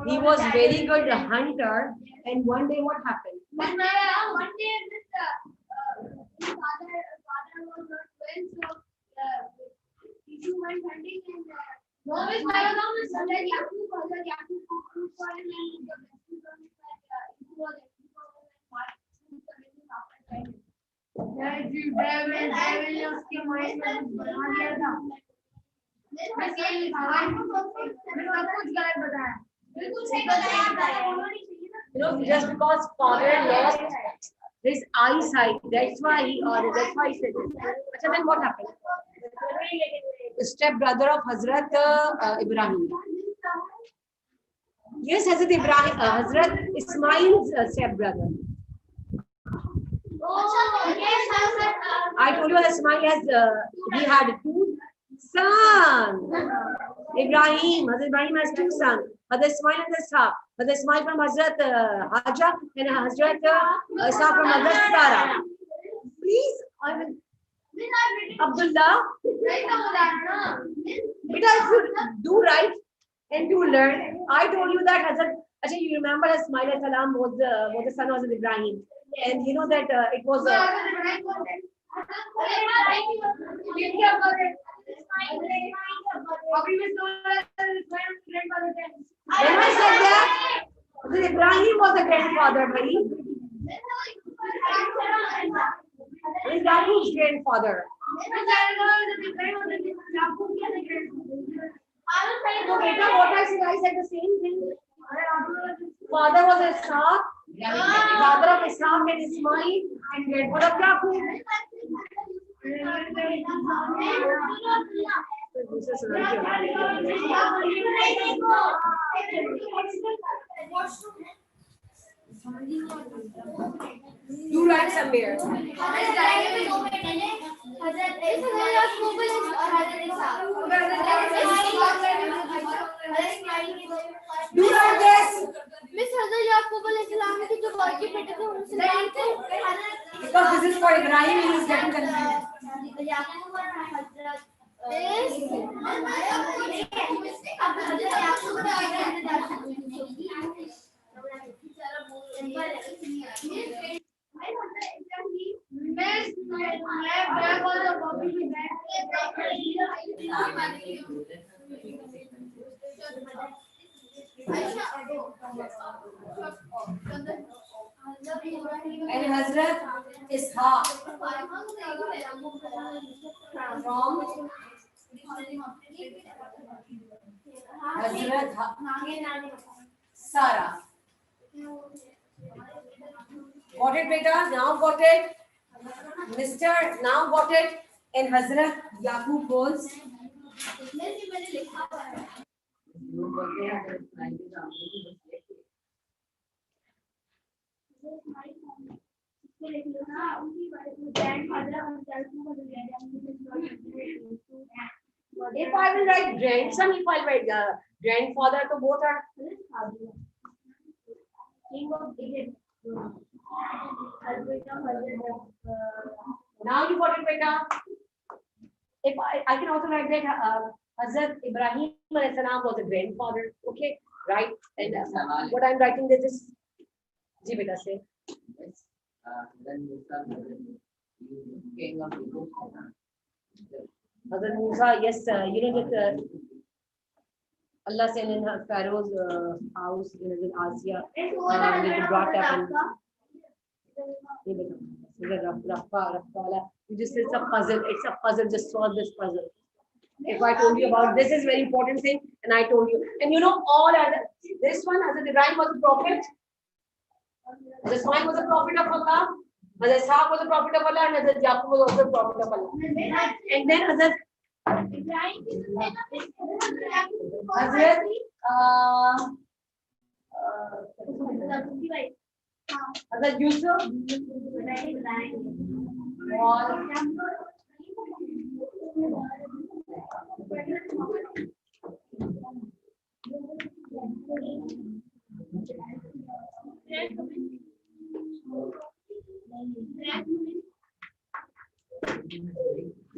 He was very good hunter, and one day what happened? One day his father was not well, so Isu went hunting and no, Miss, I was on the Yaqub cooked for him and the best was that Isu was उसके mind में बना दिया था मैं सब कुछ गलत बताया You know, just because father lost his eyesight, that's why he ordered, that's why he said this. Achha, then what happened? The stepbrother of Hazrat Ibrahim. Yes, Hazrat Ibrahim, Hazrat Ismail's stepbrother. I told you that Ismail has, he had two sons. Hazrat Ibrahim has two sons. Hazrat Ismail and Ishaq. Hazrat Ismail from Hazrat Hajar and Hazrat Ishaq from Hazrat Sarah. Please, I will. Abdullah, beta, if you do right and do learn, I told you that Hazrat, actually you remember Ismail salam was the son of Hazrat Ibrahim, and you know that it was. When I said that, Hazrat Ibrahim was the grandfather, bhai. Is Yaqub's grandfather. So, beta, what I said the same thing. Father was Ishaq, father of Ishaq and Ismail, and grandfather of Yaqub. You write somewhere. Do write this. Miss Hazrat Yaqub alayhi salam के जो बाकी बेटे थे उनसे नहीं थे Because this is for Ibrahim, he is getting confused. याकूब और हजरत And Hazrat Ishaq from Hazrat Sarah. Got it, beta? Now got it? Mr. Now got it? And Hazrat Yaqub was if I will write grandson, if I write grandfather, so both are king of Egypt. Now you got it, beta. If I can also write that Hazrat Ibrahim alayhi salam was a grandfather. Okay, right? And what I'm writing this is Ji beta say. Hazrat Musa, yes, you know that Allah said in Pharaoh's house, you know, with Asia, they brought up and you just, it's a puzzle, just solve this puzzle. If I told you about this is very important thing, and I told you, and you know all other, this one, Hazrat Ibrahim was a prophet, Hazrat Ismail was a prophet of Allah, Hazrat Ishaq was a prophet of Allah, and Hazrat Yaqub was also a prophet of Allah. And then Hazrat Hazrat Yusuf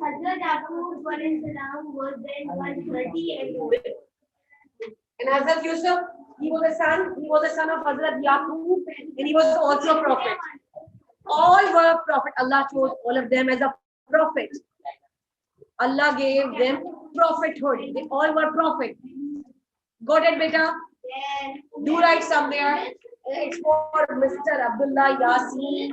Hazrat Yaqub was then 130 years old. And Hazrat Yusuf, he was a son of Hazrat Yaqub, and he was also a prophet. All were prophet. Allah chose all of them as a prophet. Allah gave them prophethood. They all were prophet. Got it, beta? Do write somewhere. It's for Mr. Abdullah Yasin.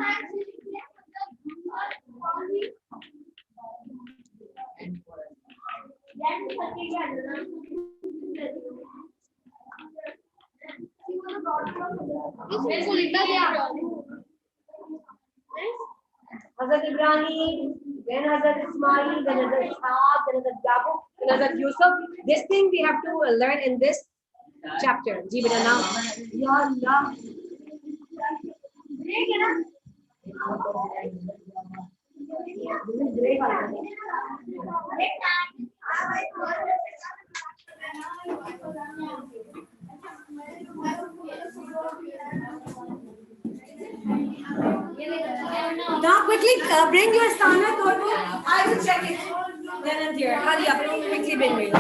Hazrat Ibrahim, then Hazrat Ismail, then Hazrat Ishaq, then Hazrat Yaqub, then Hazrat Yusuf. This thing we have to learn in this chapter. Ji beta now. Ya Allah. Now quickly bring your Sana notebook. I will check it. Then and here. Hurry up. Quickly bring it.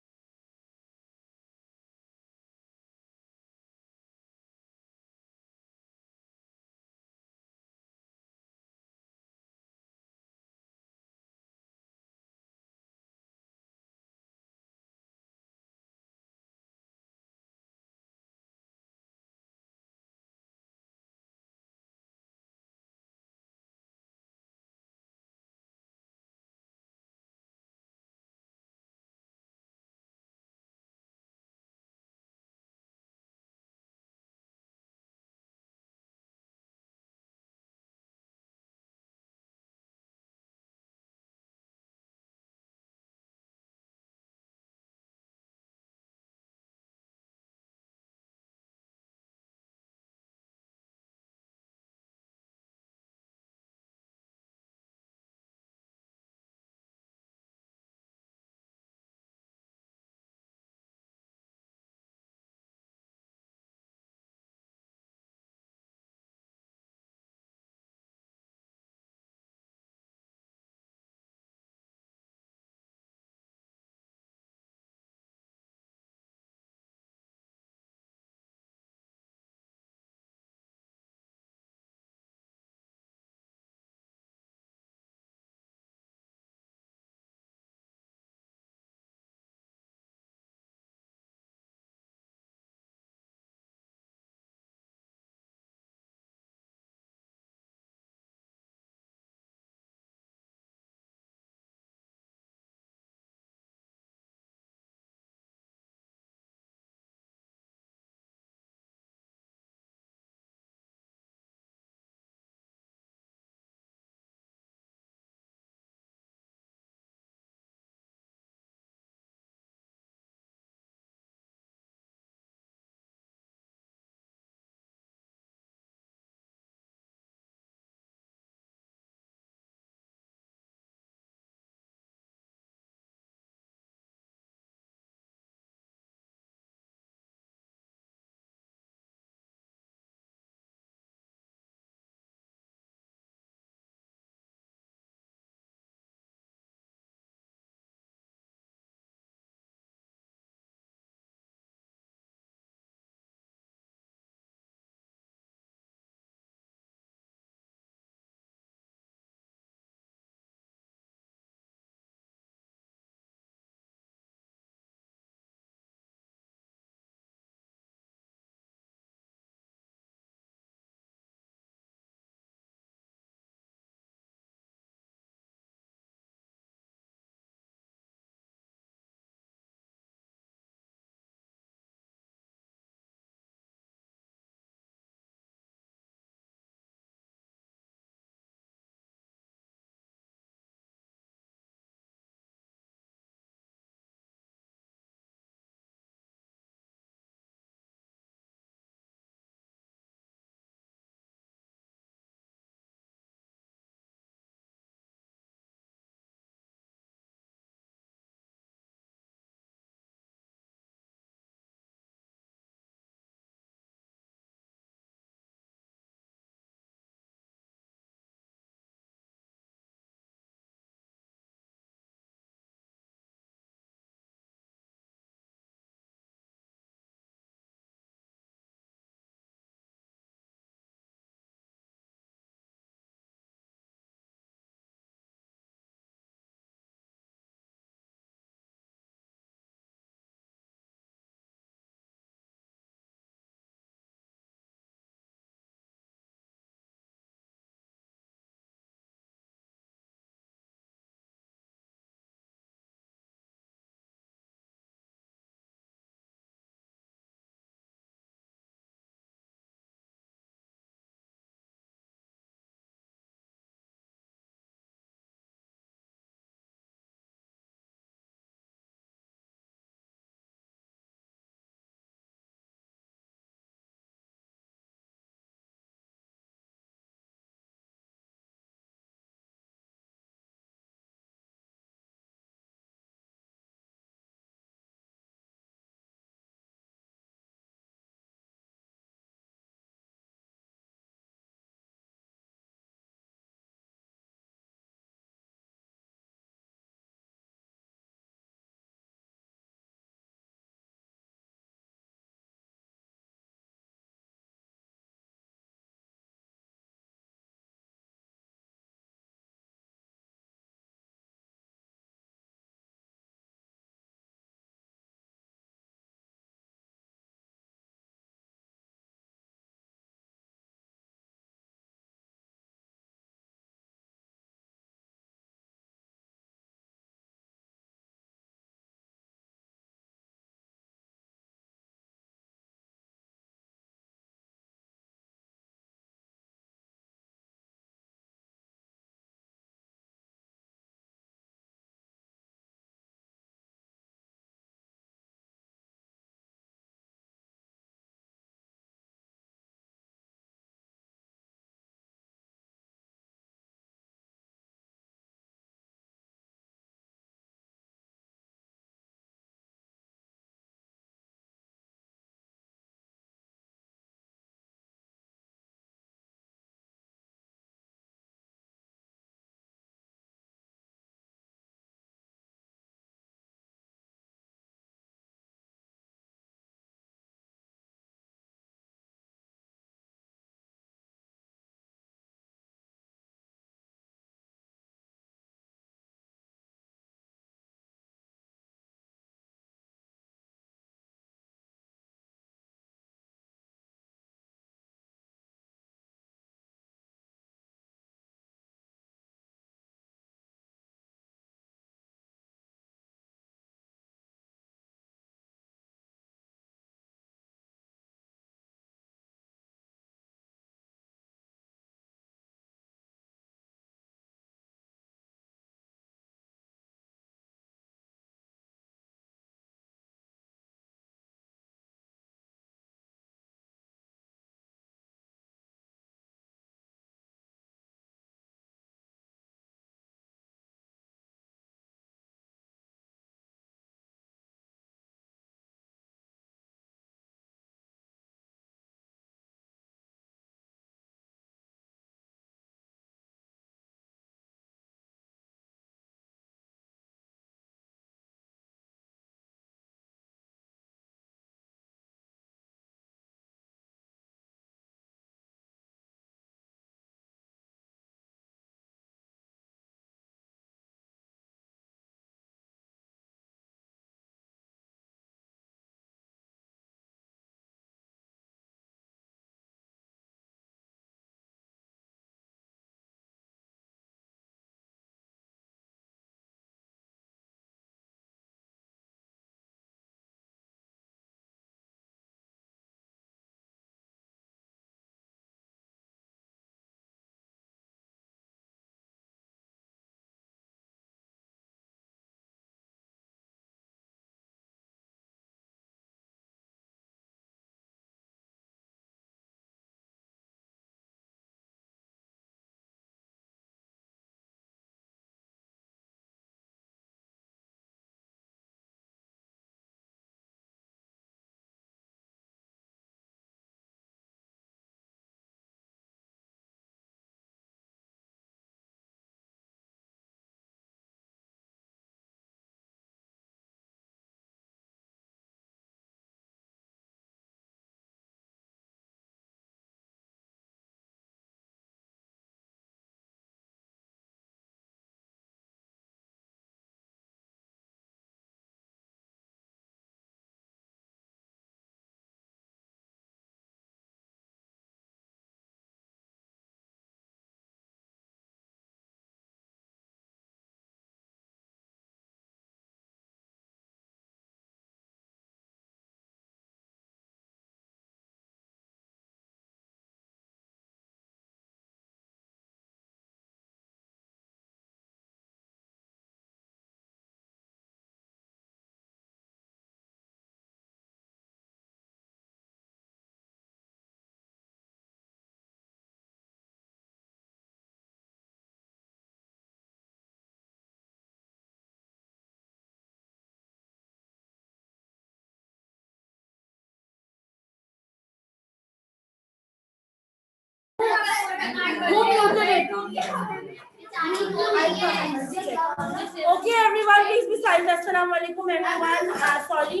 Okay, everyone, please be silent. Assalamu alaikum, everyone. Sorry.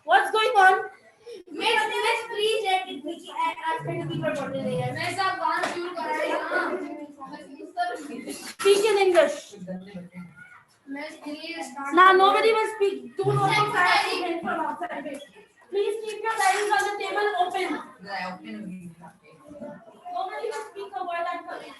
What's going on? Miss, please let it be and ask her to keep her bottle there. Miss, आप बात शुरू कर रहे हैं। Speak in English. Miss, please start. Now, nobody will speak. Do not from outside. Please keep your diaries on the table open. Nobody will speak a word at first.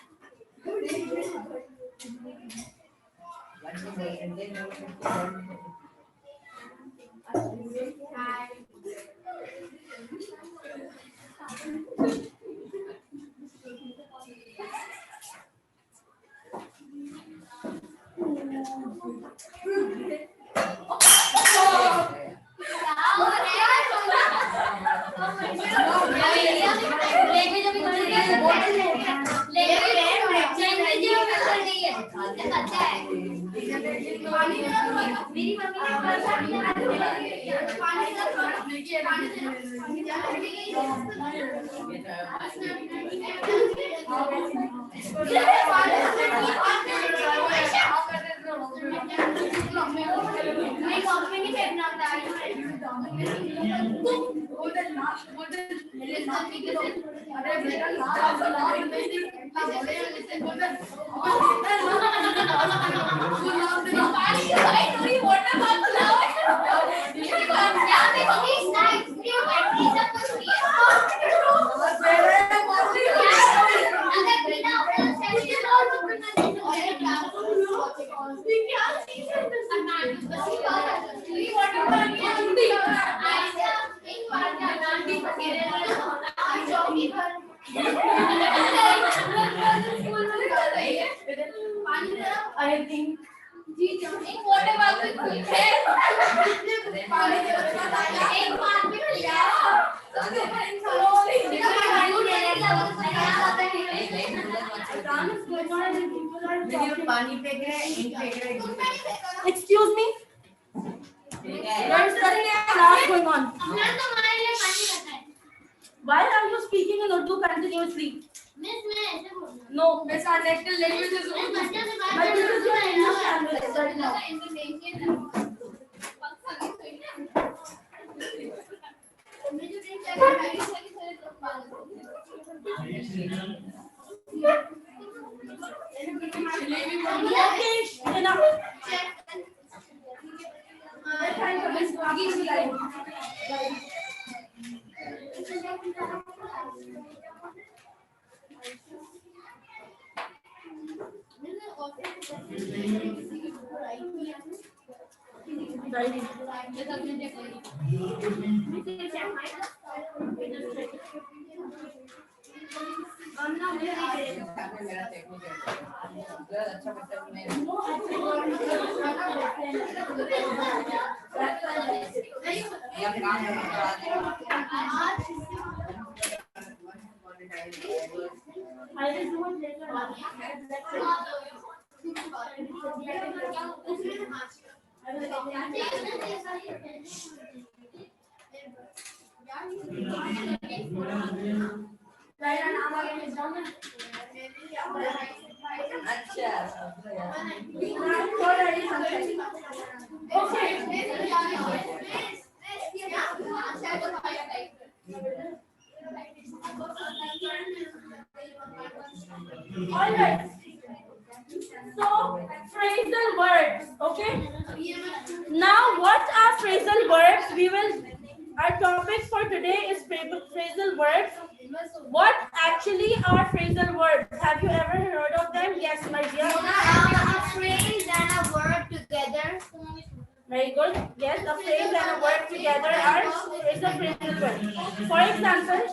I think what about the excuse me. There is nothing class going on. Why are you speaking in Urdu continuously? No. Miss, our national language is Urdu. But this is your English language right now. Okay, enough. Alright. So, phrasal words, okay? Now, what are phrasal words? Our topic for today is phrasal words. What actually are phrasal words? Have you ever heard of them? Yes, my dear. A phrase and a word together. Very good. Yes, a phrase and a word together is a phrasal word. For example,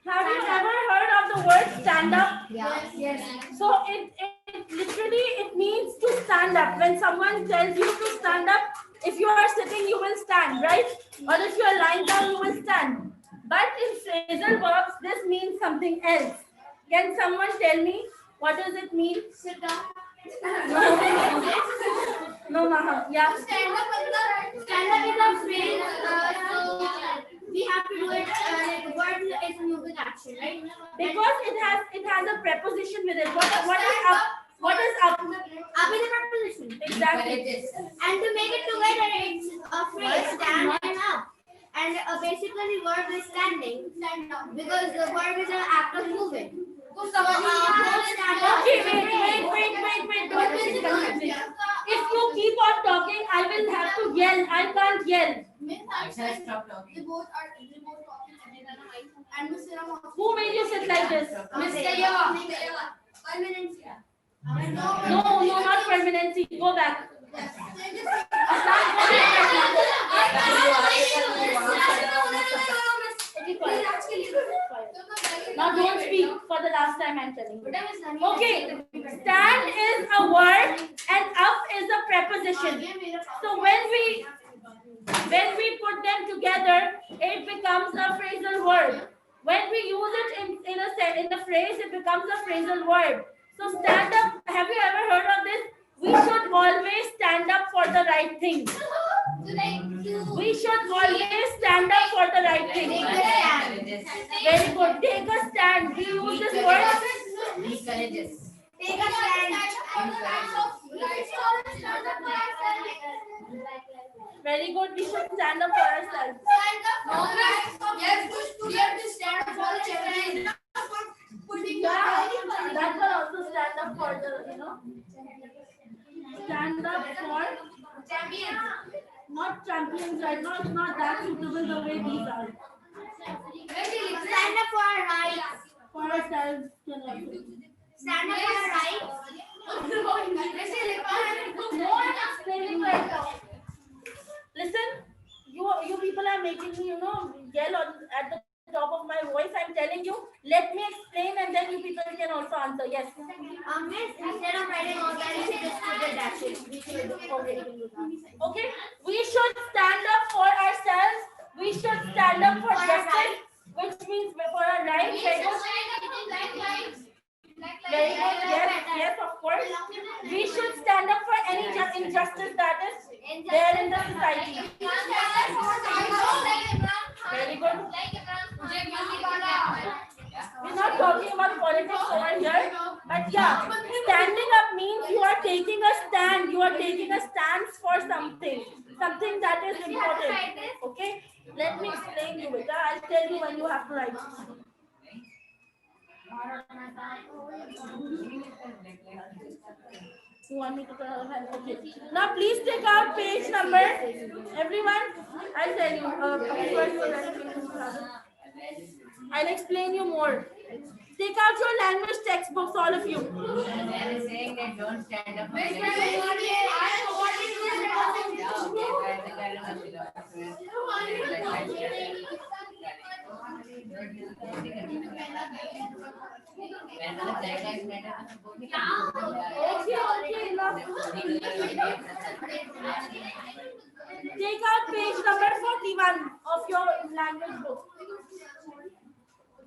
have you ever heard of the word stand up? Yes. So it literally it means to stand up. When someone tells you to stand up, if you are sitting, you will stand, right? Or if you are lying down, you will stand. But in phrasal verbs, this means something else. Can someone tell me what does it mean? Sit down. No, Maha. Yeah. Stand up. stand up is a phrase, so we have to do it like word is moving action, right? Because it has a preposition with it. What is up? What is up? Up is a preposition. Exactly. And to make it together, it's a phrase, stand and up. And basically, the verb is standing, stand up, because the verb is an act of moving. So, Okay, wait. Don't listen confusing. If you keep on talking, I will have to yell. I can't yell. Stop talking. They both talking and Miss Ram also. Who made you sit like this? Mr. Yawa. 1 minute. No, not permanency. Go back. Okay, quiet. Now don't speak for the last time I'm telling you. Okay, stand is a word and up is a preposition. So when we put them together, it becomes a phrasal word. When we use it in a phrase, it becomes a phrasal word. So stand up. Have you ever heard of this? We should always stand up for the right thing. We should always stand up for the right thing. Very good. Take a stand. We use this word. Be courageous. Take a stand. Very good. We should stand up for ourselves. Yeah, that will also stand up for the, stand up for not champions right now. It's not that suitable the way these are. Stand up for our rights. For ourselves. Stand up for our rights. No, I'm explaining right now. Listen, you people are making me, yell at the top of my voice. I'm telling you, let me explain and then you people can also answer. Yes. Miss, instead of writing all that, you should just put it dashes. Okay. We should stand up for ourselves. We should stand up for justice, which means for our rights. Very good. Very good. Yes, of course. We should stand up for any injustice that is there in the society. Very good. We're not talking about politics over here, but yeah, standing up means you are taking a stand. You are taking a stance for something that is important. Okay, let me explain you, Vika. I'll tell you when you have to write. You want me to help? Okay. Now please take out page number. Everyone, I'll tell you. I'll explain you more. Take out your language textbooks, all of you. They are saying that don't stand up. Okay, enough. Take out page number 41 of your language book.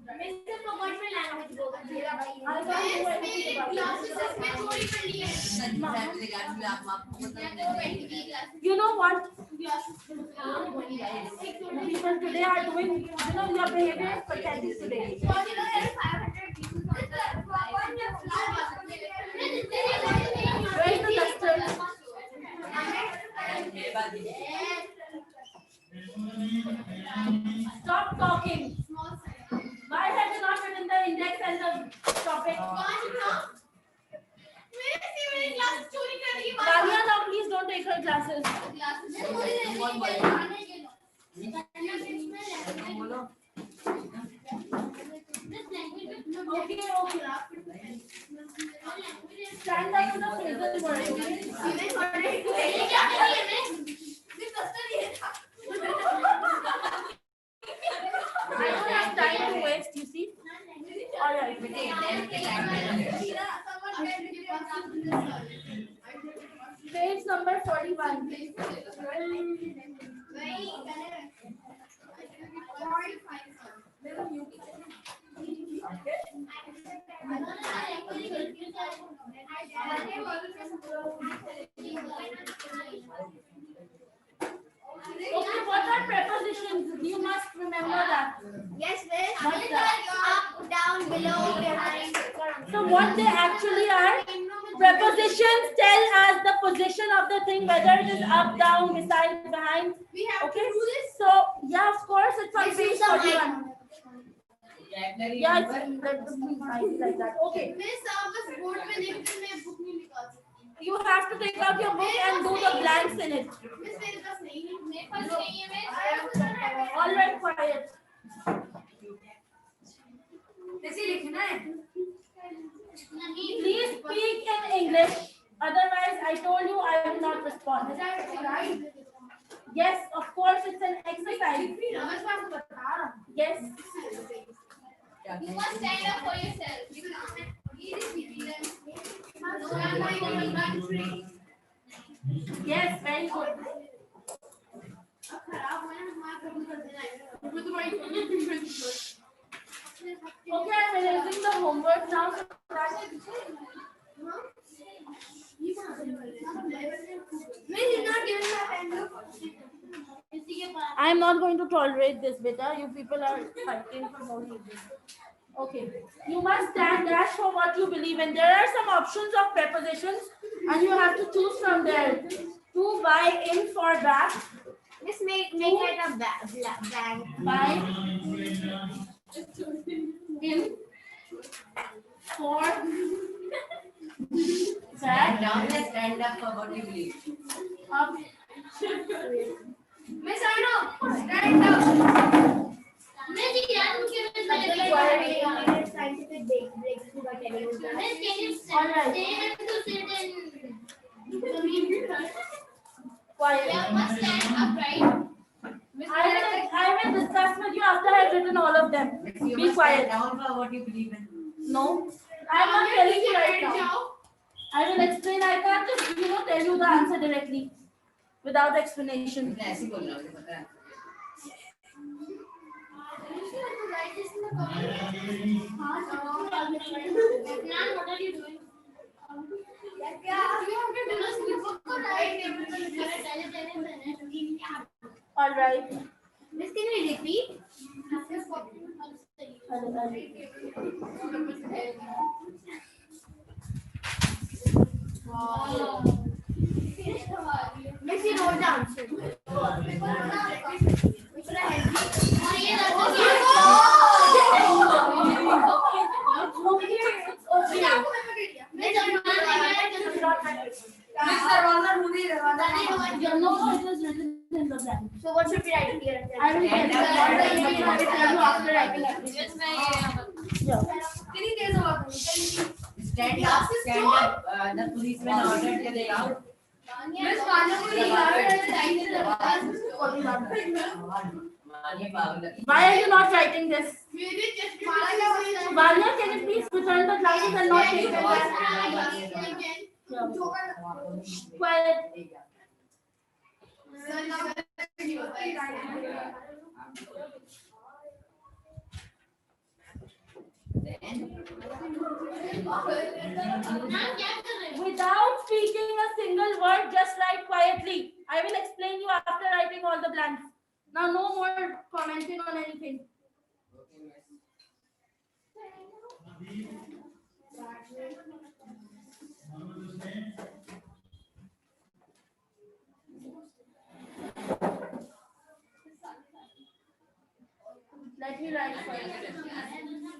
Mr. forgot my language book. I don't know anything about it. You know what? People today are doing, your behavior is pathetic today. Where's the duster? Stop talking. Why have you not written the index and the topic? Ravia, now please don't take her glasses. Okay. Stand up to the phrasal word. I don't have time to waste, you see. All right. Page number 41. must remember that. Yes, miss. What's that? Up, down, below, behind. So what they actually are, prepositions tell us the position of the thing, whether it is up, down, beside, behind. We have Okay. to do this. So yeah, of course, it's on This page is the 41. Vocabulary Yeah, number. it's like that. Okay. Miss आप बस board पे लिख के मैं book नहीं निकाल सकती You have to take out your book and do the blanks in it. Miss मेरे पास नहीं है मेरे पास नहीं है मिस All right, quiet. ऐसे लिखना है Please speak in English. Otherwise, I told you I will not respond. Yes, of course, it's an exercise. Yes. You must stand up for yourself. You can't. Yes, very good. Okay, I'm erasing the homework now. I am not going to tolerate this, beta. You people are fighting for no reason. Okay. You must stand dash for what you believe in. There are some options of prepositions, and you have to choose from there. To, by, in, for, back. Just make it a blank. By, in, for, Stand back, down and stand up for what you believe. up. Miss Arno, stand up. Miss, scientific breakthrough by telling us that. Miss, can you All right. stand to sit in? Quiet. You must stand upright. I will discuss with you after I have written all of them. You Be must quiet. stand down for what you believe in. No, I am not telling you right now. I will explain. I can't just tell you the answer directly without explanation. तुमने ऐसे बोलना मुझे पता है. What are you doing? All right. Miss, can you repeat? Miss, you wrote the answer. So what should we write here? I will tell you after writing everything. Yeah. Stand up, stand up. The policeman ordered you get out. Why are you not writing this? Vanya, can you please return the glasses and not take them back? Quiet. Without speaking a single word, just write quietly. I will explain you after writing all the blanks. Now, no more commenting on anything. Let me write first.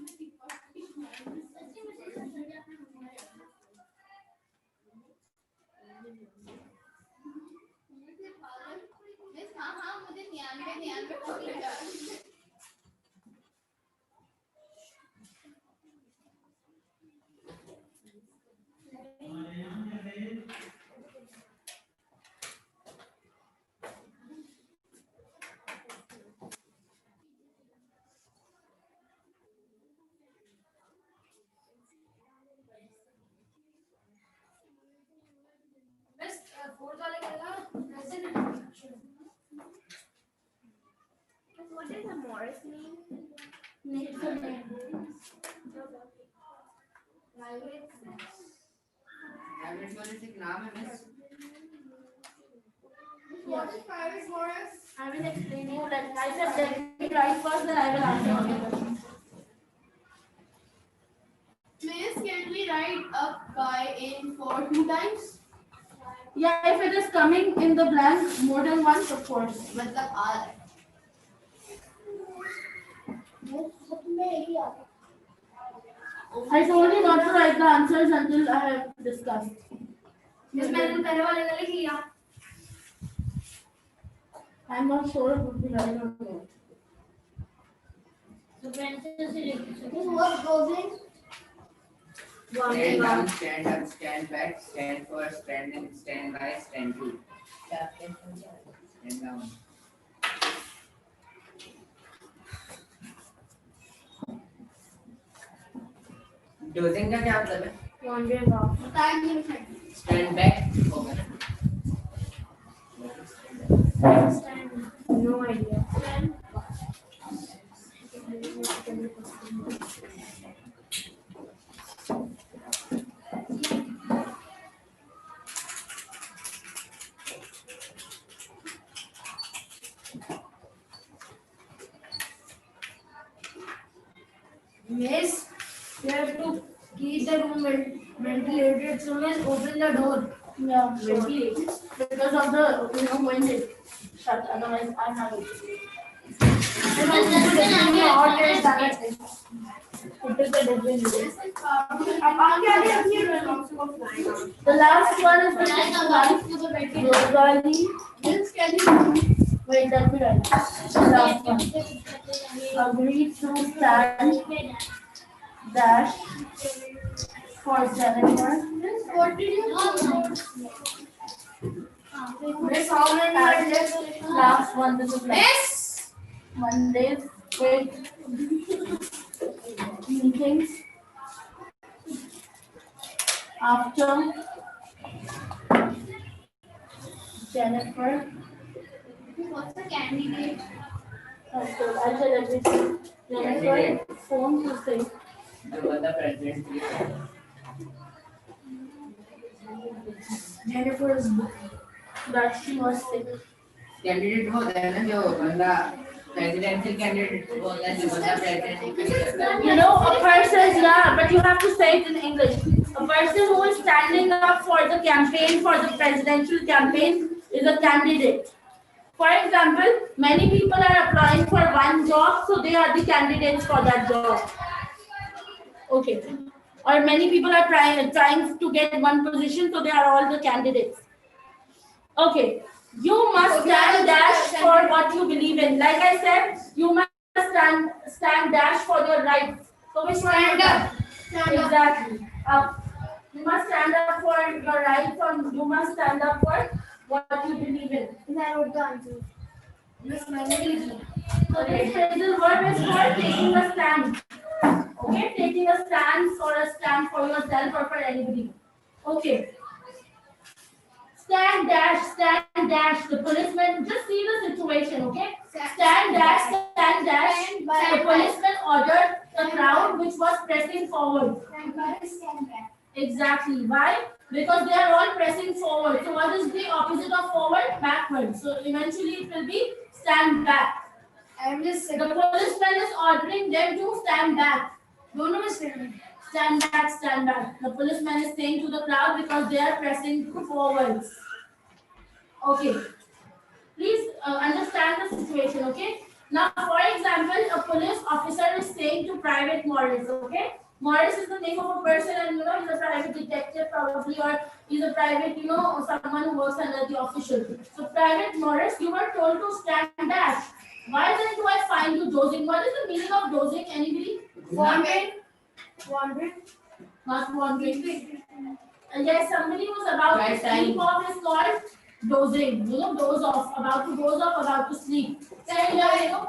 What is a Morris name? Private वाले से नाम है miss. What is private Morris? I will explain you. Like I said, let me write first, then I will answer all the questions. Miss, can we write up by in for 2 times? Yeah, if it is coming in the blank more than once, of course. मतलब आ I told you not to write the answers until I have discussed. Miss, मैंने पहले वाले का लिख लिया. I'm not sure it would be right or not. Who was closing? Stand down, stand up, stand back, stand first, stand in, stand by, stand two. Stand down. Dozing का क्या मतलब है? Wandering off. Stand back. होगा ना? No idea. Miss, you have to keep the room ventilated. So miss, open the door. Yeah, ventilated because of the wind is shut. Otherwise, I have it. The last one is the next one. Rosalie. Wait, let me write. The last one. Agreed to stand dash for Jennifer. What did you do? Miss, how many are left? Last one. This is last. Miss, Mondays with meetings after Jennifer. what's the candidate? I'll tell everything. Jennifer phone to say. जो बंदा president थी. Jennifer is that she was sick. Candidate वो होता है ना जो बंदा presidential candidate वो होता है जो बंदा president. You know, a person, yeah, but you have to say it in English. A person who is standing up for the campaign, for the presidential campaign, is a candidate. For example, many people are applying for one job, so they are the candidates for that job. Okay. Or many people are trying to get one position, so they are all the candidates. Okay. You must stand dash for what you believe in. Like I said, you must stand dash for your rights. So which one? Stand up. Exactly. Up. You must stand up for your rights, or you must stand up for what you believe in. I wrote the answer. Miss, मैंने लिख लिया. So this phrasal verb is for taking a stand. Okay, taking a stance or a stand for yourself or for anybody. Okay. Stand dash. The policeman, just see the situation, okay? Stand dash. The policeman ordered the crowd which was pressing forward. Exactly. Why? Because they are all pressing forward. So what is the opposite of forward? Backward. So eventually it will be stand back. I'm just The policeman is ordering them to stand back. दोनों में stand. Stand back. The policeman is saying to the crowd because they are pressing forwards. Okay. Please understand the situation, okay? Now, for example, a police officer is saying to Private Morris, okay? Morris is the name of a person, and you know, he's a private detective probably, or he's a private, you know, someone who works under the official. So, Private Morris, you were told to stand dash. Why then do I find you dozing? What is the meaning of dozing? Anybody? Wandering. Not wandering. And yes, somebody was about to sleep off is called dozing. You know, doze off, about to doze off, about to sleep. Stand here, you know,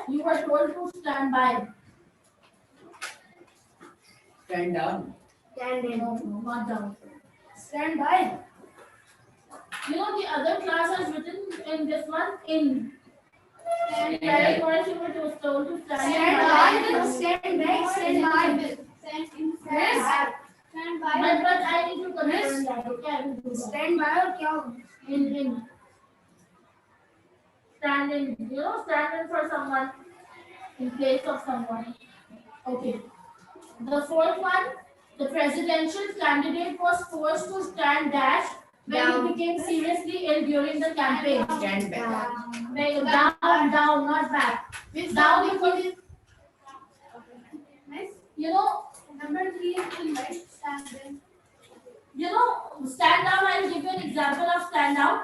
you were told to stand by. Stand down. Stand in. No, not down. Stand by. You know, the other class has written in this one in. Stand Private Morris, you were told to stand by. Stand back. Stand by. Yes. Stand But I need to confirm that. Okay, I will do that. Stand by और क्या होगा? In. stand in, stand in for someone in place of someone. Okay. The fourth one, the presidential candidate was forced to stand dash when he became seriously ill during the campaign. Stand back. Down, not back. Down because Number 3 is right stand. stand down. I'll give you an example of stand down.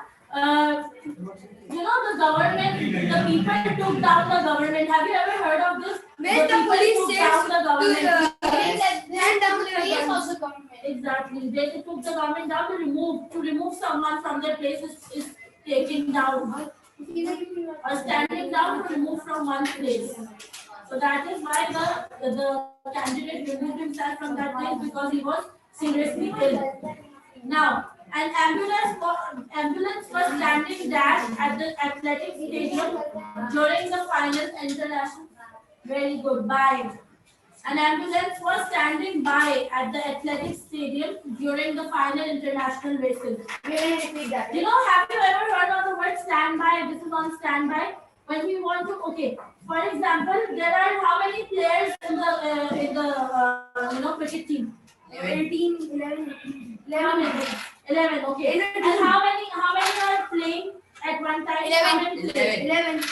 The government, the people took down the government. Have you ever heard of this? When the people police took says down the government. stand down the Place gun. of the government. Exactly. They took the government down to remove someone from their place is taking down. Or standing down to remove from one place. So that is why the candidate removed himself from that place because he was seriously ill. Now, an ambulance was standing dash at the athletic stadium during the final international. Very good. Bye. An ambulance was standing by at the athletic stadium during the final international races. Repeat that. Have you ever heard of the word standby? This is on standby. When we want to, okay. For example, there are how many players in the cricket team? 11. Okay. And how many are playing at one time? 11.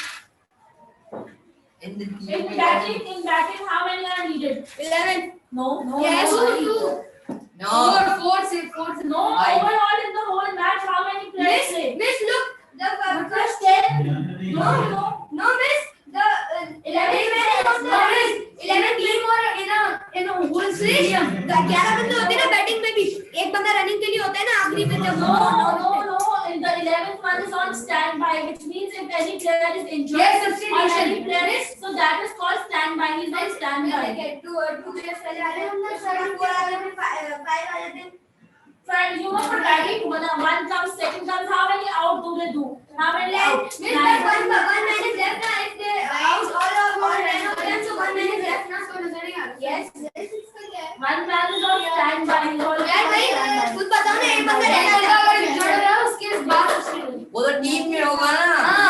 In the In batting, how many are needed? 11. No. Yes. No. No. Four. No. Overall in the whole match, how many players play? Miss, look. The First 10. No. No, miss. The 11 team और in a whole stadium. 11 बंदे होते हैं ना batting में भी. एक बंदा running के लिए होता है ना आखिरी में जब No. In the 11th one is on standby, which means if any player is injured Yes, or substitution. any player is, so that is called standby. He's on standby. two players पहले आ रहे हैं. 4 आ जाते हैं. 5 आ जाते हैं. For batting, one comes, second comes. How many out do they do? How many out? Miss, but one man is left now. If they out all 10 of them, so one man is left now. So नजर नहीं आ रहा. Yes. One man is on standby. He's always यार on भाई standby. खुद बताओ ना एक बंदा रहता है उसके बाद वो तो टीम में होगा ना.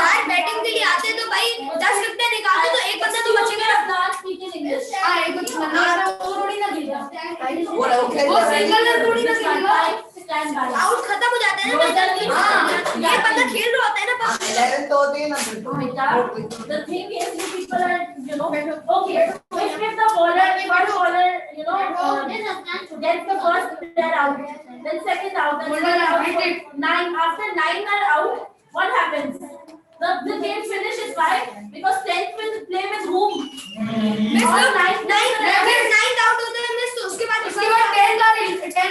यार बैटिंग के लिए आते तो भाई 10 विकेट निकालते तो एक बंदा तो बचेगा. Not speaking English. हां एक बंदा वो थोड़ी ना गिरेगा. वो सिंगल रन थोड़ी ना खेलेगा. Standby. आउट खत्म हो जाता है ना. हां ये बंदा खेल रहा होता है ना. 11 तो होते हैं ना फिर तो. The thing is, you people are, okay. So if the bowler, first bowler, gets the first player out, then second out, then third out, 9. After 9 are out, what happens? The game finishes. Why? Because 10th will play with whom? Miss 9 out होते हैं miss. तो उसके बाद 10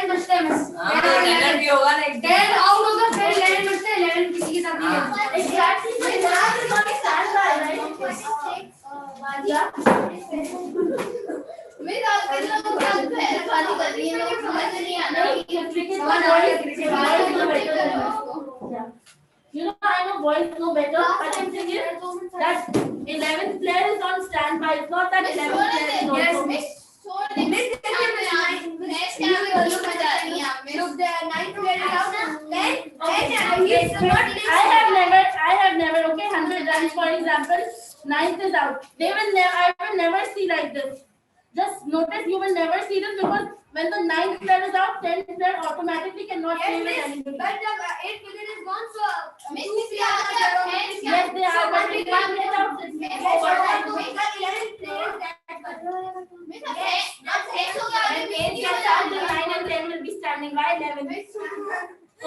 बचते हैं miss. हाँ तो 11 भी होगा ना. 10 आउट होगा फिर 11 बचते हैं. 11 किसी के साथ नहीं है. Exactly. So that is not a standby, right? Yeah. मैं आज के लोग क्या खाली कर रही है लोग समझ नहीं आ रहा I know boys know better, but the thing is that 11th player is on standby. It's not that 11th player is on standby. I have never, okay, 100 runs for example, 9th is out. I will never see like this. Just notice, you will never see this because when the 9th player is out, 10th player automatically cannot play with anybody. But the 8th wicket is gone, so Yes, they are, but we can't get out. It's the 9 and 10 will be standing by 11.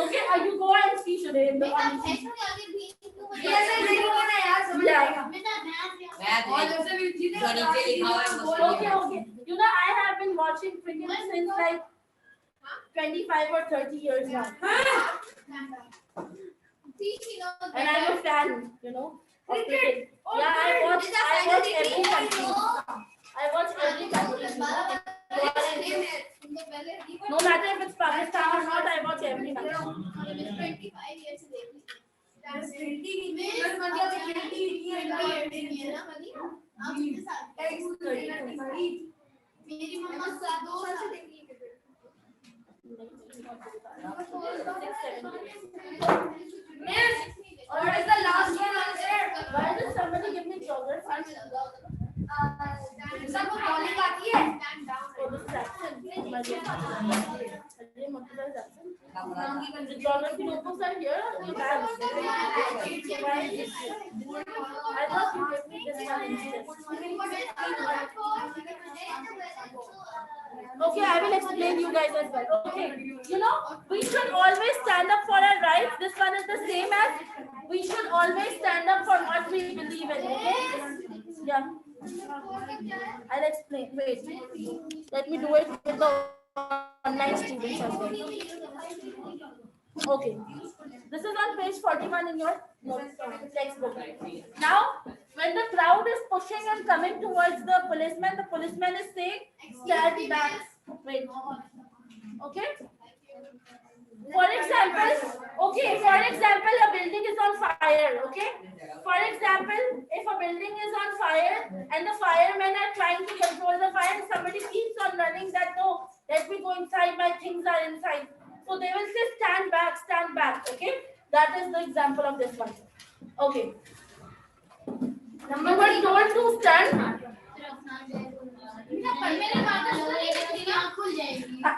Okay, you go and see today in the audition. Okay. I have been watching cricket since like 25 or 30 years now. And I'm a fan, of cricket. Yeah, I watch every country. I watch every country. No matter if it's Pakistan or not, I watch every country. मेरी मम्मा 2 साल से देख रही है. What is the last one answer? The geography notebooks are here. You have. Why is this here? I thought you gave me this one instead. Okay, I will explain you guys as well. Okay, you know, we should always stand up for our rights. This one is the same as we should always stand up for what we believe in. Okay? Yeah. I'll explain. Wait. Let me do it with the online students as well. Okay. This is on page 41 in your textbook. Now, when the crowd is pushing and coming towards the policeman is saying, stand back. Wait. Okay? For example, a building is on fire, okay? For example, if a building is on fire and the firemen are trying to control the fire, somebody keeps on running that, no, let me go inside, my things are inside. So they will say, stand back, okay? That is the example of this one. Okay. You were told to stand.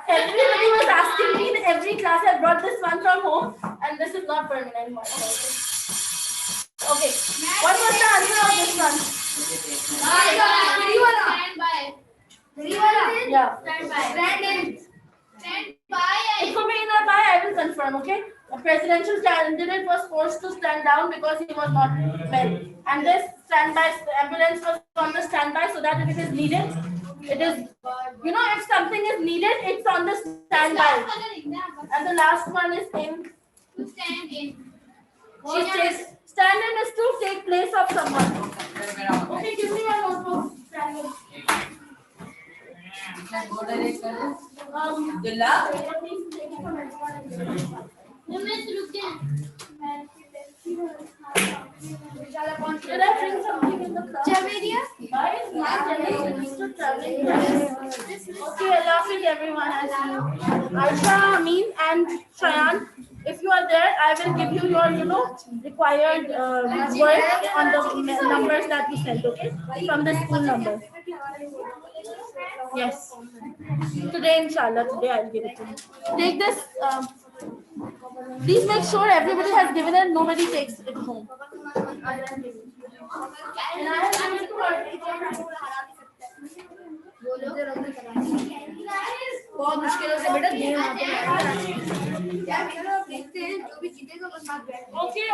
Everybody was asking me in every class. I brought this one from home, and this is not permanent. Okay. What was the answer of this one? Yeah. Stand by. It could be in or by. I will confirm. Okay. A presidential candidate was forced to stand down because he was not well, and this standby ambulance was on the standby so that if it is needed, it is. You know, if something is needed, it's on the standby. And the last one is in. To stand in. Stand in is to take place of someone. Okay, give me your notebook. Stand in. Should I bring something in the class? Why is my generation traveling? Okay, Allah Hafiz everyone. Aisha, Amin, and Shayan. If you are there, I will give you your, required work on the numbers that you sent, okay? From the school number. Yes. Today, inshallah, today I'll give it to you. Take this. Please make sure everybody has given it. Nobody takes it home. And I have given it to her. बहुत मुश्किल से बेटा game Okay.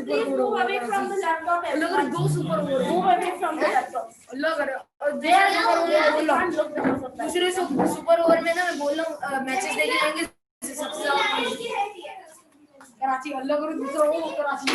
Please move away from the laptop. Move away from the laptop. दूसरे super over में ना मैं बोल रहा हूँ मैचेस देखे जाएंगे सबसे ज्यादा कराची अल्लाह करो दूसरा वो कराची